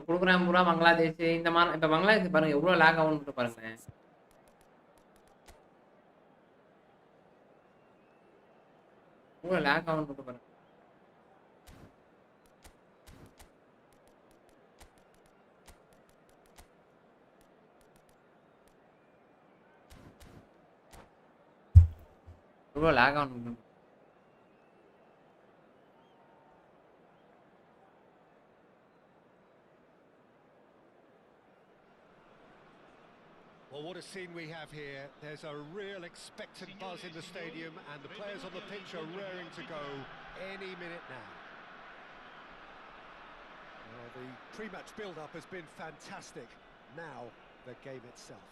குடுக்குறான் பூரா பங்களாதேஷ் இந்த மாதிரி. இப்ப பங்களாதேஷ் பாருங்க எவ்வளவு லேக் ஆகும்னு பாருங்க. எவ்வளவு லேக் ஆகும்னு பாருங்க. எவ்வளவு லேக் ஆகணும். Well, what a scene we have here. There's a real expectant buzz in the stadium, and the players on the pitch are raring to go any minute now. Well, the pre-match build-up has been fantastic. Now, the game itself.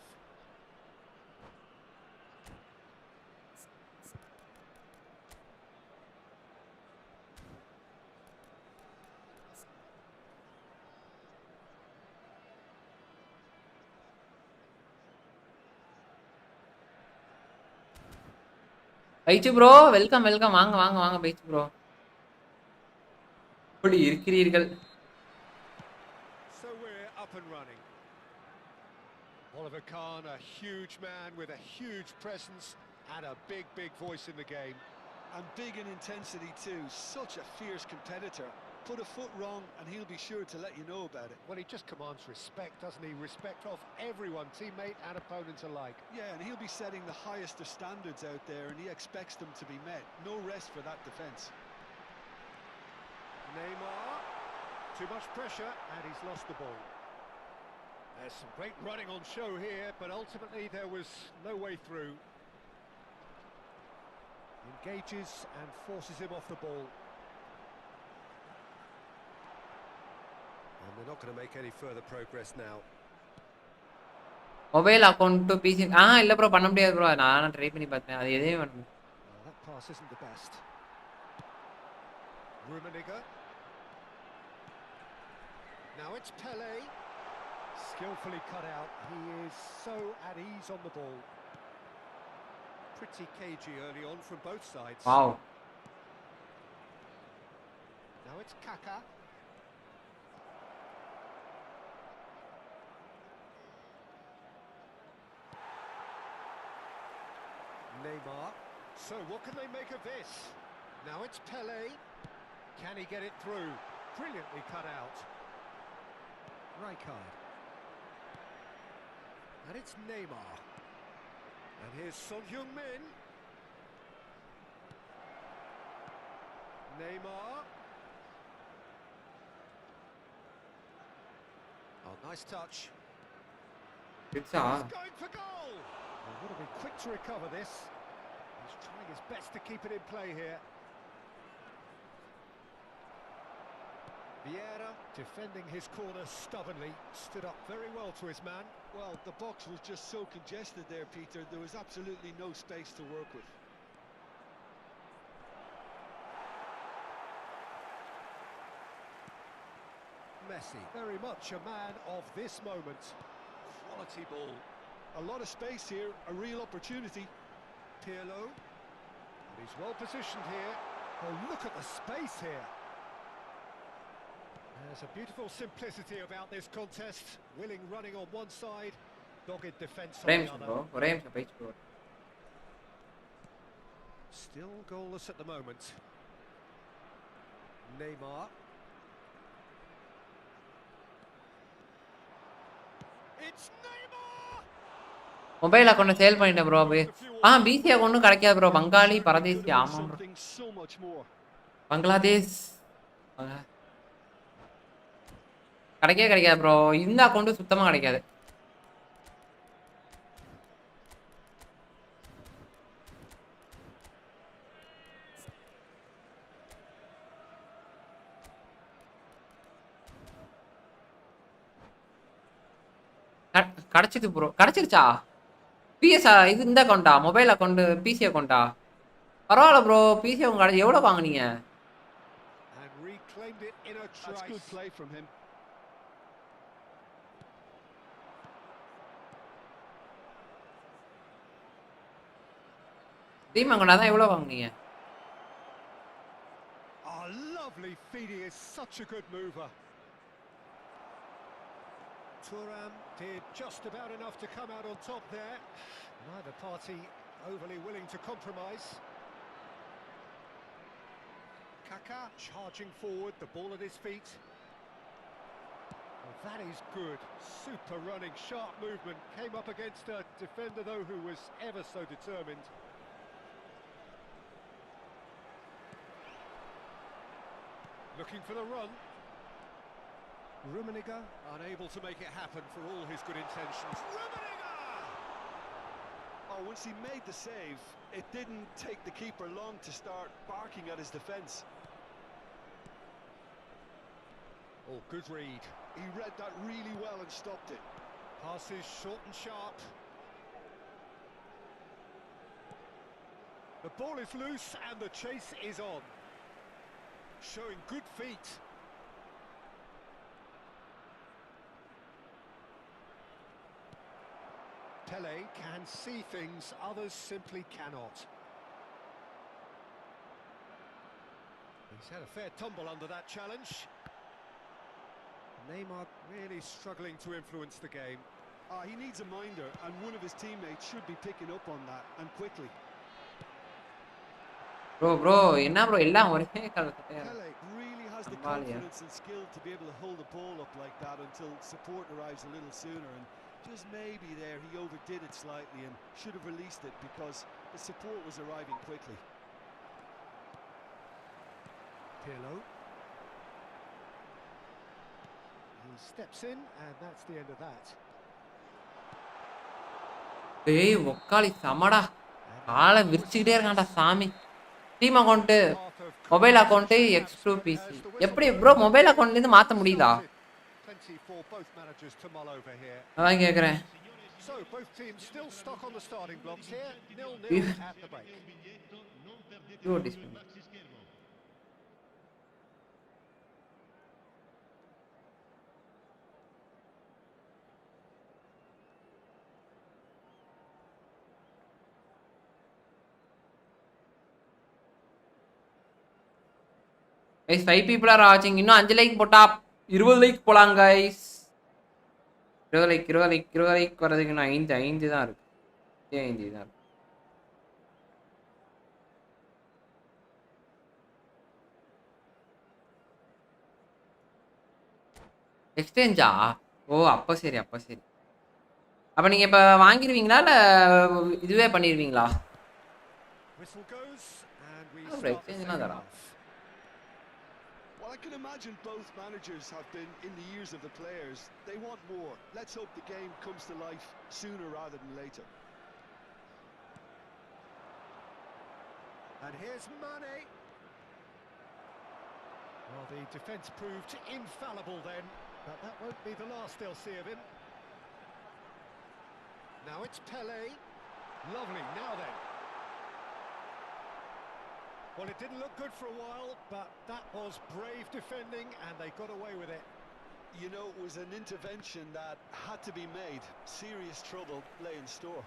பைச்சு bro welcome welcome. வாங்க வாங்க வாங்க பைச்சு bro. எப்படி இருக்கிறீர்கள்? So we're up and running. Oliver Kahn, a huge man with a huge presence and a big voice in the game. And big in intensity too. Such a fierce competitor. Put a foot wrong and he'll be sure to let you know about it. Well, he just commands respect, doesn't he? Respect of everyone, teammate and opponent alike. Yeah, and he'll be setting the highest of standards out there, and he expects them to be met. No rest for that defence. Neymar, too much pressure, and he's lost the ball. There's some great running on show here, but ultimately there was no way through. Engages and forces him off the ball. And they're not going to make any further progress now. Mobile account to PC இல்ல bro பண்ண முடியாது bro. நான் try பண்ணி பார்த்தேன். அது எதையும் பண்ண. That pass isn't the best. Rummenigge. Now it's Pele. Skillfully cut out. He is so at ease on the ball. Pretty cagey early on from both sides. Wow. Now it's Kaka. Neymar. So what can they make of this? Now it's Pele. Can he get it through? Brilliantly cut out. Rijkaard. And it's Neymar. And here's Son Heung-min. Neymar. Oh, nice touch. It's He's going for goal. Well, would have been quick to recover this. He's trying his best to keep it in play here. Vieira defending his corner stubbornly, stood up very well to his man. Well, the box was just so congested there, Peter. There was absolutely no space to work with. Messi, very much a man of this moment. Quality ball. A lot of space here, a real opportunity. Pirlo, and he's well positioned here. Oh, look at the space here. There's a beautiful simplicity about this contest. Willing running on one side, dogged defence on the other. Still goalless at the moment. Neymar. It's Neymar! Mobile account sale பண்ணிட்டேன் bro. PC அக்கௌண்ட்டும் கிடைக்காது bro. பங்காளி பரதேசி. ஆமா bro. Bangladesh கிடைக்காது bro. இந்த account சுத்தமா கிடைக்காது. கிடைச்சிது bro. கிடைச்சிருச்சா? PS இது இந்த அக்கௌண்டா? மொபைல் அக்கௌண்ட் பிசி அக்கௌண்டா? பரவாயில்ல ப்ரோ. பிசி அக்கௌண்ட் எவ்வளவு வாங்குனீங்க? டீம் அக்கௌண்டா தான் எவ்வளவு வாங்குனீங்க? A lovely Fidi is such a good mover. Thuram did just about enough to come out on top there. Neither party overly willing to compromise. Kaka charging forward, the ball at his feet. Well, that is good. Super running, sharp movement. Came up against a defender, though, who was ever so determined. Looking for the run. Rummenigge unable to make it happen for all his good intentions. Rummenigge! Oh, once he made the save, it didn't take the keeper long to start barking at his defence. Oh, good read. He read that really well and stopped it. Passes short and sharp. The ball is loose and the chase is on. Showing good feet. Pele can see things others simply cannot. He's had a fair tumble under that challenge. Neymar really struggling to influence the game. He needs a minder, and one of his teammates should be picking up on that, and quickly. Bro, என்ன bro எல்லாம் ஒரே கலக்கத்தையா Pele really has the Amalia. confidence and skill to be able to hold the ball up like that until support arrives a little sooner, and just maybe there he overdid it slightly and should have released it because the support was arriving quickly. Pirlo. He steps in, and that's the end of that. ஏய் ஒக்காளி சமடா காலை விரிச்சுக்கிட்டே இருக்கான்டா சாமி team account mobile account X2 PC எப்படி bro mobile அக்கௌண்ட்ல இருந்து மாத்த முடியுதா Plenty for both managers to mull over here. அதான் கேக்குறேன் So both teams still stuck on the starting blocks here. 0-0 at the break. Pure discipline. Guys, 5 people are watching. இன்னும் 5 like போட்டா 20 like போலாம் guys. 20 like வரதுக்கு நான் 5 தான் இருக்கு. 5 தான் இருக்கு. எக்ஸ்சேஞ்சா? ஓ அப்ப சரி. அப்ப நீங்க இப்ப வாங்கிடுவீங்களா இல்ல இதுவே பண்ணிடுவீங்களா? Whistle goes and we Oh, start the exchange second another. half. Well, I can imagine both managers have been in the ears of the players. They want more. Let's hope the game comes to life sooner rather than later. And here's Mane. Well, the defence proved infallible then, but that won't be the last they'll see of him. Now it's Pele. Lovely, now then. Well, it didn't look good for a while, but that was brave defending, and they got away with it. You know, it was an intervention that had to be made. Serious trouble lay in store.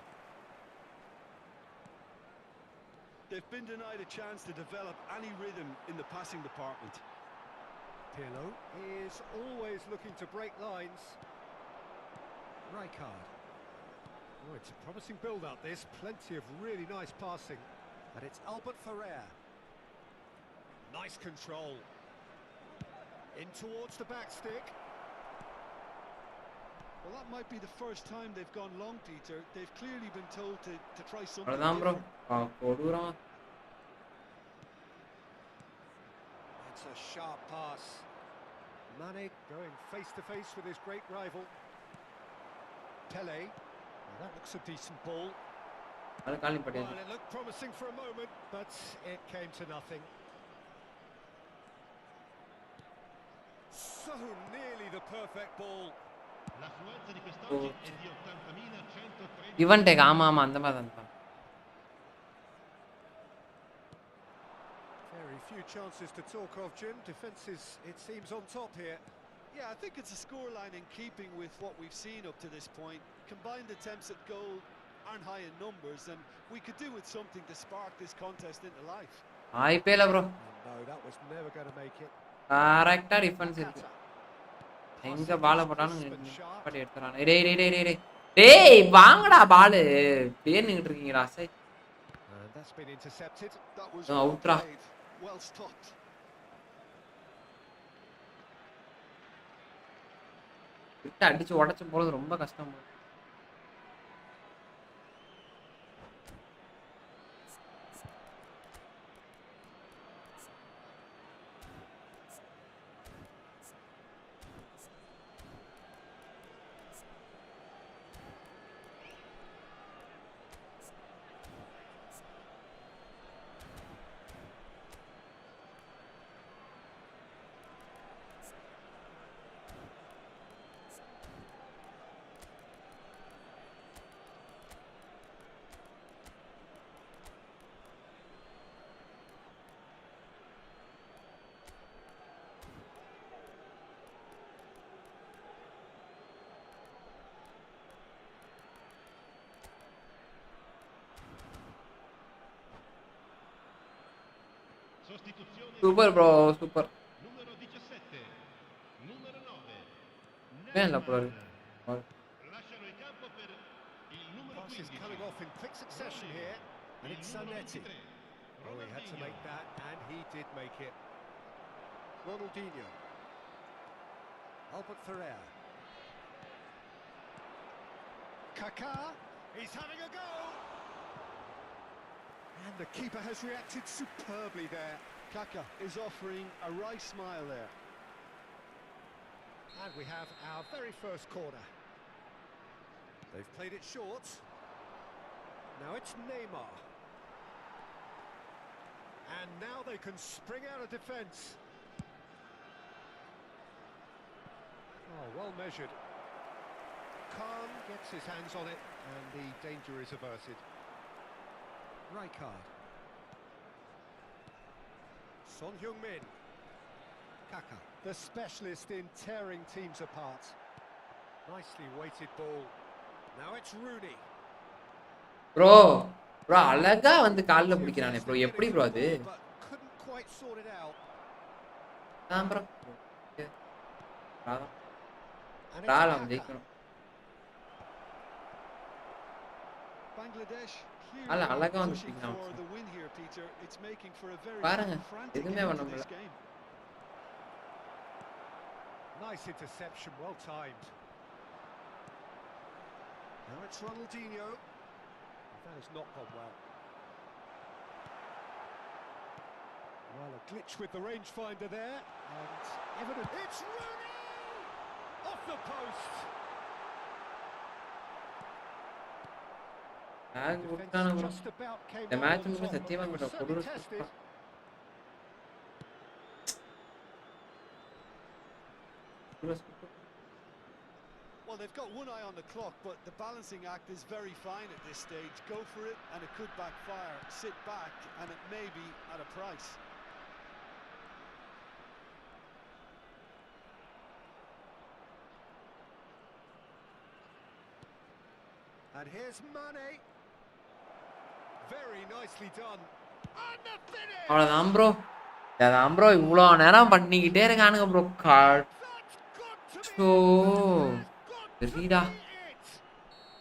They've been denied a chance to develop any rhythm in the passing department. Pirlo is always looking to break lines. Rijkaard. Oh, it's a promising build-up, this. Plenty of really nice passing. But it's Albert Ferrer. Nice control. In towards the back stick. Well, that might be the first time they've gone long, Peter. They've clearly been told to try something அவ்வளவுதான் bro. different. கொடூரம். It's a sharp pass. Mane going face-to-face with his great rival. Pele. Well, that looks a decent ball. அது காலி பட்டியது. Well, it looked promising for a moment, but it came to nothing. So nearly the perfect ball. L'affluenza di quest'oggi è di 80.130. இவன் take ஆமா அந்த மாதிரி தான். Very few chances to talk of, Jim. Defence is, it seems, on top here. Yeah, I think it's a scoreline in keeping with what we've seen up to this point. Combined attempts at goal aren't high in numbers, and we could do with something to spark this contest into life. வாய்ப்பே இல்ல bro. No, that was never going to make it. கரெக்டா defence இருக்கு. எங்க பால போட்டாலும் படி எடுத்துறானே. டேய் டேய் டேய் டேய் டேய் வாங்கடா பால். பேர் நின்னுட்டு இருக்கீங்கடா. சை. And that's been intercepted. That was No, well outra. played. Well stopped. விட்டு அடிச்சு உடைச்சு போறது ரொம்ப கஷ்டம். Sostituzione super bro super. numero 17, numero 9. வேணல bro. Lasciano il campo per il numero Passes 15. coming off in quick succession here, and Il it's numero Zanetti. 23. Oh, he had to make that, and he did make it. Ronaldinho. Albert Ferrer. Kaká. He's having a go. And the keeper has reacted superbly there. Kaká is offering a wry smile there. And we have our very first corner. They've played it short. Now it's Neymar. And now they can spring out of defence. Oh, well measured. Khan gets his hands on it, and the danger is averted. Rijkaard. Son Heung-min. Kaká, the specialist in tearing teams apart. Nicely weighted ball. Now it's Rooney. Bro bro அழகா வந்து கால்ல பிடிக்கிறானே bro. எப்படி bro அது? But couldn't quite sort it out. நான் bro And it's ராலாம் Kaká. ஜெயிக்கணும். Bangladesh அல்ல clearly அழகா வந்து pushing பிடிக்கிறான். for the win here, Peter. It's making for a very பாருங்க frantic எதுவுமே end பண்ண to this முடியல. game. Nice interception, well timed. Now it's Ronaldinho. That has not gone well. Well, a glitch with the rangefinder there, and evident. It's Rooney! Off the post! நான் Defence கொடுத்தானே bro. just about came இந்த out match on மட்டும் top, but சத்தியமா they were bro certainly கொடூர tested. Well, they've got one eye on the clock, but the balancing act is very fine at this stage. Go for it, and it could backfire. Sit back, and it may be at a price. And here's Mane. Very nicely done. And the finish! அவ்வளவுதான் bro. அதான் bro இவ்வளோ நேரம் பண்ணிக்கிட்டே இருக்கானுங்க bro. That's got to be so it. சரிடா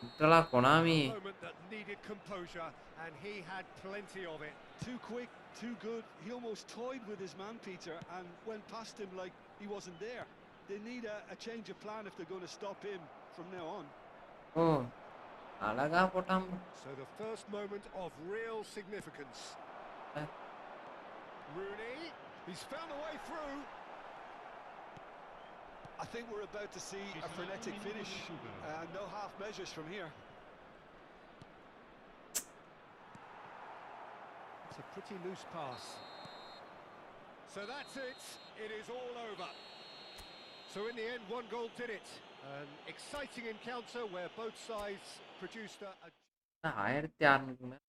Vitthala Konami. Moment that needed composure, and he had plenty of it. Too quick, too good. He almost toyed with his man, Peter, and went past him like he wasn't there. They need a change of plan if they're going to stop him from now on. ஓ அழகா போட்டான் bro. So the first moment of real significance. Rooney, he's found a way through. I think we're about to see a frenetic finish. No half measures from here. It's a pretty loose pass. So that's it. It is all over. So in the end, one goal did it. An exciting encounter where both sides produced a 1600 மேல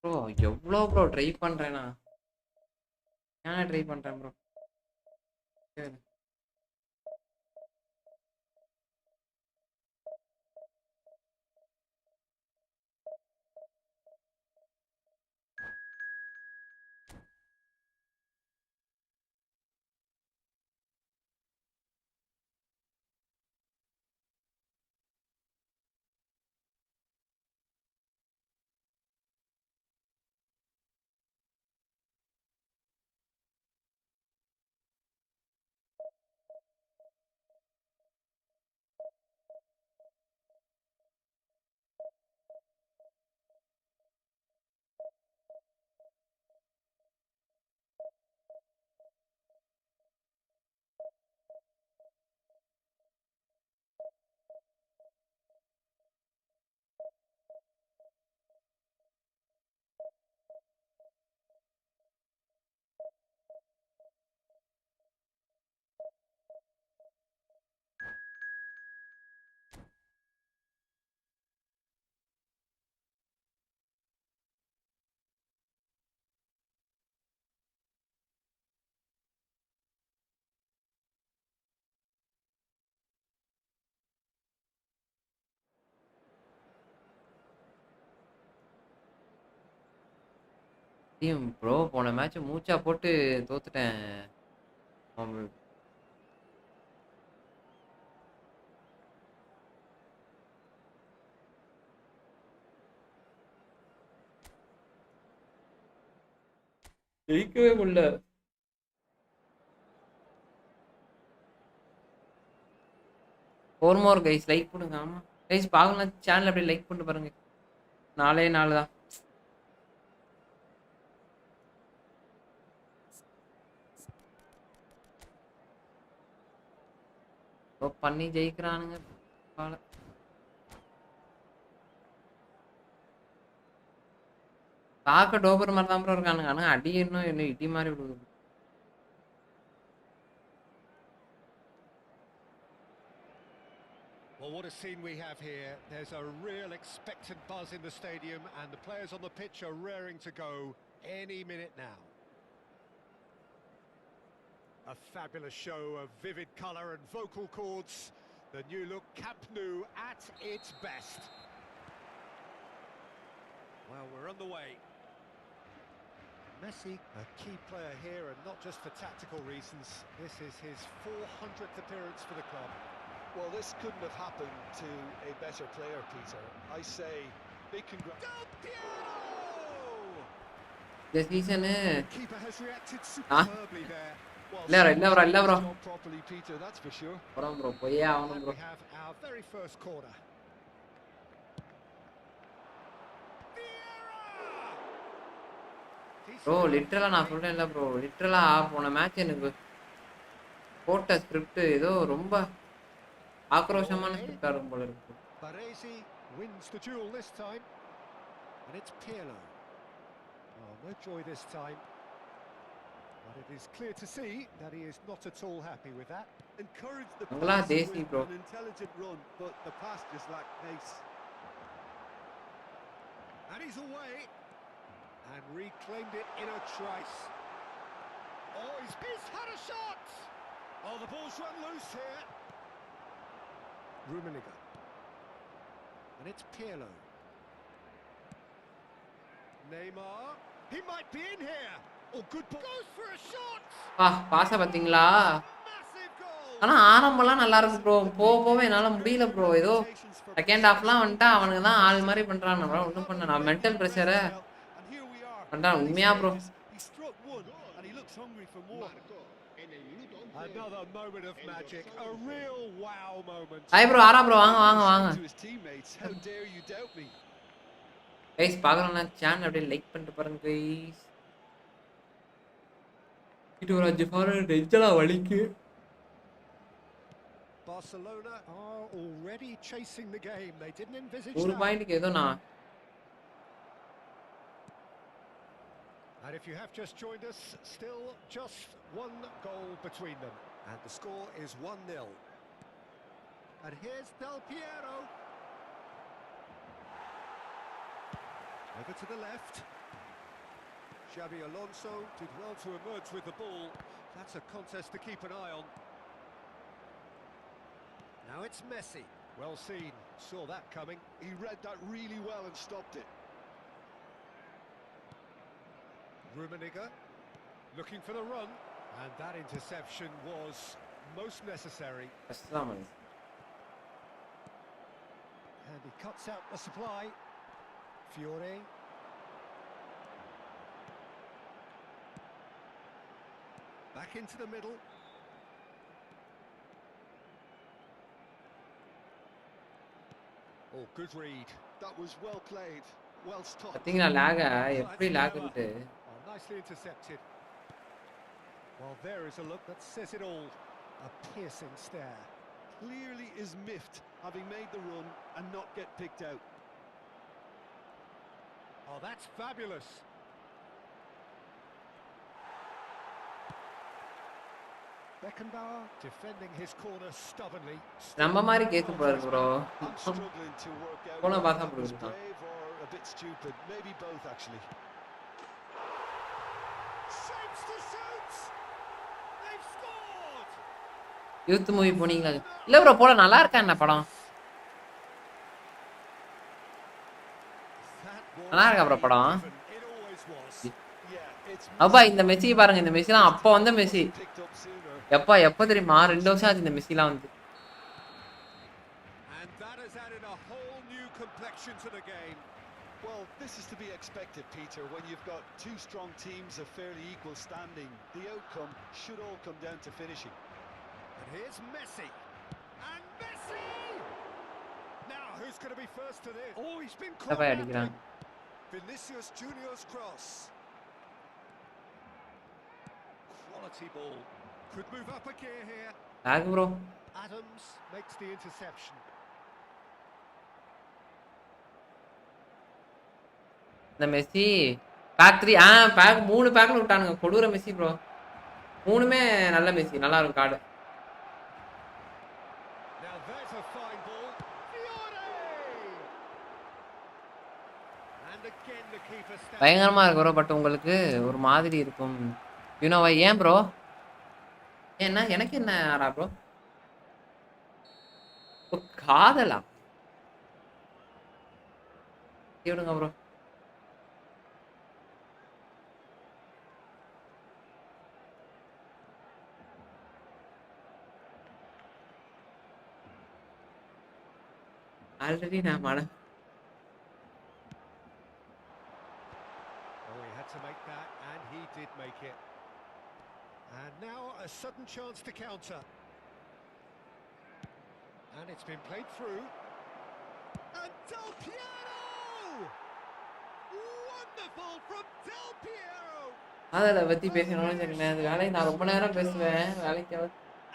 bro எவ்வளோ bro try பண்றேனா. நானே try பண்றேன் bro. சரி. Team bro போன match மூச்சா போட்டு தோத்துட்டேன். ஜெயிக்கவே முடியல. ஒரு மோர் கைஸ் லைக் பண்ணுங்க. ஆமா கைஸ் பார்க்கலாம் சேனல் அப்படியே லைக் பண்ணிட்டு பாருங்க. 4 தான். பண்ணி ஜெயிக்கிறானுங்க. பார்க்க டோபர் மாதிரி தான் ப்ரோ இருக்கானுங்க. ஆனால் அடி என்ன இடி மாதிரி விடுது. Well, what a scene we have here. There's a real expectant buzz in the stadium, and the players on the pitch are raring to go any minute now. A fabulous show of vivid colour and vocal cords. The new look Camp Nou at its best. Well, we're on the way. Messi, a key player here, and not just for tactical reasons. This is his 400th appearance for the club. Well, this couldn't have happened to a better player, Peter. I say big congrats. Del Piero! The season Keeper has reacted superbly there. இல்ல bro. Properly, Peter, that's for sure. bro போயே ஆவணும் bro. We have our very first corner. Bro லிட்டரலா நான் சொல்றேன்ல bro, லிட்டரலா போன match எனக்கு போட்ட script ஏதோ ரொம்ப ஆக்ரோஷமான ஸ்கிரிப்டா இருக்கும் போல இருக்கு. Baresi wins the duel this time, and it's Pirlo. Oh, no joy this time, but it is clear to see that he is not at all happy with that. Encourage the Angla pass desi with bro. an intelligent run, but the pass just lacked pace. And he's away, and reclaimed it in a trice. Oh, he's had a shot! Oh, the ball's run loose here. Rummenigge. And it's Pirlo. Neymar. He might be in here. Oh, good ball. Goes for a shot. பாஸ பாத்தீங்களா? Massive goal. ஆனா ஆரம்பம்லாம் நல்லா இருக்கு bro. போவே என்னால முடியல bro. ஏதோ second ஹாஃப்லாம் வந்துட்டா அவனுக்கு தான் ஆள் மாதிரி பண்றான். நம்மளால ஒன்றும் பண்ண நான் மென்டல் ப்ரெஷரை பண்றான் உண்மையா bro. He struck one and he looks hungry for more. Another moment of magic, a real wow moment. Hi bro, ஆரா ப்ரோ, வாங்க. To his teammates, how dare you doubt me? Guys பார்க்கறேன்னா channel அப்படியே like பண்ணிட்டு பாருங்க guys. இது ஒரு 5 follower நெஞ்சலா வலிக்கு. Barcelona are already chasing the game. They didn't envisage ஒரு that. பாயிண்ட்க்கு ஏதோ நான் And if you have just joined us, still just one goal between them. And the score is 1-0. And here's Del Piero. Over to the left. Xabi Alonso did well to emerge with the ball. That's a contest to keep an eye on. Now it's Messi. Well seen, saw that coming. He read that really well and stopped it. Rummenigge looking for the run, and that interception was most necessary. Assalamu alaikum. And he cuts out the supply. Fiore. Back into the middle. Oh, good read. That was well played, well stopped. பாத்தீங்களா lag எப்படி லாக்ன்ட்டு Oh, nicely intercepted. Well, there is a look that says it all. A piercing stare. Clearly is miffed, having made the run and not get picked out. Oh, that's fabulous. Beckenbauer defending his corner stubbornly. நம்ம மாதிரி கேத்து பாரு bro I'm struggling to work out போன whether பார்த்தா that was புரியுது brave or a bit stupid. Maybe both, actually. Shapes to shoot. They've scored. Youth movie போனீங்களா இல்ல bro போல நல்லா இருக்கா என்ன படம் நல்லா இருக்கா ப்ரோ படம் It always was. Yeah, it's அப்பா இந்த மெஸ்ஸி பாருங்க இந்த மெஸ்ஸிலாம் அப்போ வந்த மெஸ்ஸி picked up sooner. எப்போ தெரியுமா 2 வருஷம் ஆச்சு இந்த மெஸ்ஸிலாம் வந்து And that has added a whole new complexion to the game. Well, this is to be expected, Peter, when you've got two strong teams of fairly equal standing. The outcome should all come down to finishing. And here's Messi. And Messi! Now, who's going to be first to this? Oh, he's been caught தப்பா napping. அடிக்கிறான் Vinicius Junior's cross. Quality ball. Could move up a gear here. Lock bro Adams makes the interception. இந்த Messi pack 3 pack 3 பேக்ல விட்டானுங்க கொடூர Messi bro மூணுமே நல்ல Messi நல்லா இருக்கும் card Now there's a fine ball. Fiore! And again the keeper stands. பயங்கரமா இருக்கு bro but உங்களுக்கு ஒரு மாதிரி இருக்கும் யூனோவா ஏன் ப்ரோ என்ன எனக்கு என்ன ஆறா ப்ரோ காதலா விடுங்க ப்ரோ ஆல்ரெடி நான் மன Oh, he had to make that, and he did make it. And now a sudden chance to counter. And it's been played through. And Del Piero! Wonderful from Del Piero! காதலை பத்தி பேசணும்னு வச்சுக்கோங்களேன் அந்த வேலையை நான் ரொம்ப நேரம் பேசுவேன் வேலைக்கு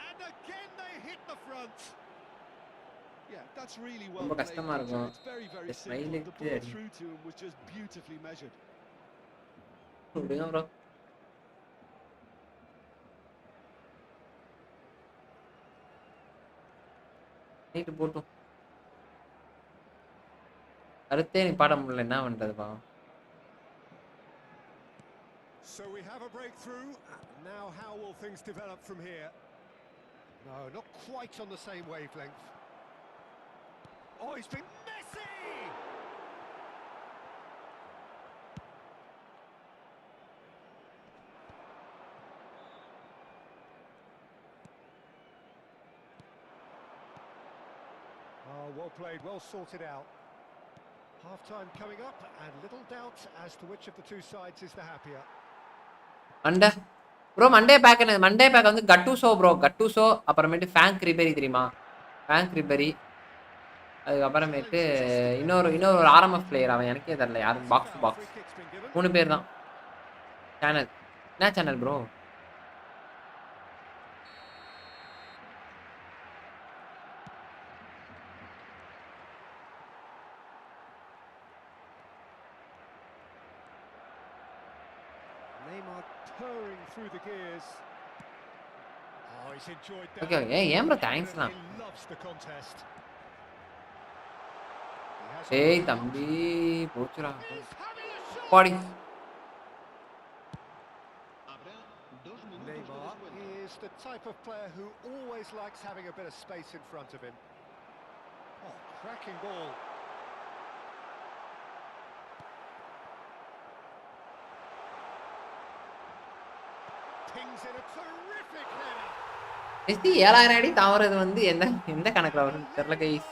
And again they hit the front. Yeah, that's really well ரொம்ப played, கஷ்டமா Peter. இருக்கும் It's very, very Just simple. smile The ball it. through to him was just beautifully measured. விடுங்க ப்ரோ நீட்டு போட்டும் அடுத்தே நீ பாட முடியல என்ன பண்றதுப்பா So we have a breakthrough. Now how will things develop from here? No, not quite on the same wavelength. Oh, he's been Messi! Oh, well played, well sorted out. Half-time coming up, and little doubt as to which of the two sides is the happier. Monday bro Monday pack என்ன Monday pack வந்து கட்டூசோ bro கட்டூசோ அப்புறமேட்டு ஃபேங்க் ரிபெரி தெரியுமா ஃபேங்க் ரிபெரி அதுக்கப்புறமேட்டு இன்னொரு ஒரு RMF player அவன் எனக்கே தெரியல யாரும் பாக்ஸ் டு பாக்ஸ் 3 பேர் தான் சேனல் என்ன channel bro Neymar purring through the gears. Oh, he's enjoyed that. Okay, ஏன் ப்ரோ தேங்க்ஸ்லாம் He loves the contest. He has ஏய் தம்பி போச்சுடா body just the type of player who always likes having a bit of space in front of him. Oh, cracking ball. Pings in a terrific header. எஸ்டி 7000 அடி தாவறது வந்து எந்த எந்த கணக்குல வரும் தெரியல guys.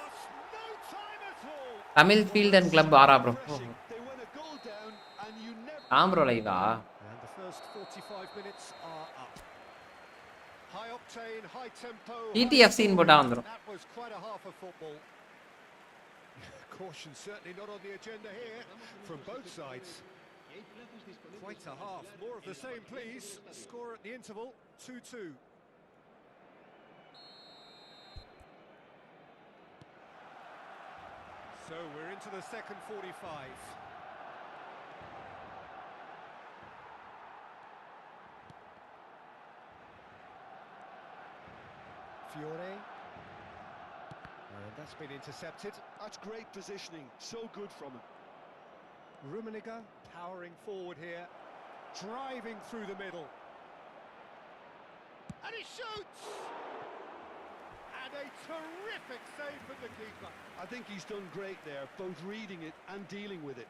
No time at all. Tamil field and club ஆரா bro. They went a goal down and you never. ஆம் ப்ரோ லைவா. And the first 45 minutes are up. High octane, high tempo. TTFC ன்னு போட்டா வந்துரும். That was quite a half of football. Caution certainly not on the agenda here from both sides. Quite a half. More of the same, please. Score at the interval, 2-2. So we're into the second 45. Fiore. And that's been intercepted. That's great positioning. So good from him. Rummenigge powering forward here, driving through the middle. And he shoots! And a terrific save from the keeper. I think he's done great there, both reading it and dealing with it.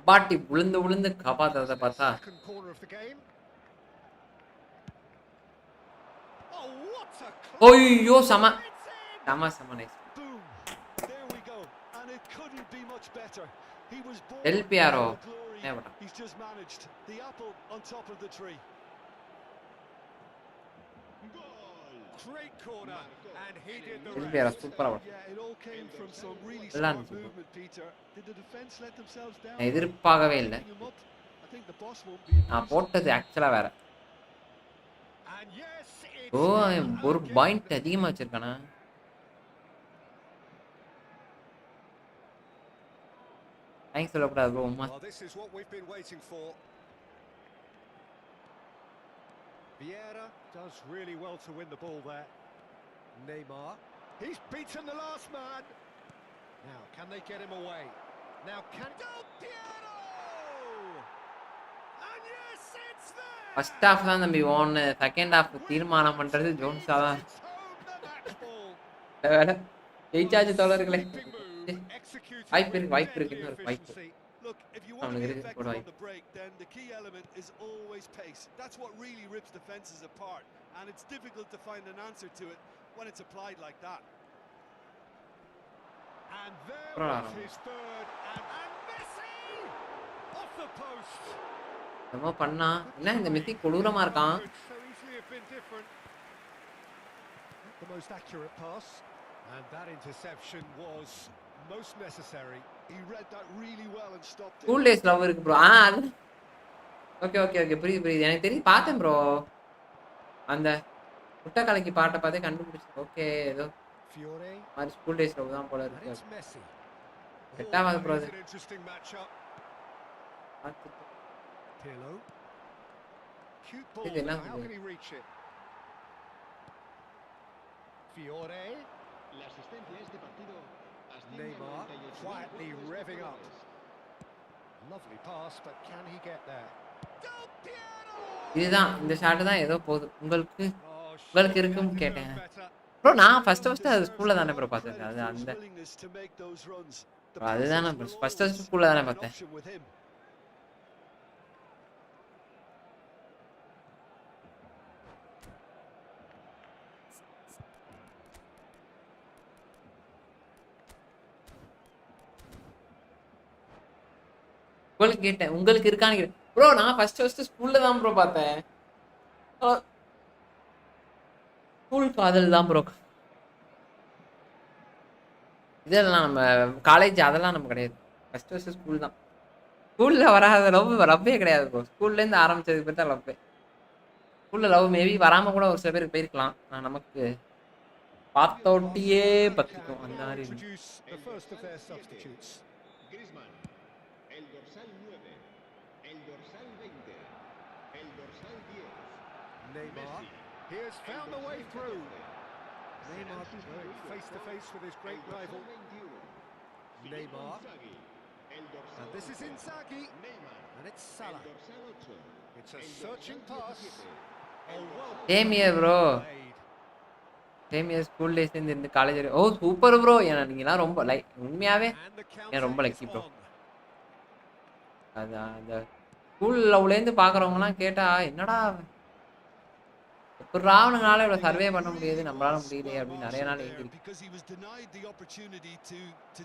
பாட்டி விழுந்து விழுந்து காப்பாத்துறத பார்த்தா Second corner of the game. Oh, what a ஐயோ சம சம சம nice. Boom! There we go. And it couldn't be much better. He was born El Piero. for glory. Yeah, but- He's just managed. The apple on top of the tree. great corner, and he did the El Piero rest. சூப்பரா. Yeah, it all came from some really Lan. smart movement, Peter. Did the defense let themselves down? நான் எதிர்பார்க்கவே இல்லை. Picking him up? I think the boss won't be நான் போட்டது ஆக்சுவலா வேற. And yes, it's ஓ ஒரு point அதிகமா வச்சிருக்கானா? தேங்க்ஸ் சொல்லக்கூடாது bro. Well, this is what we've been waiting for. Vieira does really well to win the ball there. Neymar, he's beaten the last man. Now, can they get him away? Now, can Del Piero! And yes, it's there. First half தான் தம்பி own, second half தீர்மானம் பண்றது ஜோன்ஸா தான். It's home, the match ball. வேற ஜெயிச்சாச்சு தோழர்களே. Leaping move, executed வாய்ப்பு with இருக்கு deadly இன்னொரு வாய்ப்பு. efficiency. Look, if you want to be effective on the break, then the key element is always pace. That's what really rips defenses apart, and it's difficult to find an answer to it when it's applied like that. And there was his third, and Messi off the post. என்னமோ பண்ணா என்ன இந்த Messi கொடூரமா இருக்கான். Could so easily have been different. The most accurate pass, and that interception was most necessary. He read that really well and stopped it. School days love இருக்கு bro. Okay okay okay புரியுது புரியுது. எனக்கு தெரியும் பார்த்தேன் bro. அந்த முட்டக்கலைக்கு பாட்டை பார்த்தே கண்டுபிடிச்சு. ஓகே ஏதோ Fiore, மாதிரி ஸ்கூல் டேஸ் லவ் தான் போல and இருக்கு. it's Messi. எட்டாவது bro That is an interesting matchup. Pirlo. Cute ball. இது என்ன Now how இது? can he reach it? Fiore. La asistencia a este partido asciende a Neymar 98.000 quietly goles revving up. espectadores. Lovely pass, but can he get there? Del Piero! இதுதான் இந்த shot தான் ஏதோ போகுது. உங்களுக்கு Oh, உங்களுக்கு surely இருக்குன்னு that கேட்டேன். deserved better. Bro நான் ஃபர்ஸ்ட் அது ஸ்கூல்ல தானே ப்ரோ பார்த்தேன். அது அந்த willingness to make those runs. The அதுதானே passes will ஃபர்ஸ்ட் always ஸ்கூல்ல தானே be an பார்த்தேன். option with him. உங்களுக்கு கேட்டேன் உங்களுக்கு இருக்கான்னு கேட்டேன். ப்ரோ நான் ஃபர்ஸ்ட் ஸ்கூல்ல தான் ப்ரோ பார்த்தேன். ஸ்கூல் காதல் தான் ப்ரோ. இதெல்லாம் நம்ம காலேஜ் அதெல்லாம் நம்ம கிடையாது. ஃபர்ஸ்ட் ஸ்கூல் தான். ஸ்கூல்ல வராத லவ்வே கிடையாது ப்ரோ. ஸ்கூல்லேருந்து ஆரம்பிச்சதுக்கு பேர் தான் லவ்வே. ஸ்கூல்ல லவ் மேபி வராம கூட ஒரு சில பேருக்கு போயிருக்கலாம். நமக்கு பார்த்தோட்டியே பத்திக்கும் அந்த மாதிரி. Introduce the first of their substitutes. Griezmann, el dorsal 9, el dorsal 20, el dorsal 10. Neymar. He has found the way through. Neymar going face to face with his great rival. Neymar. El dorsal And this is Inzaghi. Neymar. And it's El Salah. dorsal 8. It's a El searching dorsal pass. 17. Oh, well same year bro, played. Same year school டேஸ்லேருந்து இந்த college. ஓ super bro, ஏன்னா நீங்களாம் ரொம்ப உண்மையாகவே And the ஏன் ரொம்ப counter is lucky bro. on. அது அந்த ஸ்கூல் லவ்லேருந்து பார்க்குறவங்கலாம் கேட்டால் என்னடா எப்படிரா அவனுங்களால இவ்வளோ சர்வே பண்ண முடியுது, நம்மளால முடியலையே அப்படின்னு நிறைய நாள் எங்கிருக்கு. Because he was denied the opportunity to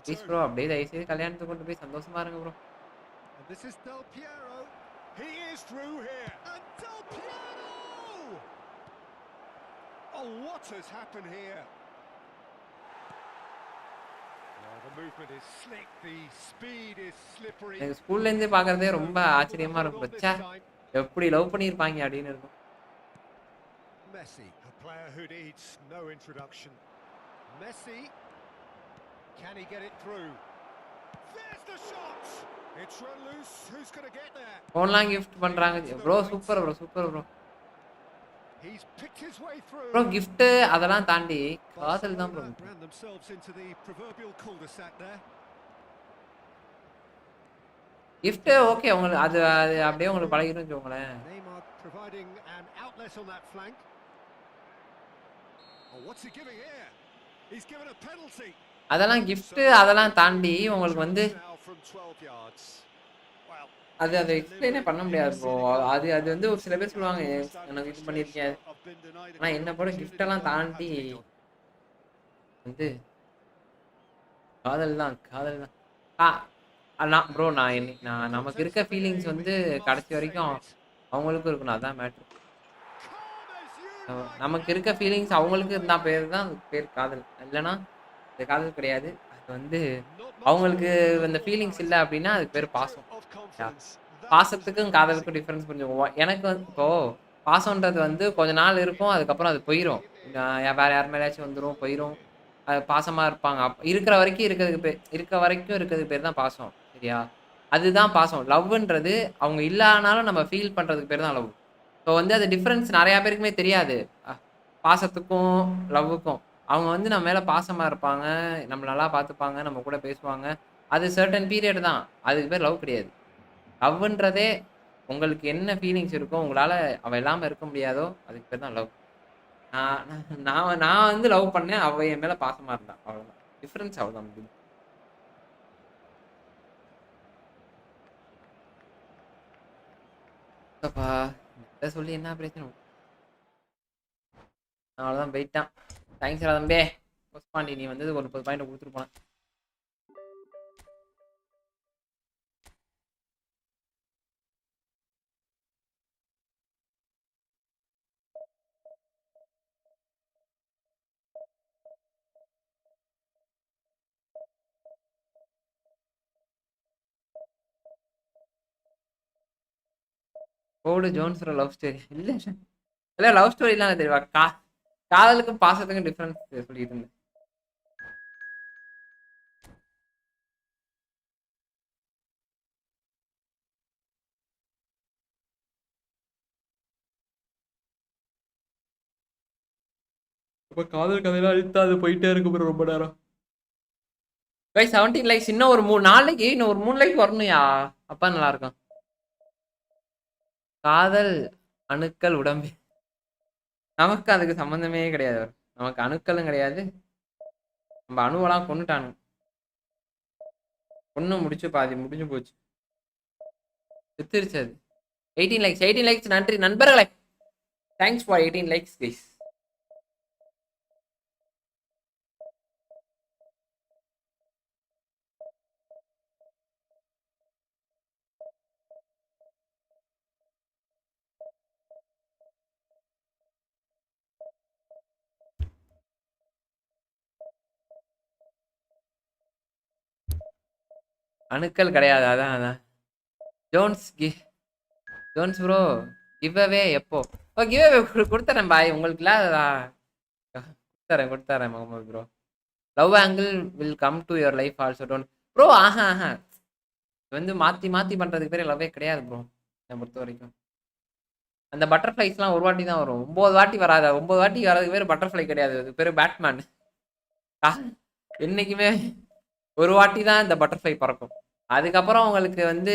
please turn. Bro, அப்படியே தயவுசெய்து கல்யாணத்துக்கு கொண்டு போய் சந்தோஷமா இருங்க bro. And this is Del Piero. He is through here. And Del Piero! Oh, what has happened here? The movement is slick, the speed is slippery. எனக்கு ஸ்கூல்லேருந்து பார்க்குறதே ரொம்ப ஆச்சரியமாக இருக்கும். பச்சா எப்படி லவ் பண்ணியிருப்பாங்க அப்படின்னு இருக்கும். Messi, a player who needs no introduction. Messi, can he get it through? There's the shot! It's run loose, who's going to get there? ஃபோன்லாம் கிஃப்ட் பண்ணுறாங்க bro. Super bro, super bro. He's picked his way through. Bro gift அதெல்லாம் தாண்டி காதல் தான் bro. Barcelona ran themselves into the proverbial cul-de-sac there. Gift okay, உங்களுக்கு அது அது அப்படியே உங்களுக்கு பழகிடும் வச்சுக்கோங்களேன். Neymar providing an outlet on that flank. Oh, what's he giving here? He's given a penalty. அதெல்லாம் கிஃப்ட்டு அதெல்லாம் தாண்டி உங்களுக்கு வந்து Now from 12 yards. Well, அது அதை எக்ஸ்பிளைனே பண்ண முடியாது ப்ரோ. அது அது வந்து ஒரு சில பேர் சொல்லுவாங்க எனக்கு இது பண்ணியிருக்கேன், ஆனால் என்னை போல கிஃப்டெல்லாம் தாண்டி வந்து காதல் தான், காதல் தான். நான் ப்ரோ நான் நமக்கு இருக்க ஃபீலிங்ஸ் வந்து கடைசி வரைக்கும் அவங்களுக்கும் இருக்கணும், அதுதான் மேட்ரு. நமக்கு இருக்க ஃபீலிங்ஸ் அவங்களுக்கு இருந்தால் பேர் தான் பேர் காதல், இல்லைன்னா அது காதல் கிடையாது. அது வந்து அவங்களுக்கு அந்த ஃபீலிங்ஸ் இல்லை அப்படின்னா அதுக்கு பேர் பாசம். பாசத்துக்கும் காதலுக்கும் டிஃப்ரென்ஸ் புரிஞ்சுக்குவோம். எனக்கு வந்து இப்போது பாசம்ன்றது வந்து கொஞ்ச நாள் இருக்கும், அதுக்கப்புறம் அது போயிடும். வேறு யார் மேலேயாச்சும் வந்துடும், போயிடும். அது பாசமாக இருப்பாங்க. இருக்கிற வரைக்கும் இருக்கிறதுக்கு பேர் தான் பாசம், சரியா? அதுதான் பாசம். லவ்ன்றது அவங்க இல்லைனாலும் நம்ம ஃபீல் பண்ணுறதுக்கு பேர் தான் லவ். ஸோ வந்து அது டிஃப்ரென்ஸ் நிறையா பேருக்குமே தெரியாது, பாசத்துக்கும் லவ்வுக்கும். அவங்க வந்து நம்ம மேலே பாசமாக இருப்பாங்க, நம்ம நல்லா பார்த்துப்பாங்க, நம்ம கூட பேசுவாங்க. அது சர்டன் பீரியட் தான், அதுக்கு பேர் லவ் கிடையாது. லவ்ன்றதே உங்களுக்கு என்ன ஃபீலிங்ஸ் இருக்கோ, உங்களால் அவள் இல்லாமல் இருக்க முடியாதோ, அதுக்கு பேர் தான் லவ். நான் நான் நான் வந்து லவ் பண்ணேன், அவள் என் மேலே பாசமாக இருந்தான், அவ்வளோதான் டிஃப்ரென்ஸ், அவ்வளோதான் முடியும். அப்பா இதை சொல்லி என்ன பிரச்சனை? அவ்வளோதான், போயிட்டான். தேங்க்ஸ் தம்பே பாண்டி, நீ வந்து ஒரு 30 பாயிண்ட் கொடுத்துட்டு போனேன். கோடு ஜோன்ஸோட லவ் ஸ்டோரி இல்லை இல்லை, லவ் ஸ்டோரிலாம் தெரியுமா? காதலுக்கும் பாசத்துக்கும் டிஃப்ரென்ஸ் சொல்லிட்டு இருந்தேன். இப்போ காதல் கதையெல்லாம் அழுத்தா அது போயிட்டே இருக்கு ப்ரோ ரொம்ப நேரம். 17 லைக்ஸ், இன்னும் ஒரு 3 நாளைக்கு இன்னும் ஒரு 3 லைக் வரணும்யா, அப்பா நல்லா இருக்கும். காதல் அணுக்கள் உடம்பு, நமக்கு அதுக்கு சம்மந்தமே கிடையாது. நமக்கு அணுக்களும் கிடையாது, நம்ம அணுவெல்லாம் கொண்டுட்டானு ஒன்றும் முடிஞ்சு போச்சு, செத்துருச்சு அது. 18 லைக்ஸ் நன்றி நண்பர்களே, தேங்க்ஸ் ஃபார் 18 லைக்ஸ் கைஸ். அணுக்கள் கிடையாது, அதான் ஜோன்ஸ் ப்ரோ கிவ்அவே எப்போ? ஓ கிவ்அவே கொடுத்துறேன் பாய், உங்களுக்கு இல்லாததா? கொடுத்துறேன் Muhammad bro. Love angle will come to your life also don't bro. ஆஹா வந்து மாற்றி பண்ணுறதுக்கு பேர் லவ்வே கிடையாது ப்ரோ என்னை பொறுத்த வரைக்கும். அந்த பட்டர்ஃப்ளைஸ்லாம் ஒரு வாட்டி தான் வரும், 9 வாட்டி வராது. 9 வாட்டி வர்றதுக்கு பேர் பட்டர்ஃப்ளை கிடையாது, அது பேர் பேட்மேன். என்றைக்குமே ஒரு வாட்டி தான் இந்த பட்டர்ஃப்ளை பறக்கும், அதுக்கப்புறம் உங்களுக்கு வந்து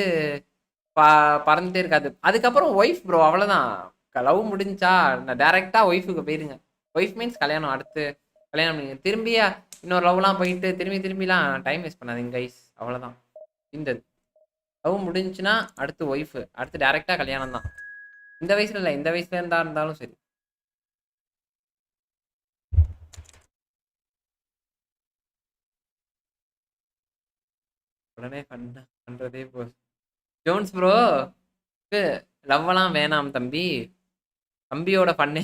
பறந்துட்டே இருக்காது. அதுக்கப்புறம் ஒய்ஃப் ப்ரோ, அவ்வளோதான். லவ் முடிஞ்சா நான் டேரெக்டா ஒய்ஃபுக்கு போயிருங்க. ஒய்ஃப் மீன்ஸ் கல்யாணம். அடுத்து கல்யாணம் பண்ணிங்க. திரும்பியா இன்னொரு லவ்லாம் போயிட்டு திரும்பிலாம் டைம் வேஸ்ட் பண்ணாதீங்க கைஸ். அவ்வளோதான். இந்த லவ் முடிஞ்சுன்னா அடுத்து ஒய்ஃபு, அடுத்து டேரெக்டா கல்யாணம் தான். இந்த வயசுல இல்லை, இந்த வயசுல இருந்தாலும் சரி. உடனே பண்றதே ஜோன்ஸ் ப்ரோ லவ்வெல்லாம் வேணாம் தம்பி. தம்பியோட பண்ணு.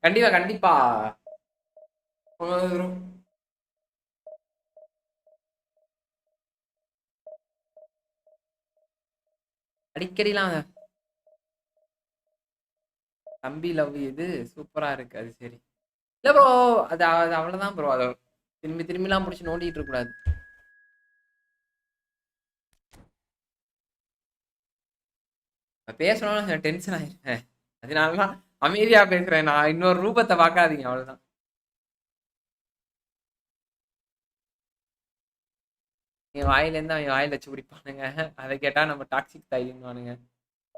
கண்டிப்பா கண்டிப்பா. அடிக்கடிலாம் தம்பி லவ் இது சூப்பரா இருக்கு. அது சரி இல்ல ப்ரோ. அது அது அவ்வளவுதான் ப்ரோ. அதை திரும்பிலாம் பிடிச்சி நோண்டிட்டு இருக்க கூடாது. பேசணும்னு டென்ஷன் ஆயிருக்கேன். அதனாலதான் அமைதியா பேசுறேன். நான் இன்னொரு ரூபத்தை பார்க்காதீங்க, அவ்வளவுதான். என் வாயிலேருந்து அவன் வாயில வச்சு குடிப்பானுங்க. அதை கேட்டா நம்ம டாக்ஸிக் தைரியன்னுவானுங்க.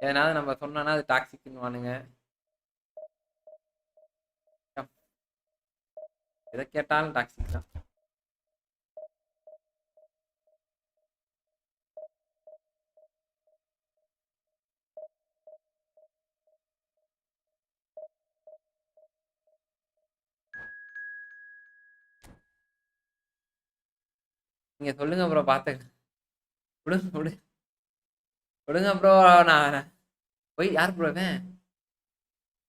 எதனால நம்ம சொன்னோம்னா அது டாக்ஸிக்னுவானுங்க. எதை கேட்டாலும் டாக்ஸிக் தான். நீங்க சொல்லுங்க ப்ரோ, பாத்துக்க. விடுங்க விடுங்க விடுங்க ப்ரோ. நான் போய் யார் ப்ரோ இவன்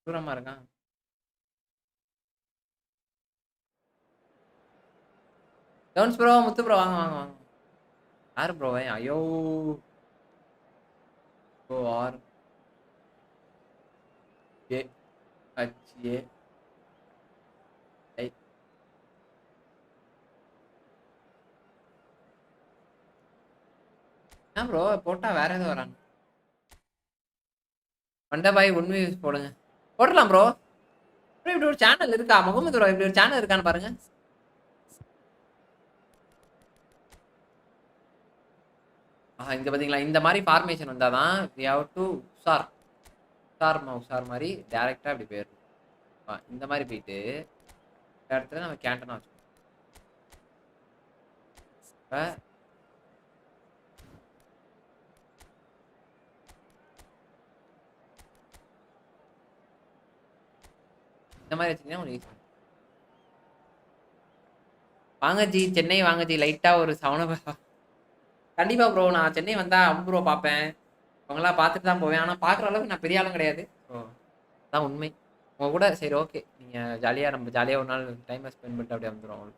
தூரமா இருக்கான்? ஜோன்ஸ் ப்ரோ, முத்து ப்ரோ, வாங்க வாங்க வாங்க. யாரு ப்ரோ? ஐயோ bro. R A H A I. ஏன் ப்ரோ போட்டா வேற ஏதோ வராங்க? மண்டபாய் உண்மை போடுங்க. போடலாம் ப்ரோ. இப்படி ஒரு சேனல் இருக்கா முகமது ப்ரோ? இப்படி ஒரு சேனல் இருக்கான்னு பாருங்க. இங்க பாத்தீங்களா? இந்த மாதிரி ஃபார்மேஷன் வந்தாதான் we have to உஷார் உஷார் மாதிரி டைரக்டா இப்படி போயிடும். இந்த மாதிரி போயிட்டு இந்த இடத்துல நம்ம கேண்டனா வச்சுக்கோம். இந்த மாதிரி வச்சுக்கிட்டா உங்களுக்கு வாங்க ஜி, சென்னை வாங்க ஜி. லைட்டா ஒரு கண்டிப்பா ப்ரோ. நான் சென்னை வந்தா ப்ரோ பார்ப்பேன். அவங்களாம் பார்த்துட்டு தான் போவேன். ஆனா பாக்குற அளவுக்கு நான் பெரிய ஆளும் கிடையாது. அதான் உண்மை. உங்க கூட சரி ஓகே. நீங்க நம்ம ஜாலியா ஒரு நாள் டைம் ஸ்பெண்ட் பண்ணிட்டு அப்படியே வந்துடும்.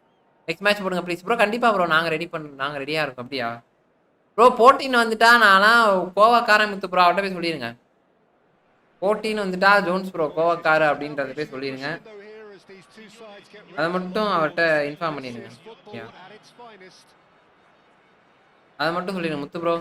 நெக்ஸ்ட் மேட்ச் போடுங்க ப்ளீஸ் ப்ரோ. கண்டிப்பா ப்ரோ. நாங்க ரெடியா இருக்கோம். அப்படியா ப்ரோ? போட்டின்னு வந்துட்டா நானா கோவாக்காரன் முத்து ப்ரோ அவட்ட போய் சொல்லிருங்க. போட்டின்னு வந்துட்டா ஜோன்ஸ் ப்ரோ கோவாக்காரு அப்படின்றத போய் சொல்லிருங்க. அதை மட்டும் அவர்கிட்ட இன்ஃபார்ம் பண்ணிடுங்க. அதை மட்டும் சொல்லிடுங்க முத்து ப்ரோ.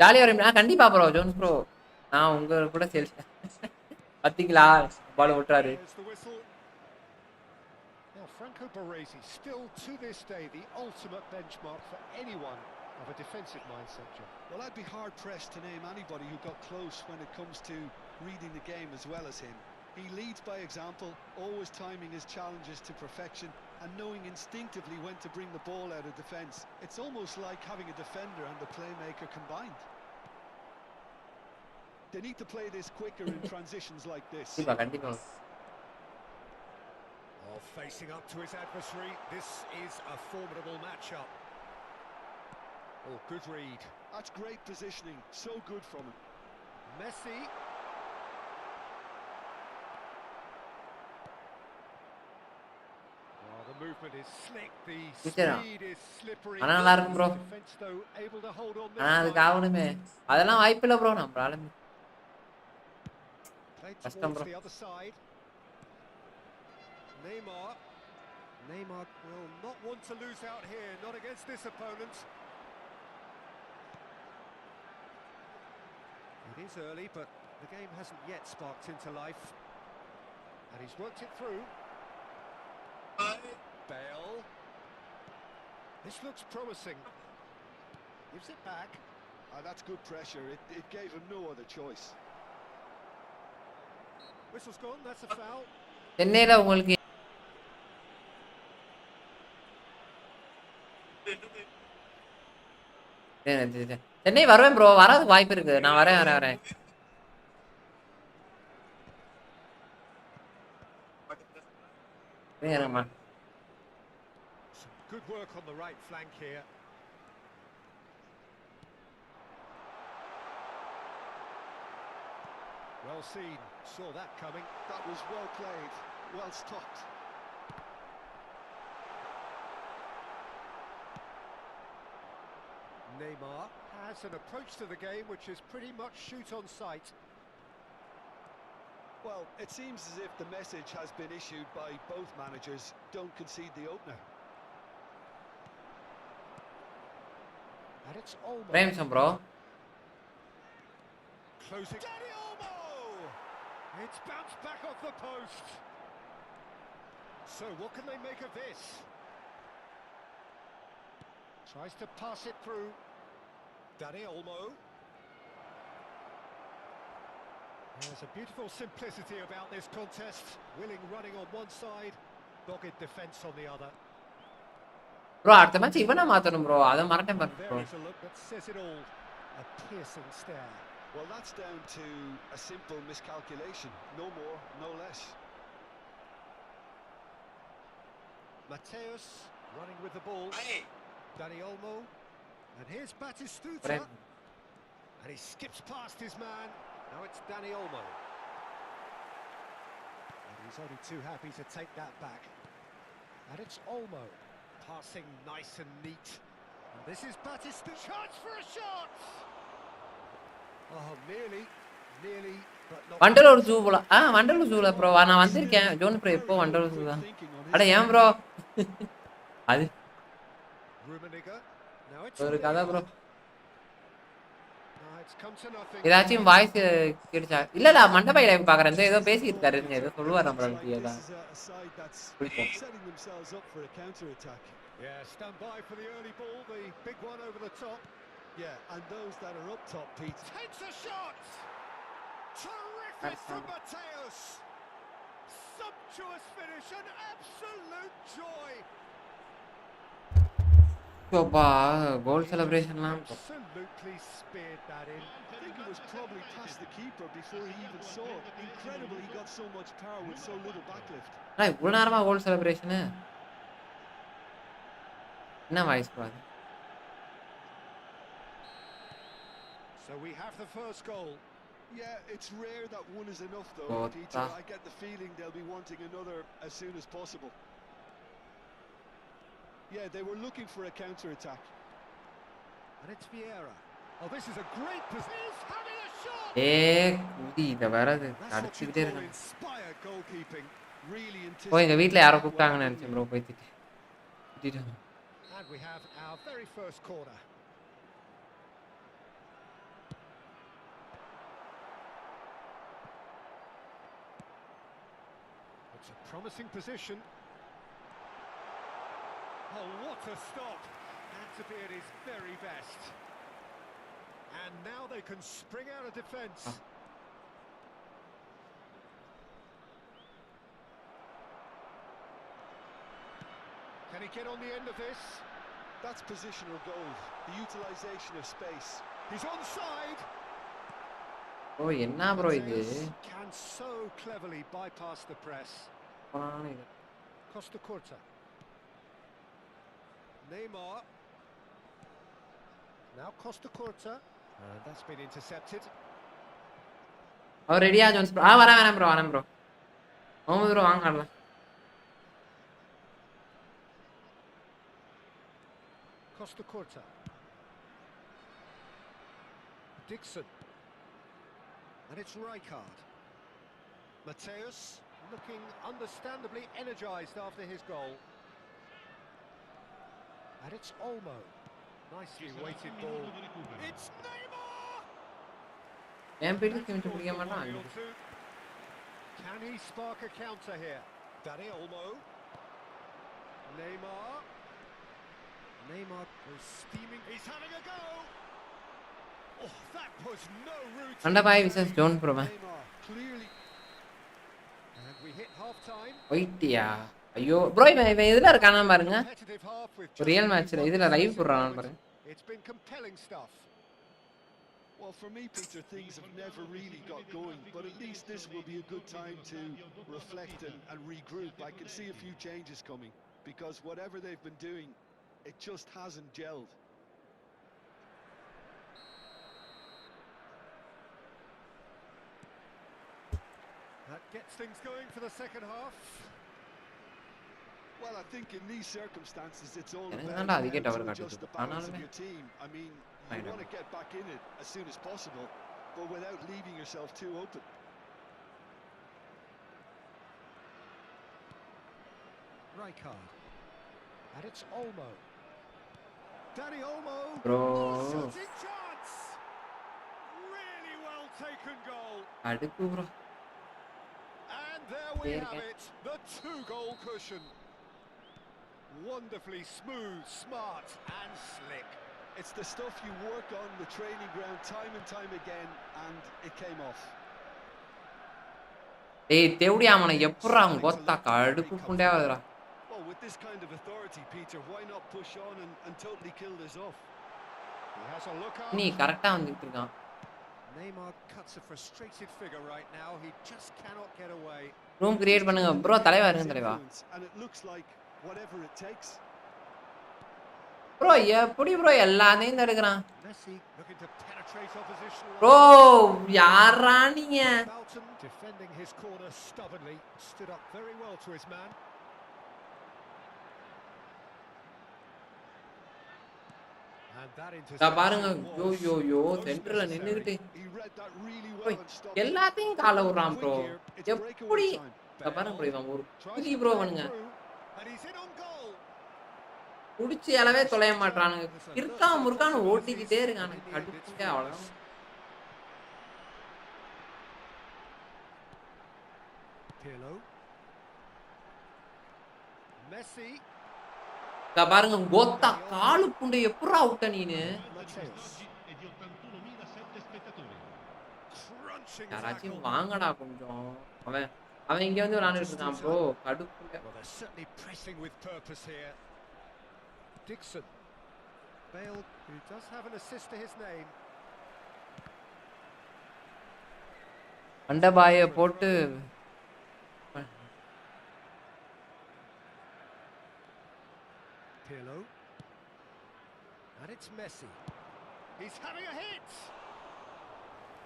ஜாலியா வரும். கண்டிப்பா ப்ரோ. ஜோன்ஸ் ப்ரோ நான் உங்க கூட சேல்ஸ் பாத்தீங்களா? பால் விட்டுறாரு. Now, Franco Baresi, still to this day, the ultimate benchmark for anyone of a defensive mindset, John. Well, I'd be hard-pressed to name anybody who got close when it comes to reading the game as well as him. He leads by example, always timing his challenges to perfection and knowing instinctively when to bring the ball out of defence. It's almost like having a defender and the playmaker combined. They need to play this quicker in transitions like this. Facing up to his adversary, this is a formidable matchup. Oh, good read. That's great positioning, so good from him. Messi. Oh, the movement is slick, the speed is slippery. Defense though able to hold on this time. அதெல்லாம் வாய்ப்பு இல்ல bro. நம்மளால Played towards the other side. Neymar will not want to lose out here, not against this opponent. It is early, but The game hasn't yet sparked into life. And he's worked it through. Bale. This looks promising. Gives it back. That's good pressure. It gave him no other choice. Whistle's gone, that's a foul. சென்னையில உங்களுக்கு சென்னை வருவேன் bro, வராது வாய்ப்பு இருக்கு. நான் வரேன். Some good work on the right flank here. Well seen, saw that coming. That was well played, well stopped. Neymar has an approach to the game which is pretty much shoot on sight. Well, it seems as if the message has been issued by both managers. Don't concede the opener. And it's almost... பிரேம்சம் bro. Closing. Dani Olmo! It's bounced back off the post. So what can they make of this? Tries to pass it through. Dani Olmo. There's a beautiful simplicity about this contest. Willing running on one side, dogged defence on the other. Bro அடுத்த match இவனா மாத்தணும் bro, அத மறந்தேன் பாருங்க bro. There is a look that says it all. A piercing stare. Well, that's down to a simple miscalculation. No more, no less. Mateus running with the ball. Dani Olmo. And here's Batistuta. And he skips past his man. Now it's Dani Olmo. And he's only too happy to take that back. And it's Olmo. Passing nice and neat. And this is Batistuta. Chance for a shot! Oh, nearly, but not... Vandalur ஜூல வண்டலூர் ஜூல bro நான் வந்திருக்கேன். Zone bro எப்போ Vandalur zoo தான். அட ஏன் bro அது ஒரு கதை ப்ரோ. ஏதாச்சும் வாய்ஸ் கேட்டுச்சா? இல்ல மண்டபையில பாக்குறேன், ஏதோ பேசி இருக்காரு, ஏதோ சொல்லுவார் நம்ம தான். Yeah, stand by for the early ball, the big one over the top. Yeah, and those that are up top, Pete. Takes a shot! Terrific from Mateus! Sumptuous finish, an absolute joy! goal celebration Absolutely speared that in. I think it was probably past the keeper before he even saw it. Incredible he got so much power with so little backlift. இவ்வளவு நேரமா goal celebration என்ன voice பாரு. So we have the first goal. Yeah, it's rare that one is enough though, Peter. I get the feeling they'll be wanting another as soon as possible. Yeah, they were looking for a counter-attack. And it's Vieira. Oh, this is a great position. He's having a shot! குதி இத வரது அடிச்சிட்டே இருக்கான். Inspired goalkeeping. Really intense. போய் எங்க வீட்ல யாரோ கூப்பிட்டாங்கன்னு நினைச்சேன் bro, போய் திட்டிட்டேன். And we have our very first corner. It's a promising position. Oh, what a stop! And to be at his very best. And now they can spring out of defence. Can he get on the end of this? That's positional gold. The utilisation of space. He's onside. Oh, enna bro idu? Can so cleverly bypass the press. Costa Curta. Neymar. Now Costa Curta. And that's been intercepted. Oh, ready ah Jones bro. Varan bro. Mohammed bro vaanga alla. Costa Curta. Dixon. And it's Rijkaard. Mateus looking understandably energised after his goal. And it's Olmo. Nicely weighted ball. It's Neymar! என் பேருக்கு கொஞ்சம் பிடிக்க மாட்டான். Can he spark a counter here? Dani Olmo. Neymar goes steaming. He's having a go. Oh, that was no route. Andabai versus John Pro. Neymar clearly. And we hit half time. Wait-யா. ஐயோ bro இவன் இதுல இருக்கானா பாருங்க. Real மேட்ச்ல இதுல live போடுறான் பாருங்க. It's been compelling stuff. Well, for me, Peter, things have never really got going, but at least this will be a good time to reflect and regroup. I can see a few changes coming, because whatever they've been doing, it just hasn't gelled. That gets things going for the second half. Well, I think in these circumstances, it's all about how to adjust the balance of your team. I mean, you want to get back in it as soon as possible, but without leaving yourself too open. Rijkaard. And it's Olmo. Dani Olmo. Bro. Shooting chance. Really well taken goal. அடுப்பு bro. And there we have it, the 2-goal cushion. Wonderfully smooth, smart and slick. It's the stuff you work on the training ground time and time again, and it came off. ஏய் தேவடி அவனை எப்பறா Kota கடுப்பு புண்டையாவதுடா. Well, with this kind of authority, Peter, why not push on and totally kill this off? He has a look out. நீ கரெக்ட்டா வந்துட்டு இருக்கான். Neymar cuts a frustrated figure right now. He just cannot get away. Room create பண்ணுங்க bro தலைவா இருங்க தலைவா. And it looks like whatever it takes. Bro எப்படி bro எல்லாத்தையும் தடுக்குறான். Messi looking to penetrate opposition. Bro யாரா நீங்க? Defending his corner stubbornly, stood up very well to his man. And that interception. பாருங்க யோ சென்டர்ல நின்னுகிட்டு எல்லாத்தையும் கால விடுறான் ப்ரோ. எப்படி பாருங்க ப்ரோ இவன் ஒரு புலி ப்ரோ பண்ணுங்க. புடிச்சு அளவே தொலைய மாட்டானுங்க. இருக்கான் முருகான்னு ஓட்டிக்கிட்டே இருக்கானுங்க. கடுப்புங்க அவ்வளவுதான். Pirlo. Messi. பாருங்க கோத்தா காலு புண்டை எப்பறா அவுட்ட நீனு? யாராச்சும் வாங்கடா கொஞ்சம். அவன் இங்க வந்து விளையாண்டுட்டு இருக்கான் bro. கடுப்புங்க. Dixon. Bale, who does have an assist to his name. அண்டபாய போட்டு Pirlo. And it's Messi. He's having a hit.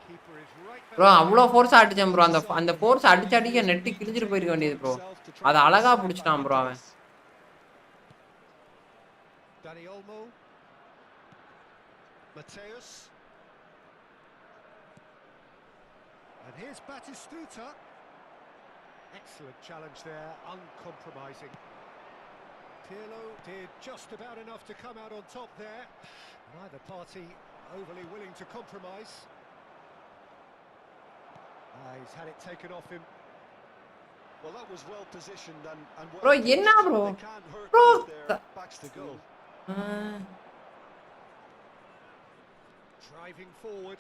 Keeper is right back. Bro அவ்ளோ ஃபோர்ஸ் அடிச்சேன் ப்ரோ. அந்த ஃபோர்ஸ் அடிச்சு நெட் கிழிஞ்சிட்டு போயிருக்க வேண்டியது ப்ரோ. அத அழகா புடிச்சிட்டான் ப்ரோ அவன். Dani Olmo. Mateus. And here's Batistuta. Excellent challenge there, uncompromising. Pirlo did just about enough to come out on top there. Neither party overly willing to compromise. He's had it taken off him. Well, that was well positioned and bro enna bro bro backs the goal. Driving forward.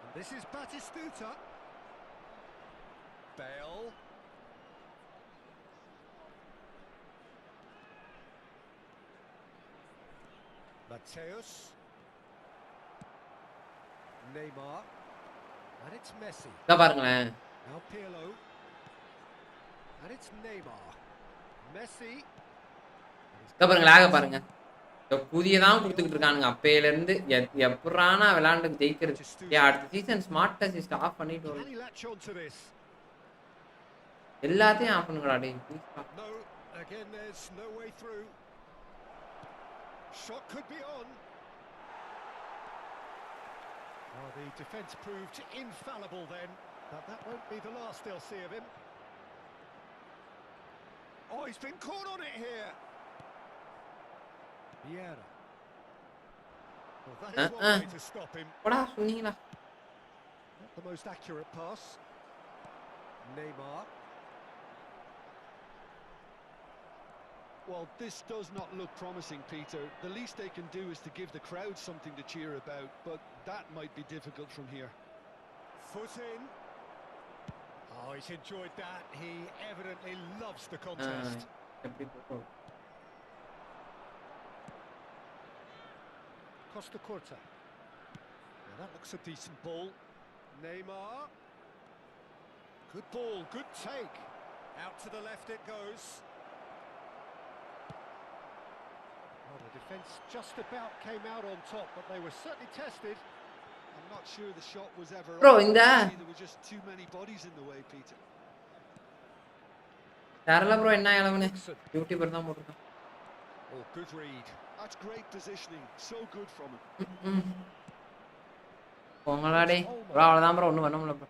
And this is Batistuta. Bale. Mateus. Neymar. And it's Messi. da parunga Now Pirlo. And it's Neymar. Messi. da parunga lag parunga புதியதான் கொடுத்துக்கிட்டு இருக்கானுங்க அப்பையில இருந்து எப்பறானா விளையாண்டு ஜெயிக்கிறது. அடுத்த season smart assist of பண்ணிட்டு வரும். எல்லாத்தையும் of பண்ணுங்கடா டேய். No, again there's no way through. Shot could be on. Oh, the defence proved infallible then, but that won't be the last they'll see of him. Oh, he's been caught on it here. Vieira. Well, that is one way to stop him. போடா சொன்னீங்களா? the most accurate pass. Neymar. Well, this does not look promising, Peter. The least they can do is to give the crowd something to cheer about, but that might be difficult from here. Foot in. Oh, he's enjoyed that. He evidently loves the contest. எப்படி போகும்? Costa Curta. Now that looks a decent ball. Neymar. Good ball, good take. Out to the left it goes. Well, the defence just about came out on top, but they were certainly tested. I'm not sure the shot was ever Bro, on. இந்த There were just too many bodies in the way, Peter. தரல bro என்ன இளவனே YouTuber தான் போட்டுருக்கான். Oh, good read. That's great positioning. So good from him. போங்கடா டேய். Bro அவ்வளவுதான் bro ஒண்ணும் பண்ண முடியல bro.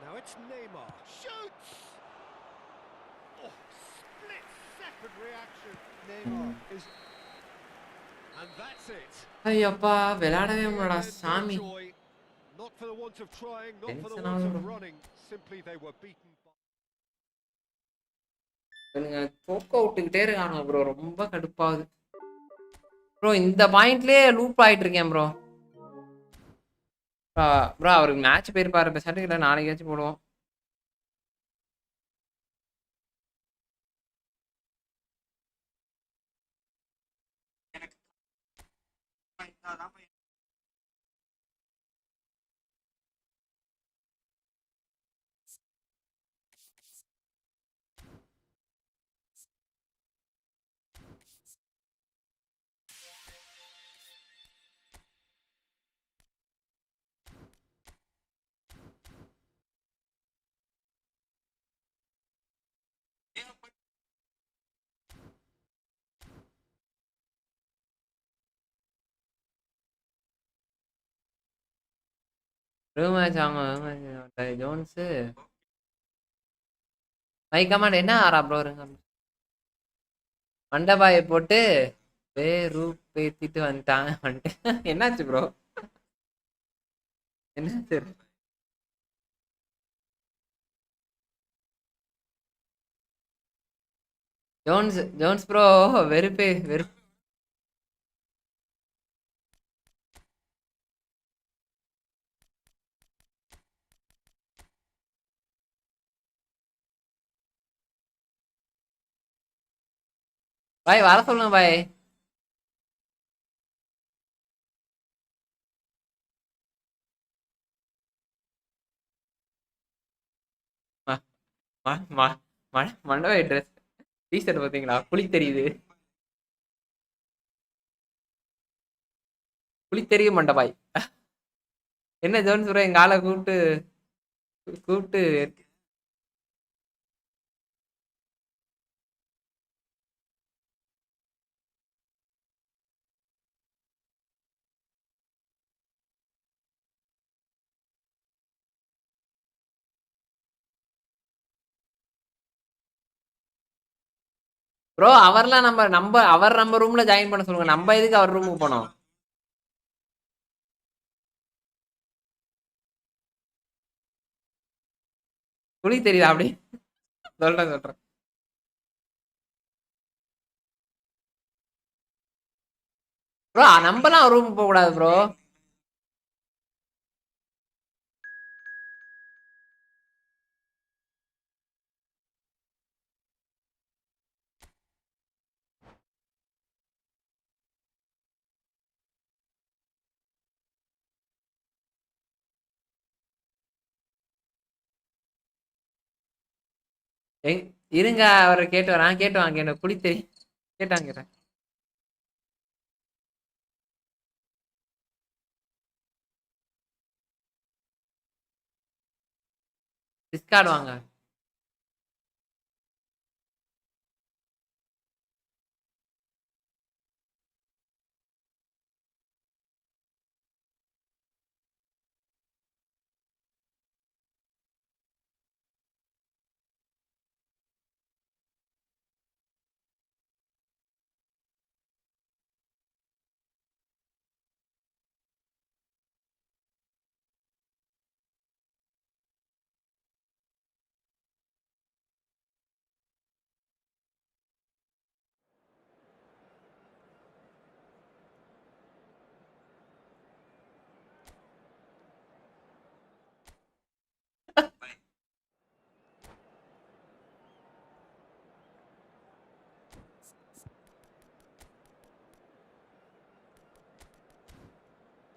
Now it's Neymar. Shoots! Oh, split second reaction. Neymar is... And that's it. Ayyappa விளையாடவே முடியலடா சாமி. Not for the want of trying, not for the Tension want of ஆகுது. running. Simply they were beaten. இவனுங்க போக் அவுட்டுக்கிட்டே இருக்காங்க bro, ரொம்ப கடுப்பாகுது bro. இந்த பாயிண்ட்லயே loop ஆயிட்டு இருக்கேன் ப்ரோ. ப்ரோ அவருக்கு மேட்ச் போயிருப்பாரு, பெசாட்டு இல்லை நாளைக்காச்சும் போடுவோம். மேட்ச் ஆமா ஜோன்ஸு மைக்கமாண்ட் என்ன ஆறா ப்ரோ இருங்க. மண்டபாயை போட்டு ரூப் பேத்திட்டு வந்துட்டு என்னாச்சு ப்ரோ, என்னாச்சு? ஜோன்ஸ் ப்ரோ வெறுப்பு. பாய் வர சொல்லுங்க பாய். மண்டப ட்ரெஸ் டிஷர்ட் பார்த்தீங்களா, புளி தெரியுது, புளி தெரியும் மண்டபாய். என்ன ஜோன்ஸ் ப்ரோ எங்க ஆளை கூப்பிட்டு கூப்பிட்டு ப்ரோ அவர்லாம் நம்ம ரூம்ல ஜாயின் பண்ண சொல்லுங்க, நம்ம எதுக்கு அவர் ரூமுக்கு போனோம்? புளி தெரியுதா அப்படி? சொல்றேன் ப்ரோ, நம்மலாம் ரூம் போக கூடாது ப்ரோ. இருங்க அவரை கேட்டு வரேன், கேட்டு வாங்க புளி தெரியும் கேட்டேன். டிஸ்கார்ட் வாங்க.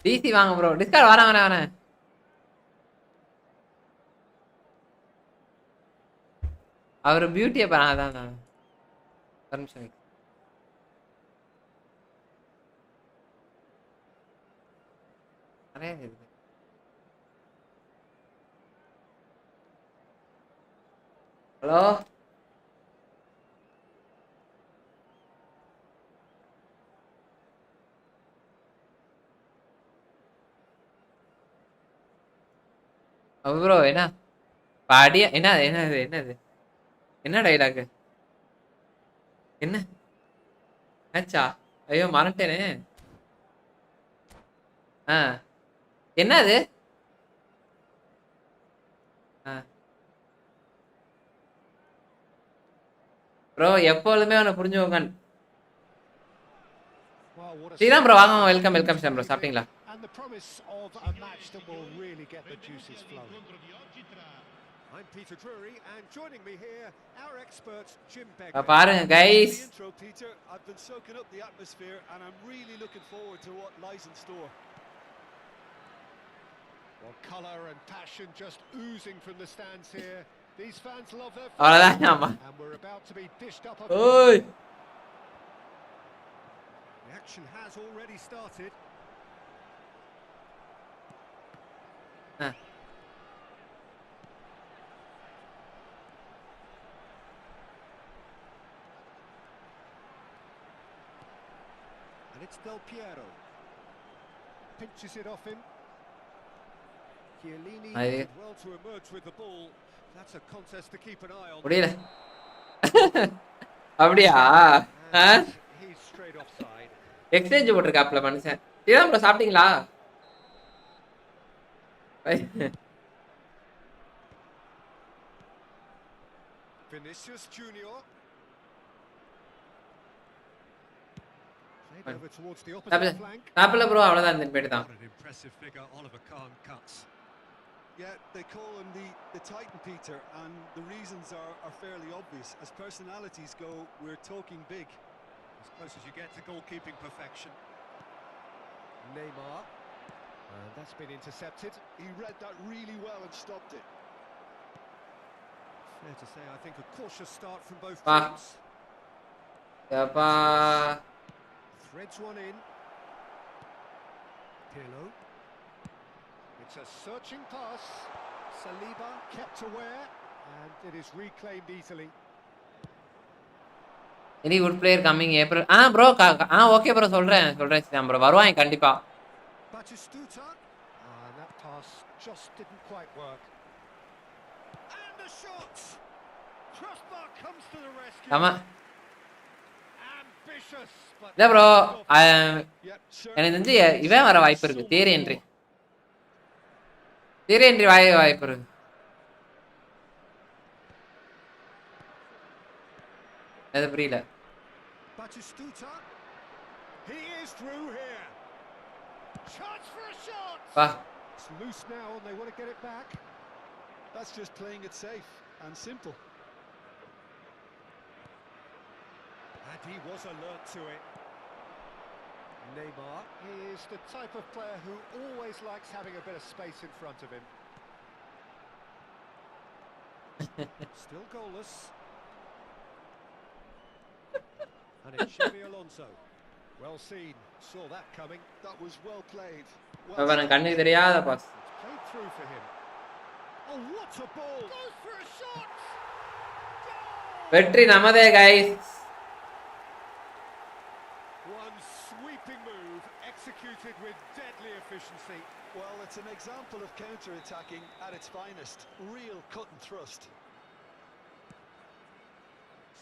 டிசி வாங்க ப்ரோ. டிஸ்கார்ட் வரேன். அவர் பியூட்டியை அதான் பர்மிஷன். நிறைய இருக்கு. ஹலோ ப்ரோ என்ன பாடியா என்னது என்ன டைலாக் என்ன மேட்சா? ஐயோ மறந்துட்டேனே. என்னது ப்ரோ எப்பொழுதுமே அவனை புரிஞ்சுக்கோங்க. ஸ்ரீராம் ப்ரோ வாங்க வெல்கம் ஸ்ரீராம் ப்ரோ. சாப்பிட்டீங்களா? And the promise of a match that will really get the juices flowing. I'm Peter Drury, and joining me here, our expert Jim Begley. பாருங்க guys. Intro, Peter. I've been soaking up the atmosphere, and I'm really looking forward to what lies in store. Well, colour and passion just oozing from the stands here. These fans love their football, and we're about to be dished up. Oi! The action has already started. And it's Del Piero. Pinches it off him. Chiellini did well to emerge with the ball. That's a contest to keep an eye on. முடியல. அப்படியா? He's straight offside. Exchange போட்டுருக்காப்ல மனுஷன். Sriram bro சாப்பிட்டீங்களா? Vinicius Junior. Played over towards the opposite flank. சாப்பிடல bro அவ்வளவுதான் இந்த bad தான். What an impressive figure Oliver Kahn cuts. Yeah, they call him the Titan, Peter, and the reasons are fairly obvious. As personalities go, we're talking big. As close as you get to goalkeeping perfection. Neymar. And that's been intercepted. He read that really well and stopped it. Fair to say, I think a cautious start from both teams. Threads one in. Pirlo. It's a searching pass. Saliba kept aware, and it is reclaimed easily. Any good player coming April? Bro, okay bro, சொல்றேன் bro. வருவான் கண்டிப்பா. Batistuta. That pass just didn't quite work. And the shot. Crossbar comes to the rescue. ஆமா. Ambitious. இல்ல bro, எனக்கு தெரிஞ்சு இவன் வர வாய்ப்பு இருக்கு. தியரி என்ட்ரி வாய்ப்பு இருக்கு. அது புரியல. Batistuta. He is through here. Chance for a shot. It's loose now and they want to get it back. That's just playing it safe and simple. And he was alert to it. Neymar is the type of player who always likes having a bit of space in front of him. Still goalless. And it's Xabi Alonso. Well seen. Saw that coming. That was well played. அவன் கண்ணுக்கு தெரியாத pass. Played through for him. Oh, what a ball! Goes for a shot. வெற்றி நமதே guys. One sweeping move executed with deadly efficiency. Well, it's an example of counter-attacking at its finest. Real cut and thrust.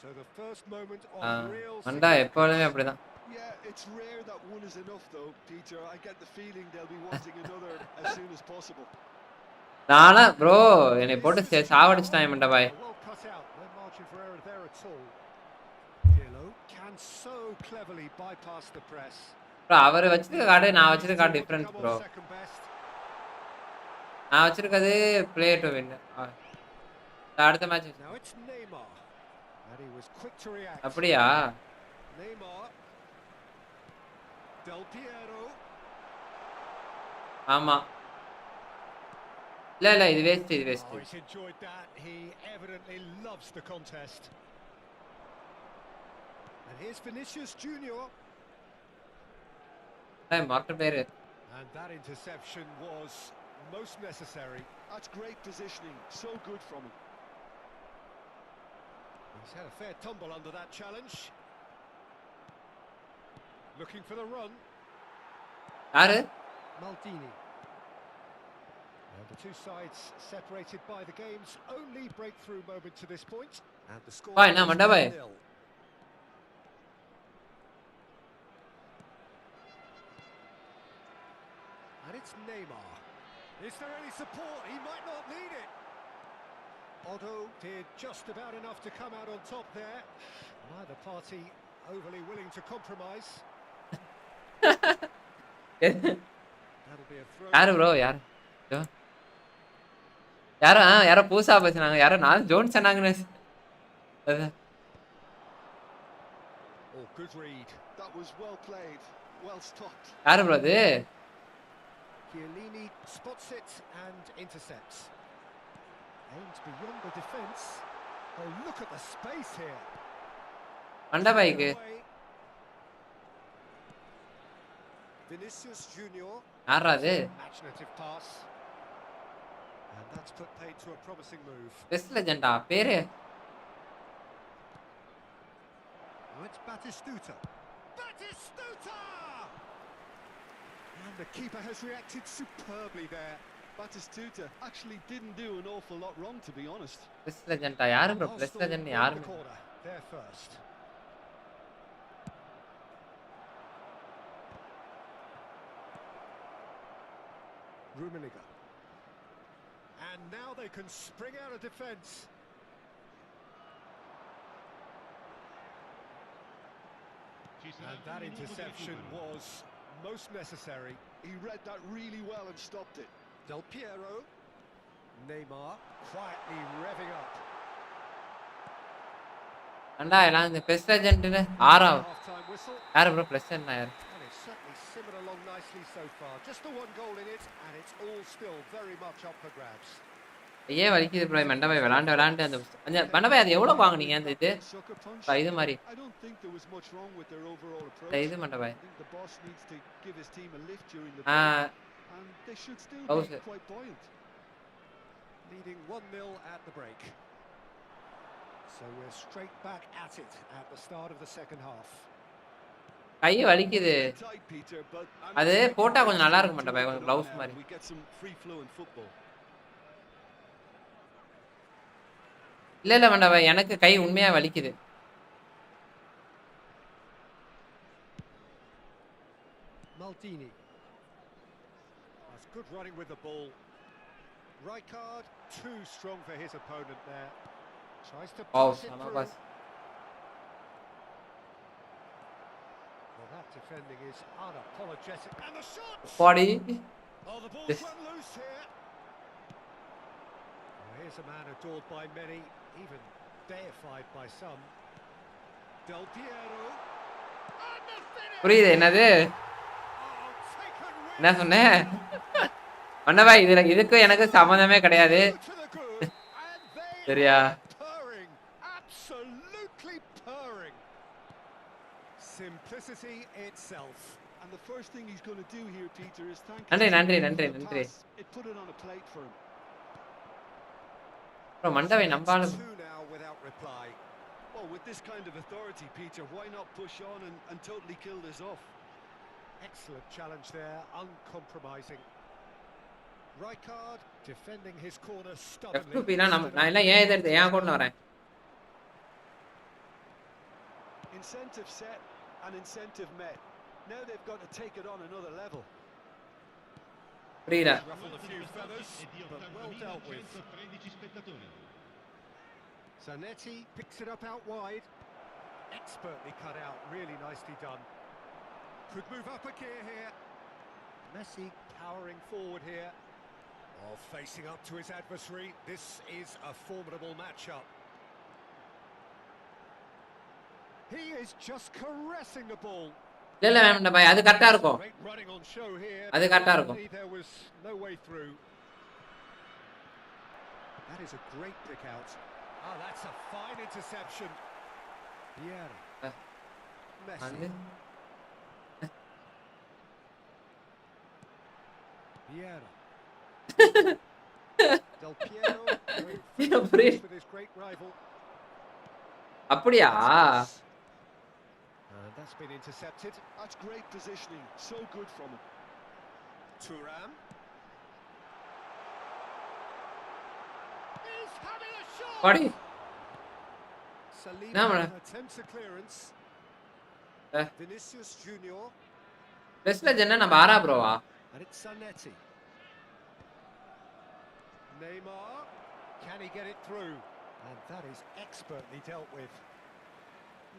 So the first moment of real அண்டா எப்பவுமே அப்படிதான். Yeah, it's rare that one is enough though, Peter. I get the feeling they'll be wanting another as soon as possible. நானா bro என்னை போட்டு சாவடிச்சிட்டான் மண்ட பாய். Well cut out. No margin for error there at all. Pirlo can so cleverly bypass the press. bro அவர் வச்சிருக்க card நான் வச்சிருக்க card difference bro. நான் வச்சிருக்கிறது play to win. அடுத்த match. Now it's Neymar. And he was quick to react. அப்படியா? Neymar. Del Piero. ஆமா. இல்ல இது வேஸ்ட் இது waste. Oh, he's enjoyed that. He evidently loves the contest. And here's Vinicius Junior. Market player. And that interception was most necessary. That's great positioning. So good from him. He's had a fair tumble under that challenge. Looking for the run. யாரு? Maldini. And the two sides separated by the game's only breakthrough moment to this point. And the score Bye, na, is manda bhai. 1-0. And it's Neymar. Is there any support? He might not need it. Otto did just about enough to come out on top there. Neither party overly willing to compromise. That'll be a throw. யாரு bro யாரு? யாரோ புதுசா பேசுனாங்க. யாரோ நான் zone சொன்னாங்கன்னு. Oh, good read. That was well played. Well stopped. யாரு bro அது? Chiellini spots it and intercepts. Aims beyond the defence. Oh, look at the space here. மண்டா பைக்கு. Vinicius Junior. யாரா அது? Imaginative pass. And that's put paid to a promising move. Best லெஜெண்டா பேரு? Now it's Batistuta. Batistuta! And the keeper has reacted superbly there. Batistuta actually didn't do an awful lot wrong, to be honest. Best லெஜெண்டா யாரு bro? Best legend யாரு? There first. Rummenigge. And now they can spring out of defence. And that interception was most necessary. He read that really well and stopped it. Del Piero. Neymar quietly revving up. அண்டா எல்லாம் இந்த best லெஜெண்ட்னு ஆறாம். Half-time whistle. யாரு bro best legend யாரு? And it's certainly simmered along nicely so far. Just the one goal in it, and it's all still very much up for grabs. ஏன் வலிக்குது bro மண்டா by விளையாண்டு அந்த மண்டா by அது எவ்வளவு வாங்குனீங்க அந்த இது? Sucker punch. இது மாதிரி. I don't think there was much wrong with their overall approach. இது மண்டா by. I think the boss needs to give his team a lift during the break. And they should still be quite buoyant. Leading 1-0 at the break. So we're straight back at it at the start of the second half. கை வலிக்குது. அது போட்டா கொஞ்சம் நல்லா இருக்க மாட்டே கொஞ்சம் gloves மாதிரி. We get some free flow in football. இல்ல மண்டா எனக்கு கை உண்மையா வலிக்குது. Maldini. That's good running with the ball. Rijkaard too strong for his opponent there. Tries to pass it through. Well, that defending is unapologetic. And the shot! Body. Oh, the ball's run loose here. Well, here's a man adored by many, even deified by some. Del Piero. And the finish! புரியுது என்னது? என்ன சொன்னே? மண்டா இதுக்கு எனக்கு சம்பந்தமே கிடையாது. சரியா? Absolutely purring. Simplicity itself. And the first thing he's going to do here, Peter, is thank நன்றி. It put it on a plate for him. bro மண்டவை நம்பால now without reply. Well, with this kind of authority, Peter, why not push on and totally kill this off? Excellent challenge there, uncompromising. Rijkaard defending his corner stubbornly. F2 நான் எல்லாம் ஏன் எதிர்த்து ஏன் அக்கவுண்ட்ல வரேன்? Incentive set and incentive met. Now they've got to take it on another level. புரியல. Ruffled a few feathers, but well dealt with. Zanetti picks it up out wide. Expertly cut out, really nicely done. Could move up a gear here. Messi powering forward here. Oh, facing up to his adversary. This is a formidable matchup. He is just caressing the ball. இல்ல வேண்டாம் பாய், அது கரெக்டா இருக்கும். Great running on show here. அது கரெக்டா இருக்கும். There was no way through. That is a great pick out. Oh, that's a fine interception. Vieira. Messi. Vieira. Del Piero with his great rival. அப்படியா? That's been intercepted. That's great positioning. So good from him. Thuram. He's having a shot. Body. Saliba Namara. attempts a clearance. Vinicius Junior. பெஸ்ட்ல ஜென்னா நம்ம ஆறா ப்ரோவா? And it's Zanetti. Neymar. Can he get it through? And that is expertly dealt with.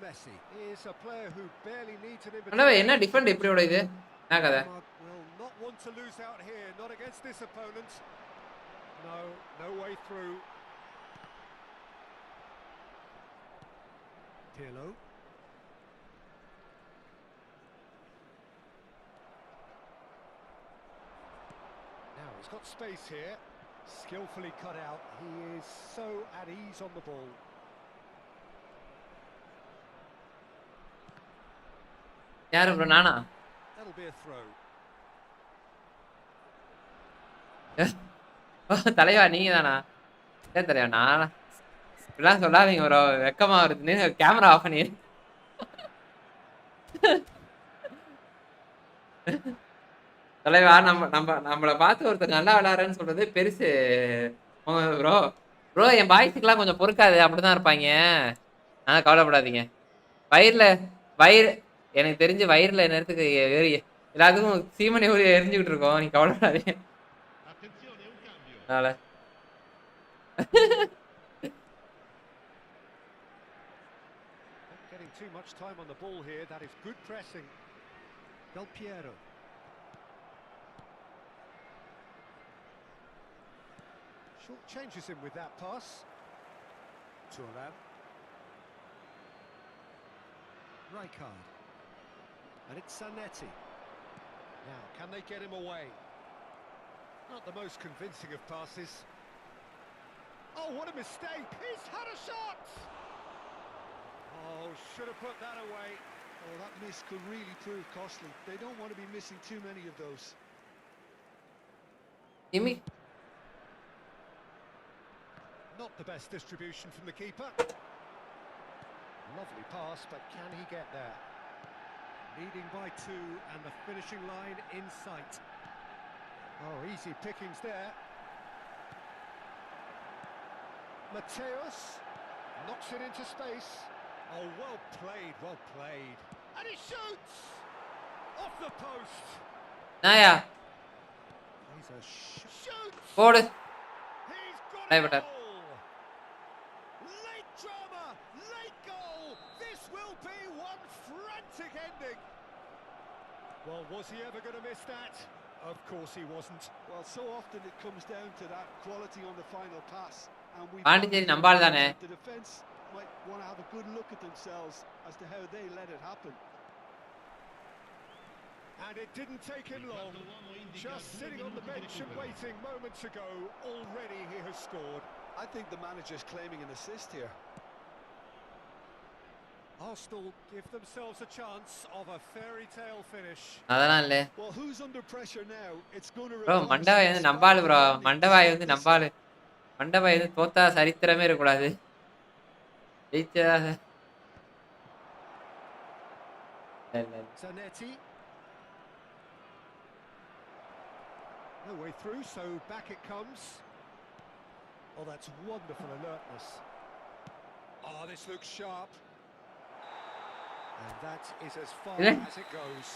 Messi is a player who barely needs an Anna invitation. என்ன defend இப்படி ஓடுது? என்ன கதை? Will not want to lose out here, not against this opponent. No way through. Pirlo. Now he's got space here. Skillfully cut out. He is so at ease on the ball. யாரு bro நானா? That'll be a throw. தலைவா நீங்க தானா? ஏன் தலைவா நான் இப்படிலாம் சொல்லாதீங்க ப்ரோ, வெக்கமா வருதுன்னு கேமரா ஆஃப் பண்ணி. தலைவா நம்மளை பார்த்து ஒருத்தர் நல்லா விளையாடுறேன்னு சொல்றது பெருசு ப்ரோ. ப்ரோ என் பாய்ஸுக்கெல்லாம் கொஞ்சம் பொறுக்காது, அப்படிதான் இருப்பாங்க. கவலைப்படாதீங்க. வயிறு எனக்கு தெரிஞ்சு வயிறுல நேரத்துக்கு எல்லாத்துக்கும் சீமனை ஊறி எரிஞ்சுக்கிட்டு இருக்கோம். நீ கவலைப்படாதீங்க. அதனால Getting too much time on the ball here. That is good pressing. Del Piero. Short changes him with that pass. Thuram. Rijkaard. And it's Zanetti. Now, can they get him away? Not the most convincing of passes. Oh, what a mistake! He's had a shot! Oh, should have put that away. Oh, that miss could really prove costly. They don't want to be missing too many of those. Jimmy. Not the best distribution from the keeper. Lovely pass, but can he get there? Leading by 2 and the finishing line in sight. Oh, easy pickings there. Mateus knocks it into space. Oh, well played, well played. And he shoots! Off the post. Naya. He's a shoots! Forward. He's got Hey, it but all! Late drama, late goal! This will be one frantic ending! Well, was he ever going to miss that? Of course he wasn't. Well, so often it comes down to that quality on the final pass. And we Pondicherry நம்பால் தானே. the defense might want to have a good look at themselves as to how they let it happen. And it didn't take him long. Just sitting on the bench and waiting moments ago, already he has scored. I think the manager's claiming an assist here. Arsenal give themselves a chance of a fairy tale finish. அதெல்லாம் இல்ல Well, who's under pressure now? It's going to bro. மண்டபாய் வந்து நம்பாலு bro. மண்டபாய் வந்து நம்பாலு. மண்டபாய் வந்து தோத்தா சரித்திரமே இருக்கக்கூடாது. ஜெயிச்சா Zanetti. No way through, so back it comes. Oh, that's wonderful alertness. Oh, this looks sharp. And that is as far as it goes.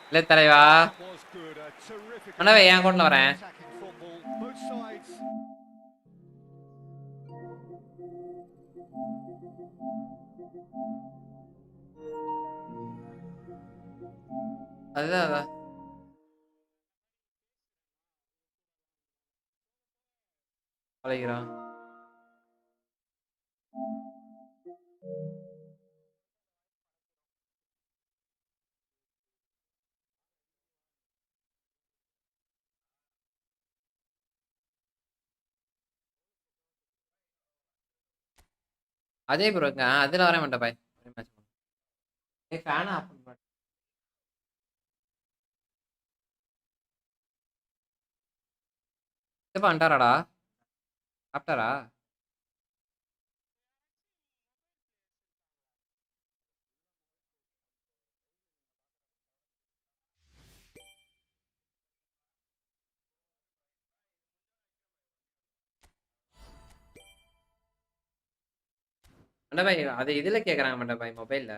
இல்ல தலைவா. That was good, a terrific மண்டபாய் ஏன் கொண்டு வரேன்? attacking football, both sides. அதுதான் பழகிறான். Ajay bro அதுல வர மாட்டேன் பாய். Fan of பண்ண மாட்டேன். சித்தப்பா வந்துட்டாராடா? சாப்பிட்டாரா? மண்டை பாய் அது இதுல கேக்குறாங்க மண்டை பாய் மொபைல்ல.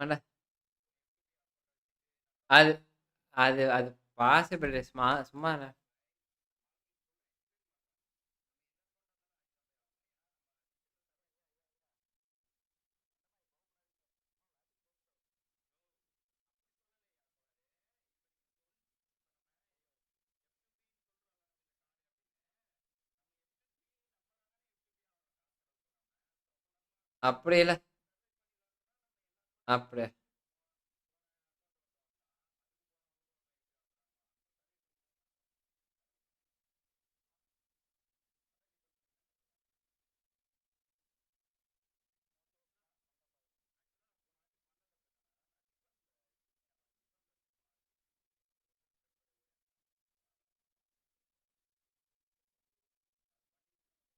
மண்டை அது அது அது பாசிபிள் சும்மா இல்ல. அப்படி இல்ல. அப்படி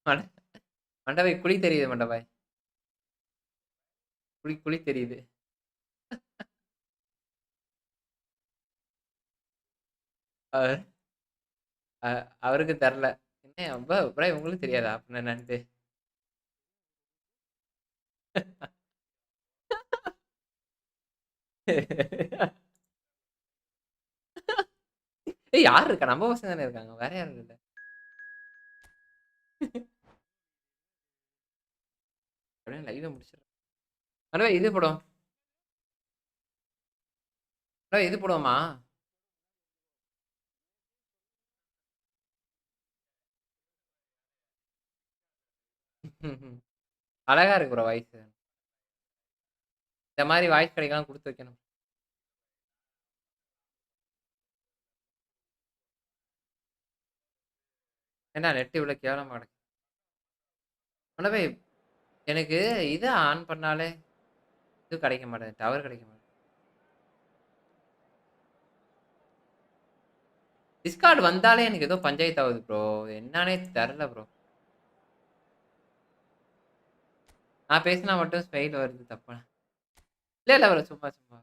மண்டை மண்டை பாய் குழி தெரியுது மண்டை பாய். குழி குழி தெரியுது. அ- அவருக்கு தெரில. என்ன ரொம்ப அப்புறம் உங்களுக்கு தெரியாதா அப்படின்னு என்னன்ட்டு. ஏய் யார் இருக்கா? நம்ம பசங்க தானே இருக்காங்க. வேற யாரும் இல்ல. அப்படியே லைவ முடிச்சிடறேன். மண்டை பாய் இது படம். மண்டை பாய் இது போடுவோமா? அழகா இருக்கு ப்ரோ வாய்ஸ். இந்த மாதிரி வாய்ஸ் கிடைக்கலாம் கொடுத்து வைக்கணும். ஏன்னா நெட் இவ்வளவு கேவலமா கிடக்கு. மண்டை பாய் எனக்கு இதை ஆன் பண்ணாலே இது கிடைக்க மாட்டேன். டவர் கிடைக்க மாட்டேன். டிஸ்கார்டு வந்தாலே எனக்கு ஏதோ பஞ்சாயத்து ஆகுது ப்ரோ. என்னன்னே தெரில ப்ரோ. நான் பேசினா மட்டும் ஸ்மைல் வருது தப்பா? இல்ல இல்ல ப்ரோ சும்மா சும்மா.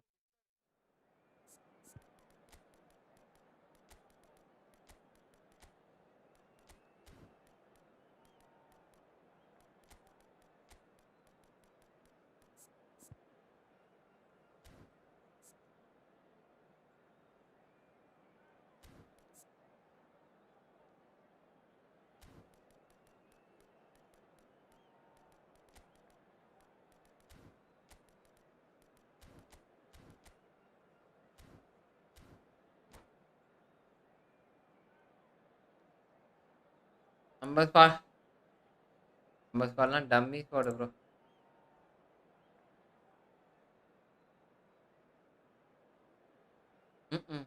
நம்ம ஸ்குவாட்லாம் டம்மி ஸ்குவாடு ப்ரோ. ம்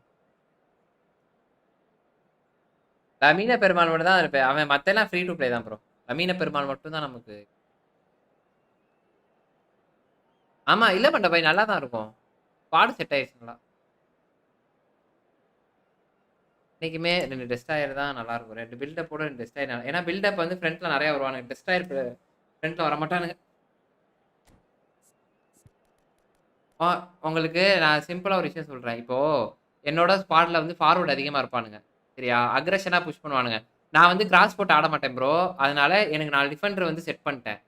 லமீன பெருமாள் மட்டும் தான் இருப்பேன். அவன் மத்தெல்லாம் ஃப்ரீ டு ப்ளே தான் ப்ரோ. லமீன பெருமாள் மட்டும் தான் நமக்கு. ஆமா இல்ல பண்ட பை நல்லா தான் இருக்கும். ஸ்குவாடு செட் ஆயிடுச்சுங்களா? இன்னைக்குமே 2 டெஸ்டாயர் தான் நல்லா இருக்கும். 2 பில்டப் போட 2 டெஸ்டாயர். ஏன்னா பில்டப் வந்து ஃப்ரண்ட்ல நிறைய வருவானுங்க. டெஸ்டாயர் ஃப்ரண்ட்ல வர மாட்டானுங்க. உங்களுக்கு நான் சிம்பிளா ஒரு விஷயம் சொல்றேன். இப்போ என்னோட ஸ்குவாட்ல வந்து ஃபார்வர்ட் அதிகமா இருப்பானுங்க. சரியா? அக்ரஷனா புஷ் பண்ணுவானுங்க. நான் வந்து கிராஸ் போட்டு ஆட மாட்டேன் ப்ரோ. அதனால எனக்கு 4 டிஃபெண்டர் வந்து செட் பண்ணிட்டேன்.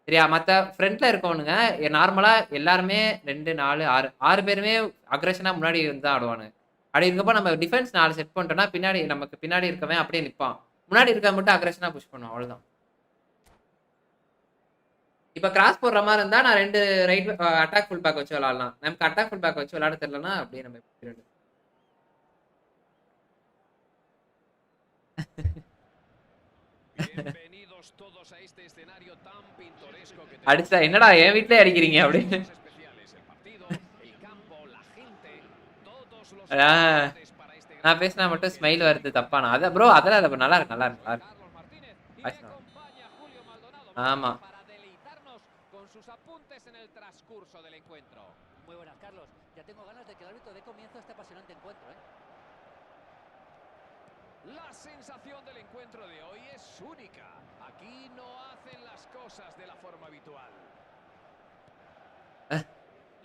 சரியா? மத்த ஃப்ரண்ட்ல இருக்கவனுங்க நார்மலா எல்லாருமே 2, 4, 6 பேருமே அக்ரஷனா முன்னாடி வந்து தான் ஆடுவானுங்க. அப்படி இருக்கப்ப நம்ம டிஃபென்ஸ் 4 செட் பண்ணிட்டோம்னா, பின்னாடி நமக்கு பின்னாடி இருக்கவன் அப்படியே நிப்பான். முன்னாடி இருக்கவன் மட்டும் அக்ரஷனா புஷ் பண்ணுவான். அவ்வளவுதான். இப்ப கிராஸ் போடுற மாரி இருந்தா நான் 2 ரைட் அட்டாக் ஃபுல் பேக் வச்சு விளையாடலாம். நமக்கு அட்டாக் ஃபுல் பேக் வச்சு விளையாட தெரியலனா அப்படியே நம்ம Bienvenidos todos a este escenario tan pintoresco que அடிச்சா என்னடா என் வீட்லயே அடிக்கிறீங்க அப்படின்னு. especiales, el partido, el campo, la gente, todos los para este நான் பேசினா மட்டும் ஸ்மைல் வருது தப்பானா? அத ப்ரோ அதெல்லாம் இல்ல நல்லா இருக்கு நல்லா இருக்கு நல்லா இருக்கு. Carlos Martínez y le பேசலாம். acompaña Julio Maldonado ஆமா. para deleitarnos con sus apuntes en el transcurso del encuentro. Muy buenas, Carlos. Ya tengo ganas de que el árbitro dé comienzo a este apasionante encuentro, ¿eh? La sensación del encuentro de hoy es única. Aquí no hacen las cosas de la forma habitual.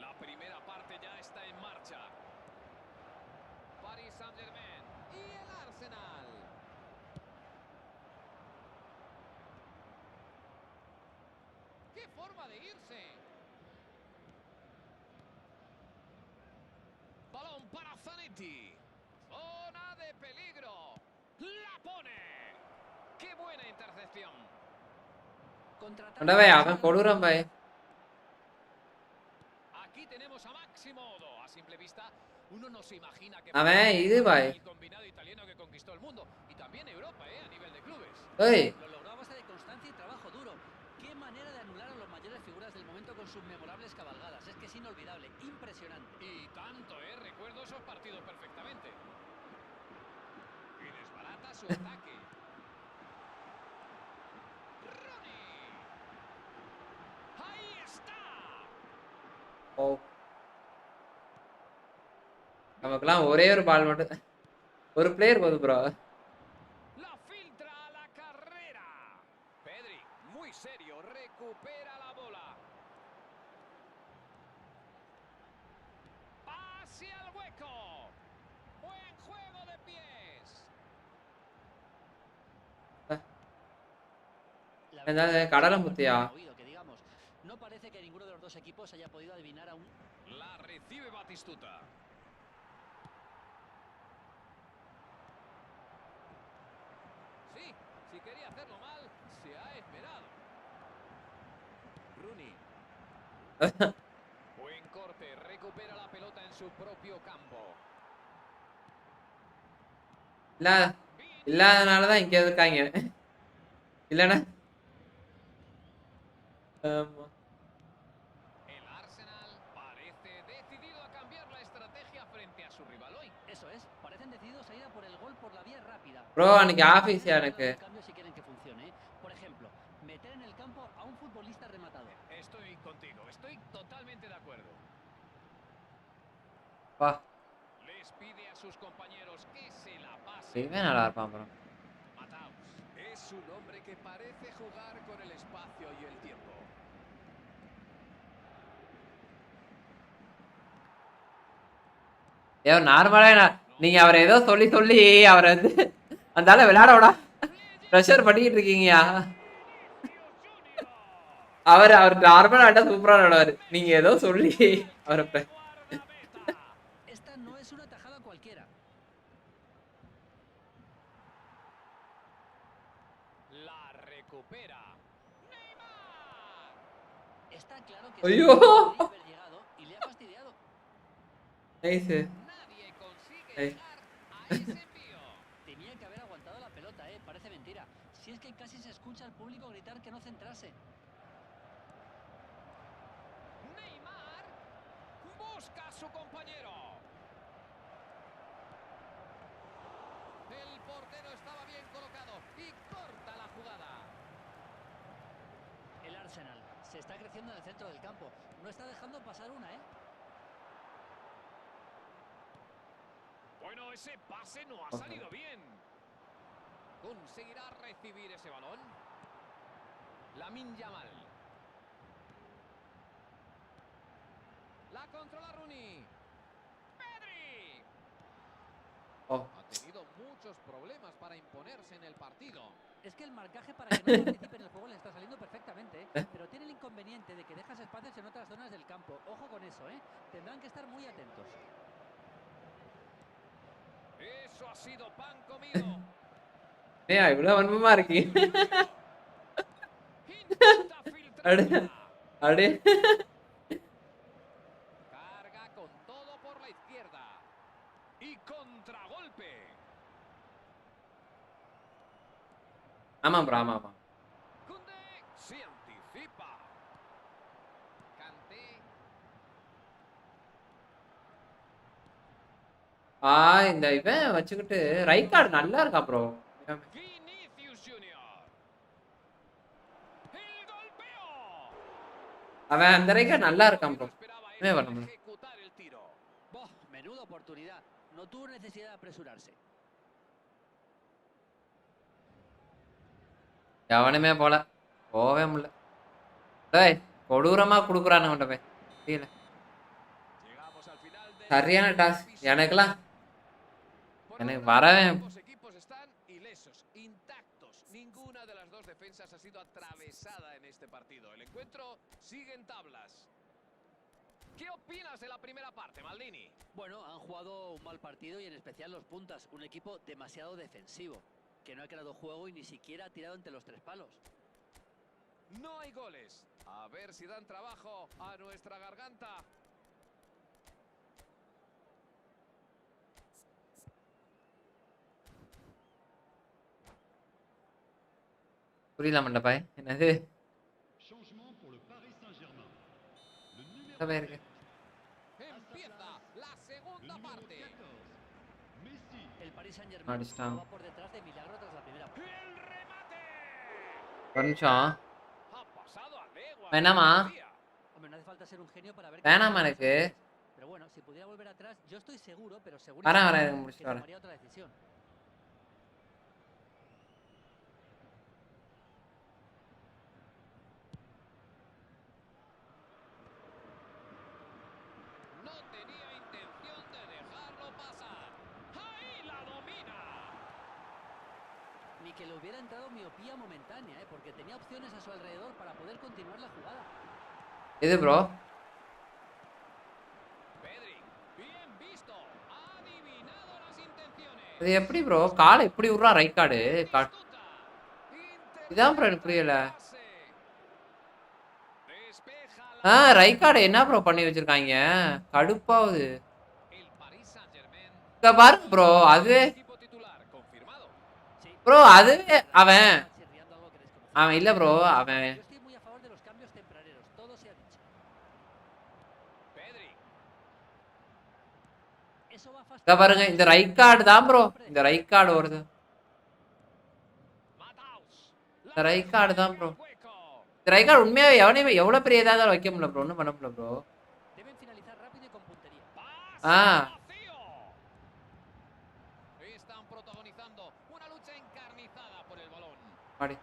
La primera parte ya está en marcha. Paris Saint-Germain y el Arsenal. ¡Qué forma de irse! Balón para Zanetti. Zona de peligro. ¡La pone! ¡Qué buena intercepción! உண்டவே அவன் கொடூரம் பாய். Aquí tenemos a Máximo Odo. A simple vista, uno no se imagina que அவன் இது பாய். el combinado italiano que conquistó el mundo y también Europa, a nivel de clubes. ஏய் Lo logró a base de constancia y trabajo duro. Qué manera de anular a los mayores figuras del momento con sus memorables cabalgadas. Es que es inolvidable, impresionante. Y tanto, recuerdo esos partidos perfectamente. Y desbarata su ataque. Rooney. Ahí está. ஓ நமக்குலாம் ஒரே ஒரு பால் மட்டும் ஒரு player போதும் bro. La filtra a la carrera. Pedri, muy serio, recupera la bola. Pase al hueco. Buen juego de pies. La என்னது verdad es que கடலை es un Muthiah? partido movido, que digamos. No parece que ninguno de los dos equipos haya podido adivinar aún. La recibe Batistuta. Sí, si quería hacerlo mal, se ha esperado. Rooney. Buen corte, recupera la pelota en su propio campo. இல்ல இல்லாதனால தான் இங்க இருக்காங்க. இல்லனா ஆமா. El Arsenal parece decidido a cambiar la estrategia frente a su rival hoy. Eso es, parecen decididos a ir a por el gol por la vía rápida. Bro அன்னைக்கு office எனக்கு. Un cambio si quieren que funcione, ¿eh? Por ejemplo, meter en el campo a un futbolista rematador. Estoy contigo, estoy totalmente de acuerdo. வா. Les pide a sus compañeros que se la pasen. இவன் நல்லா இருப்பான் bro. Mataos es un hombre que parece jugar con el espacio y el tiempo. ஏதோ நார்மலா நீங்க அவரை ஏதோ சொல்லி சொல்லி அவரை வந்து அந்த ஆளை விளையாட விடா ப்ரெஷர் பண்ணிட்டு இருக்கீங்கயா. அவர் நார்மலா ஆட்டா சூப்பரா விளையாடுவாரு. நீங்க ஏதோ சொல்லி அவரை Esta no es una tajada cualquiera. La recupera. Neymar. Está claro que ஐயோ podría haber llegado y le ha fastidiado. Nice. Nadie consigue Ey. llegar a ese envío. Tenía que haber aguantado la pelota, parece mentira. Si es que casi se escucha al público gritar que no centrase. Neymar busca a su compañero. El portero estaba bien colocado y corta la jugada. El Arsenal se está creciendo en el centro del campo. No está dejando pasar una, ¿eh? Bueno, ese pase no ha salido bien. ¿Conseguirá recibir ese balón? Lamine Yamal. La controla Rooney. Pedri. Oh. Ha tenido mucho muchos problemas para imponerse en el partido. Es que el marcaje para que no participe en el juego le está saliendo perfectamente, pero tiene el inconveniente de que dejas espacios en otras zonas del campo. Ojo con eso, tendrán que estar muy atentos. Eso ha sido pan comido. இவ்வளவு வன்மமா இருக்கு. Intenta அடே filtrarla. அடே. Carga con todo por la izquierda. Y contragolpe. ஆமா bro, ஆமா ஆமா. Koundé se anticipa. Kanté. இந்த இவன் வச்சுக்கிட்டு ரைக்கார்டு நல்லா இருக்கா bro. Vinicius Junior. El golpeo. அவன் அந்த ரைக்கார்டு நல்லா இருக்கான் ப்ரோ. No esperaba என்ன eso பண்ண al முடியும்? ejecutar el tiro. Boh, menuda oportunidad. No tuvo necesidad de apresurarse. எவனுமே போவே முடியல. டேய் கொடூரமா குடுக்குறானு கொண்டவே தெரியல. Llegamos al final del சரியான டாஸ் எனக்குலாம். எனக்கு வரவே ambos equipos están ilesos, intactos. Ninguna de las dos defensas ha sido atravesada en este partido. El encuentro sigue en tablas. ¿Qué opinas de la primera parte, Maldini? Bueno, han jugado un mal partido y en especial los puntas. Un equipo demasiado defensivo, que no ha creado juego y ni siquiera ha tirado entre los tres palos. No hay goles. A ver si dan trabajo a nuestra garganta. புரியல மண்டபா என்னது? Changement pour le Paris Saint-Germain. Le numéro A ver, ¿qué? 7, Empieza la le segunda numéro parte. 14, Messi. El Paris Saint-Germain Aristán. va por detrás de milagro tras la primera parte. ¡El remate! ஒரு நிமிஷம். Ha pasado a legua. வேணாமா? Hombre, no hace falta ser un genio para ver வேணாமா எனக்கு? Pero bueno, si pudiera volver atrás, yo estoy seguro, pero seguro வரேன் que முடிச்சிட்டு வரேன். tomaría otra decisión. No tenía intención de dejarlo pasar. ¡Ahí la domina! Ni que le hubiera entrado miopía momentánea, porque tenía opciones a su alrededor para poder continuar la jugada. இது bro. Pedri, bien visto. Ha adivinado las intenciones. இது எப்படி bro? காலை இப்படி விடுறா ரைக்கார்டு. Disputa. இதான் bro எனக்கு புரியல. Pase. Despeja la... ரைக்கார்டு என்ன ப்ரோ பண்ணி வச்சிருக்காங்க? கடுப்பாவுது. El Paris Saint-Germain. இங்க பாருங்க ப்ரோ, அது Equipo titular confirmado. Sí. Bro அதுவே அவன் Está chirriando algo que desconocemos. அவன் இல்ல ப்ரோ அவன். Yo estoy muy a favor de los cambios tempraneros, todo se ha dicho. Pedri. Eso va a இங்க fastidiar. பாருங்க இந்த ரைக்கார்டு தான் ப்ரோ. இந்த ரைக்கார்டு வருது. Mataus. இந்த ரைக்கார்டு தான் ப்ரோ. Hueco. இந்த ரைக்கார்டு உண்மையாவே எவனையுமே எவ்வளவு பெரிய இதா வைக்க முடியல ப்ரோ. ஒன்றும் பண்ண முடியல bro. Deben finalizar rápido y con puntería. Pase Ah. vacío. Están protagonizando una lucha encarnizada por el balón. மாடி.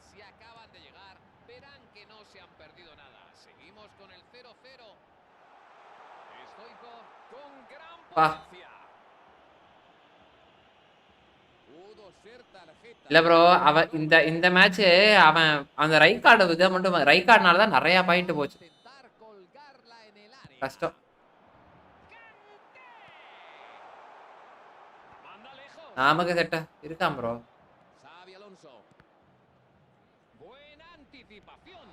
Si acaban de llegar, verán que no se han perdido nada. Seguimos con el 0-0. Estoico con gran Va. potencia. Pudo ser tarjeta. இல்ல bro அவன் இந்த match அவன் அந்த ரைக்கார்டு இதை மட்டும் ரைக்கார்டுனால தான் நிறைய பாயிண்ட் போச்சு. Intentar colgarla en el área. கஷ்டம். Manda lejos. நமக்கு செட்ட இருக்கான் bro. Xavi Alonso. Buena anticipación.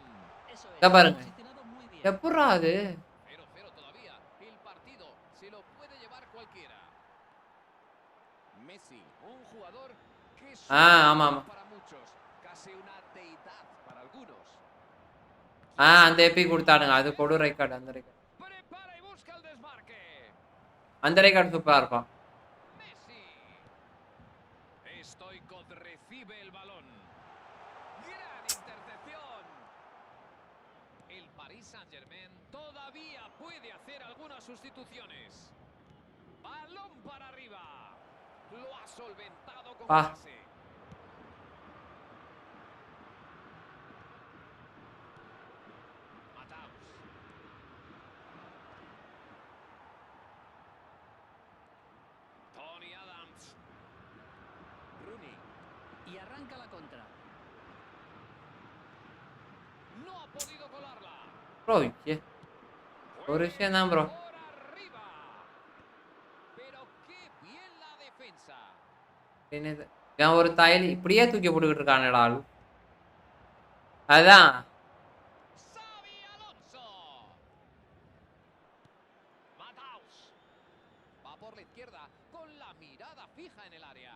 Eso es. Ya paran. Posicionado muy bien. எப்பட்றா அது? 0-0 todavía. El partido se lo puede llevar cualquiera. Messi, un jugador que es ஆமா ஆமா. para muchos, casi una deidad para algunos. அந்த எப்பி கொடுத்தானுங்க. அது கொடு ரைக்கார்டு அந்த ரைக்கார்டு. Prepara y busca el desmarque. அந்த ரைக்கார்டு சூப்பரா இருப்பான். Messi. Stoico recibe el balón. Gran intercepción. El Paris Saint-Germain todavía puede hacer algunas sustituciones. Balón para arriba. Lo ha solventado con Ah. clase. Mataus. busca la contra. No ha podido colarla. Bro ஒரு விஷயம் தான் bro. Por arriba. Pero qué bien la defensa. என்னது ஏன் ஒரு தையல் இப்படியே தூக்கி போட்டுக்கிட்டு இருக்கானடா ஆளு. அதான் Xavi Alonso. Mataus. Va por la izquierda con la mirada fija en el área.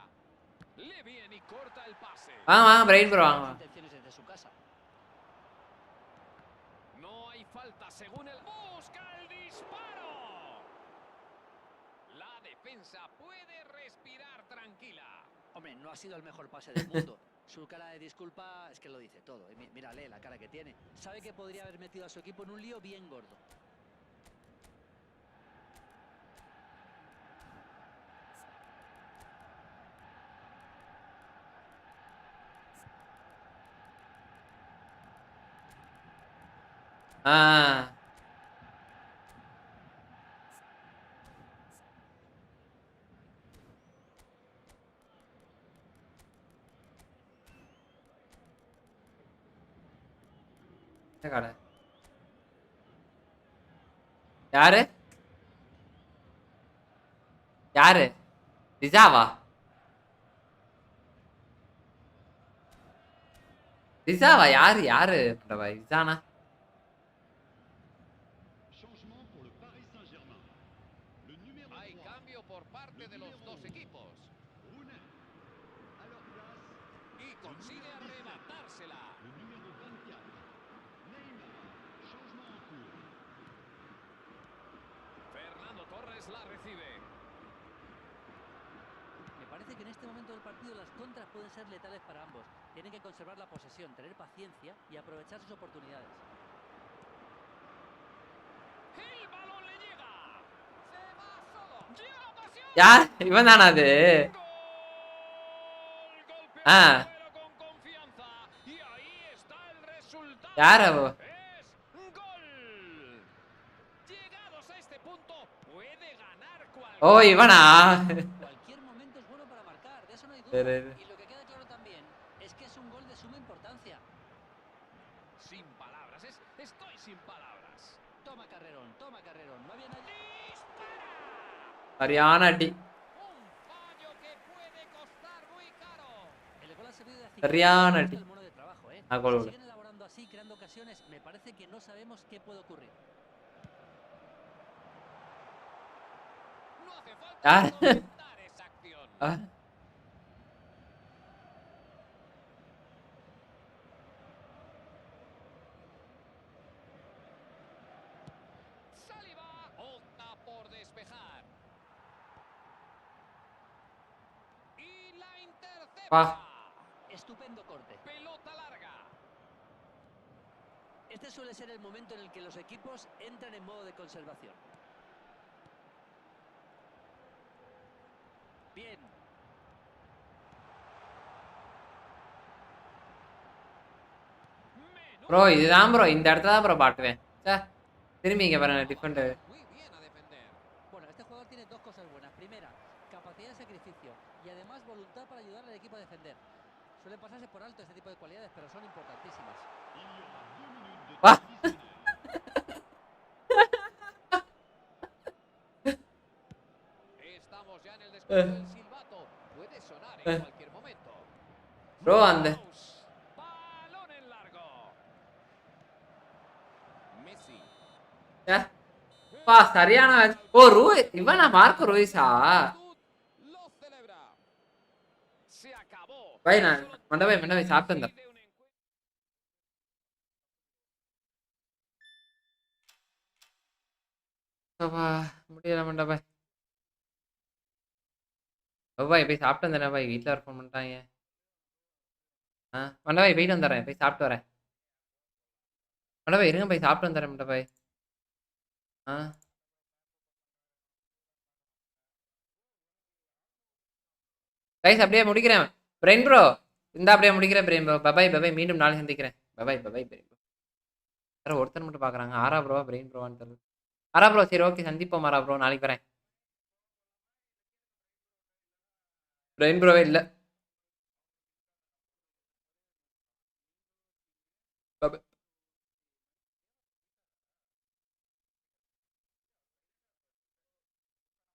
Le viene y corta el pase. வாங்க பிரைன் ப்ரோ வாங்க. Intenciones desde su casa. No hay falta según el... ¡Busca el disparo! La defensa puede respirar tranquila. Hombre, no ha sido el mejor pase del mundo. Su cara de disculpa es que lo dice todo. Mírale la cara que tiene. Sabe que podría haber metido a su equipo en un lío bien gordo. ஆ என்ன கடை யாரு யாரு ரிஜாவா ரிஜாவா யாரு யாரு பண்றவா ரிஜானா Changement pour le Paris Saint-Germain. Le numéro Hay 3, cambio por parte de los dos equipos. Rooney. À leur place, Y consigue arrebatársela. le numéro 24, Neymar. Changement en cours. Fernando Torres la recibe. Me parece que en este momento del partido las contras pueden ser letales para ambos. Tienen que conservar la posesión, tener paciencia y aprovechar sus oportunidades. El balón le llega. Se va solo. Llega la ocasión. யார் இவன் தானா அது Gol. Golpea Ah. el suelo con confianza. Y ahí está el resultado. யார் அவ Es gol. Llegados a este punto, puede ganar O cualquier... இவனா Cualquier momento es bueno para marcar, de eso no hay duda. Pero- Y lo que queda claro también es que es un gol de suma importancia. Sin palabras, estoy sin palabras. Toma Carrerón, no había nadie. ¡Dispara! சரியான அடி Un fallo que puede costar muy caro. El gol ha servido de Rihanna, acicate tío. el mono de trabajo, ¿eh? Ah, gol. Si siguen elaborando así, creando ocasiones, me parece que no sabemos qué puede ocurrir. No hace falta Ah. comentar esa acción. ஆ Saliba opta por despejar. Y la intercepta. Va. Estupendo corte. Pelota larga. Este suele ser el momento en el que los equipos entran en modo de conservación. Bien. Menudo bro இதுதான் bro இந்த இடத்துல தான் bro பாட்டுவேன் திரும்பி இங்க பாருங்க defend muy bien a defender. Bueno, este jugador tiene dos cosas buenas. Primera, capacidad de sacrificio y además voluntad para ayudar al equipo a defender. Suelen pasarse por alto este tipo de cualidades, pero son importantísimas. வா Estamos ya en el descuento del silbato. Puede sonar en cualquier momento. Bro அந்த Vamos. Balón en largo. Messi. பா சரியான match. ஓ இவனா Marco ரூயிஸா Lo celebra. Se acabó. பை நான் மண்டபை சாப்பிட்டு வந்தேன் De un encuentro. அப்பா முடியல மண்டபை பாய் போய் சாப்பிட்டு வந்தேன் பாய் வீட்டில் ஒரு ஃபோன் பண்ணிட்டாங்க ஆ மண்டபாய் போயிட்டு வந்துடுறேன் போய் சாப்பிட்டு வரேன் மண்டபாய் இருங்க போய் சாப்பிட்டு வந்துடுறேன் மண்டபாய் ஆ கைஸ் அப்படியே முடிக்கிறேன் பிரெயின் ப்ரோ இந்த அப்படியே முடிக்கிறேன் பிரெயின் ப்ரோ பபாய் பபாய் மீண்டும் நாளை சந்திக்கிறேன் பபாய் பபாய் பிரெயின் ப்ரோ வேற ஒருத்தர் மட்டும் பார்க்குறாங்க ஆரா ப்ரோ பிரெயின் ப்ரோவான்னு தெரியல ஆரா ப்ரோ சரி ஓகே சந்திப்போம் ஆரா ப்ரோ நாளைக்கு வரேன் பிரெயின் ப்ரோவே இல்லை Bye-bye.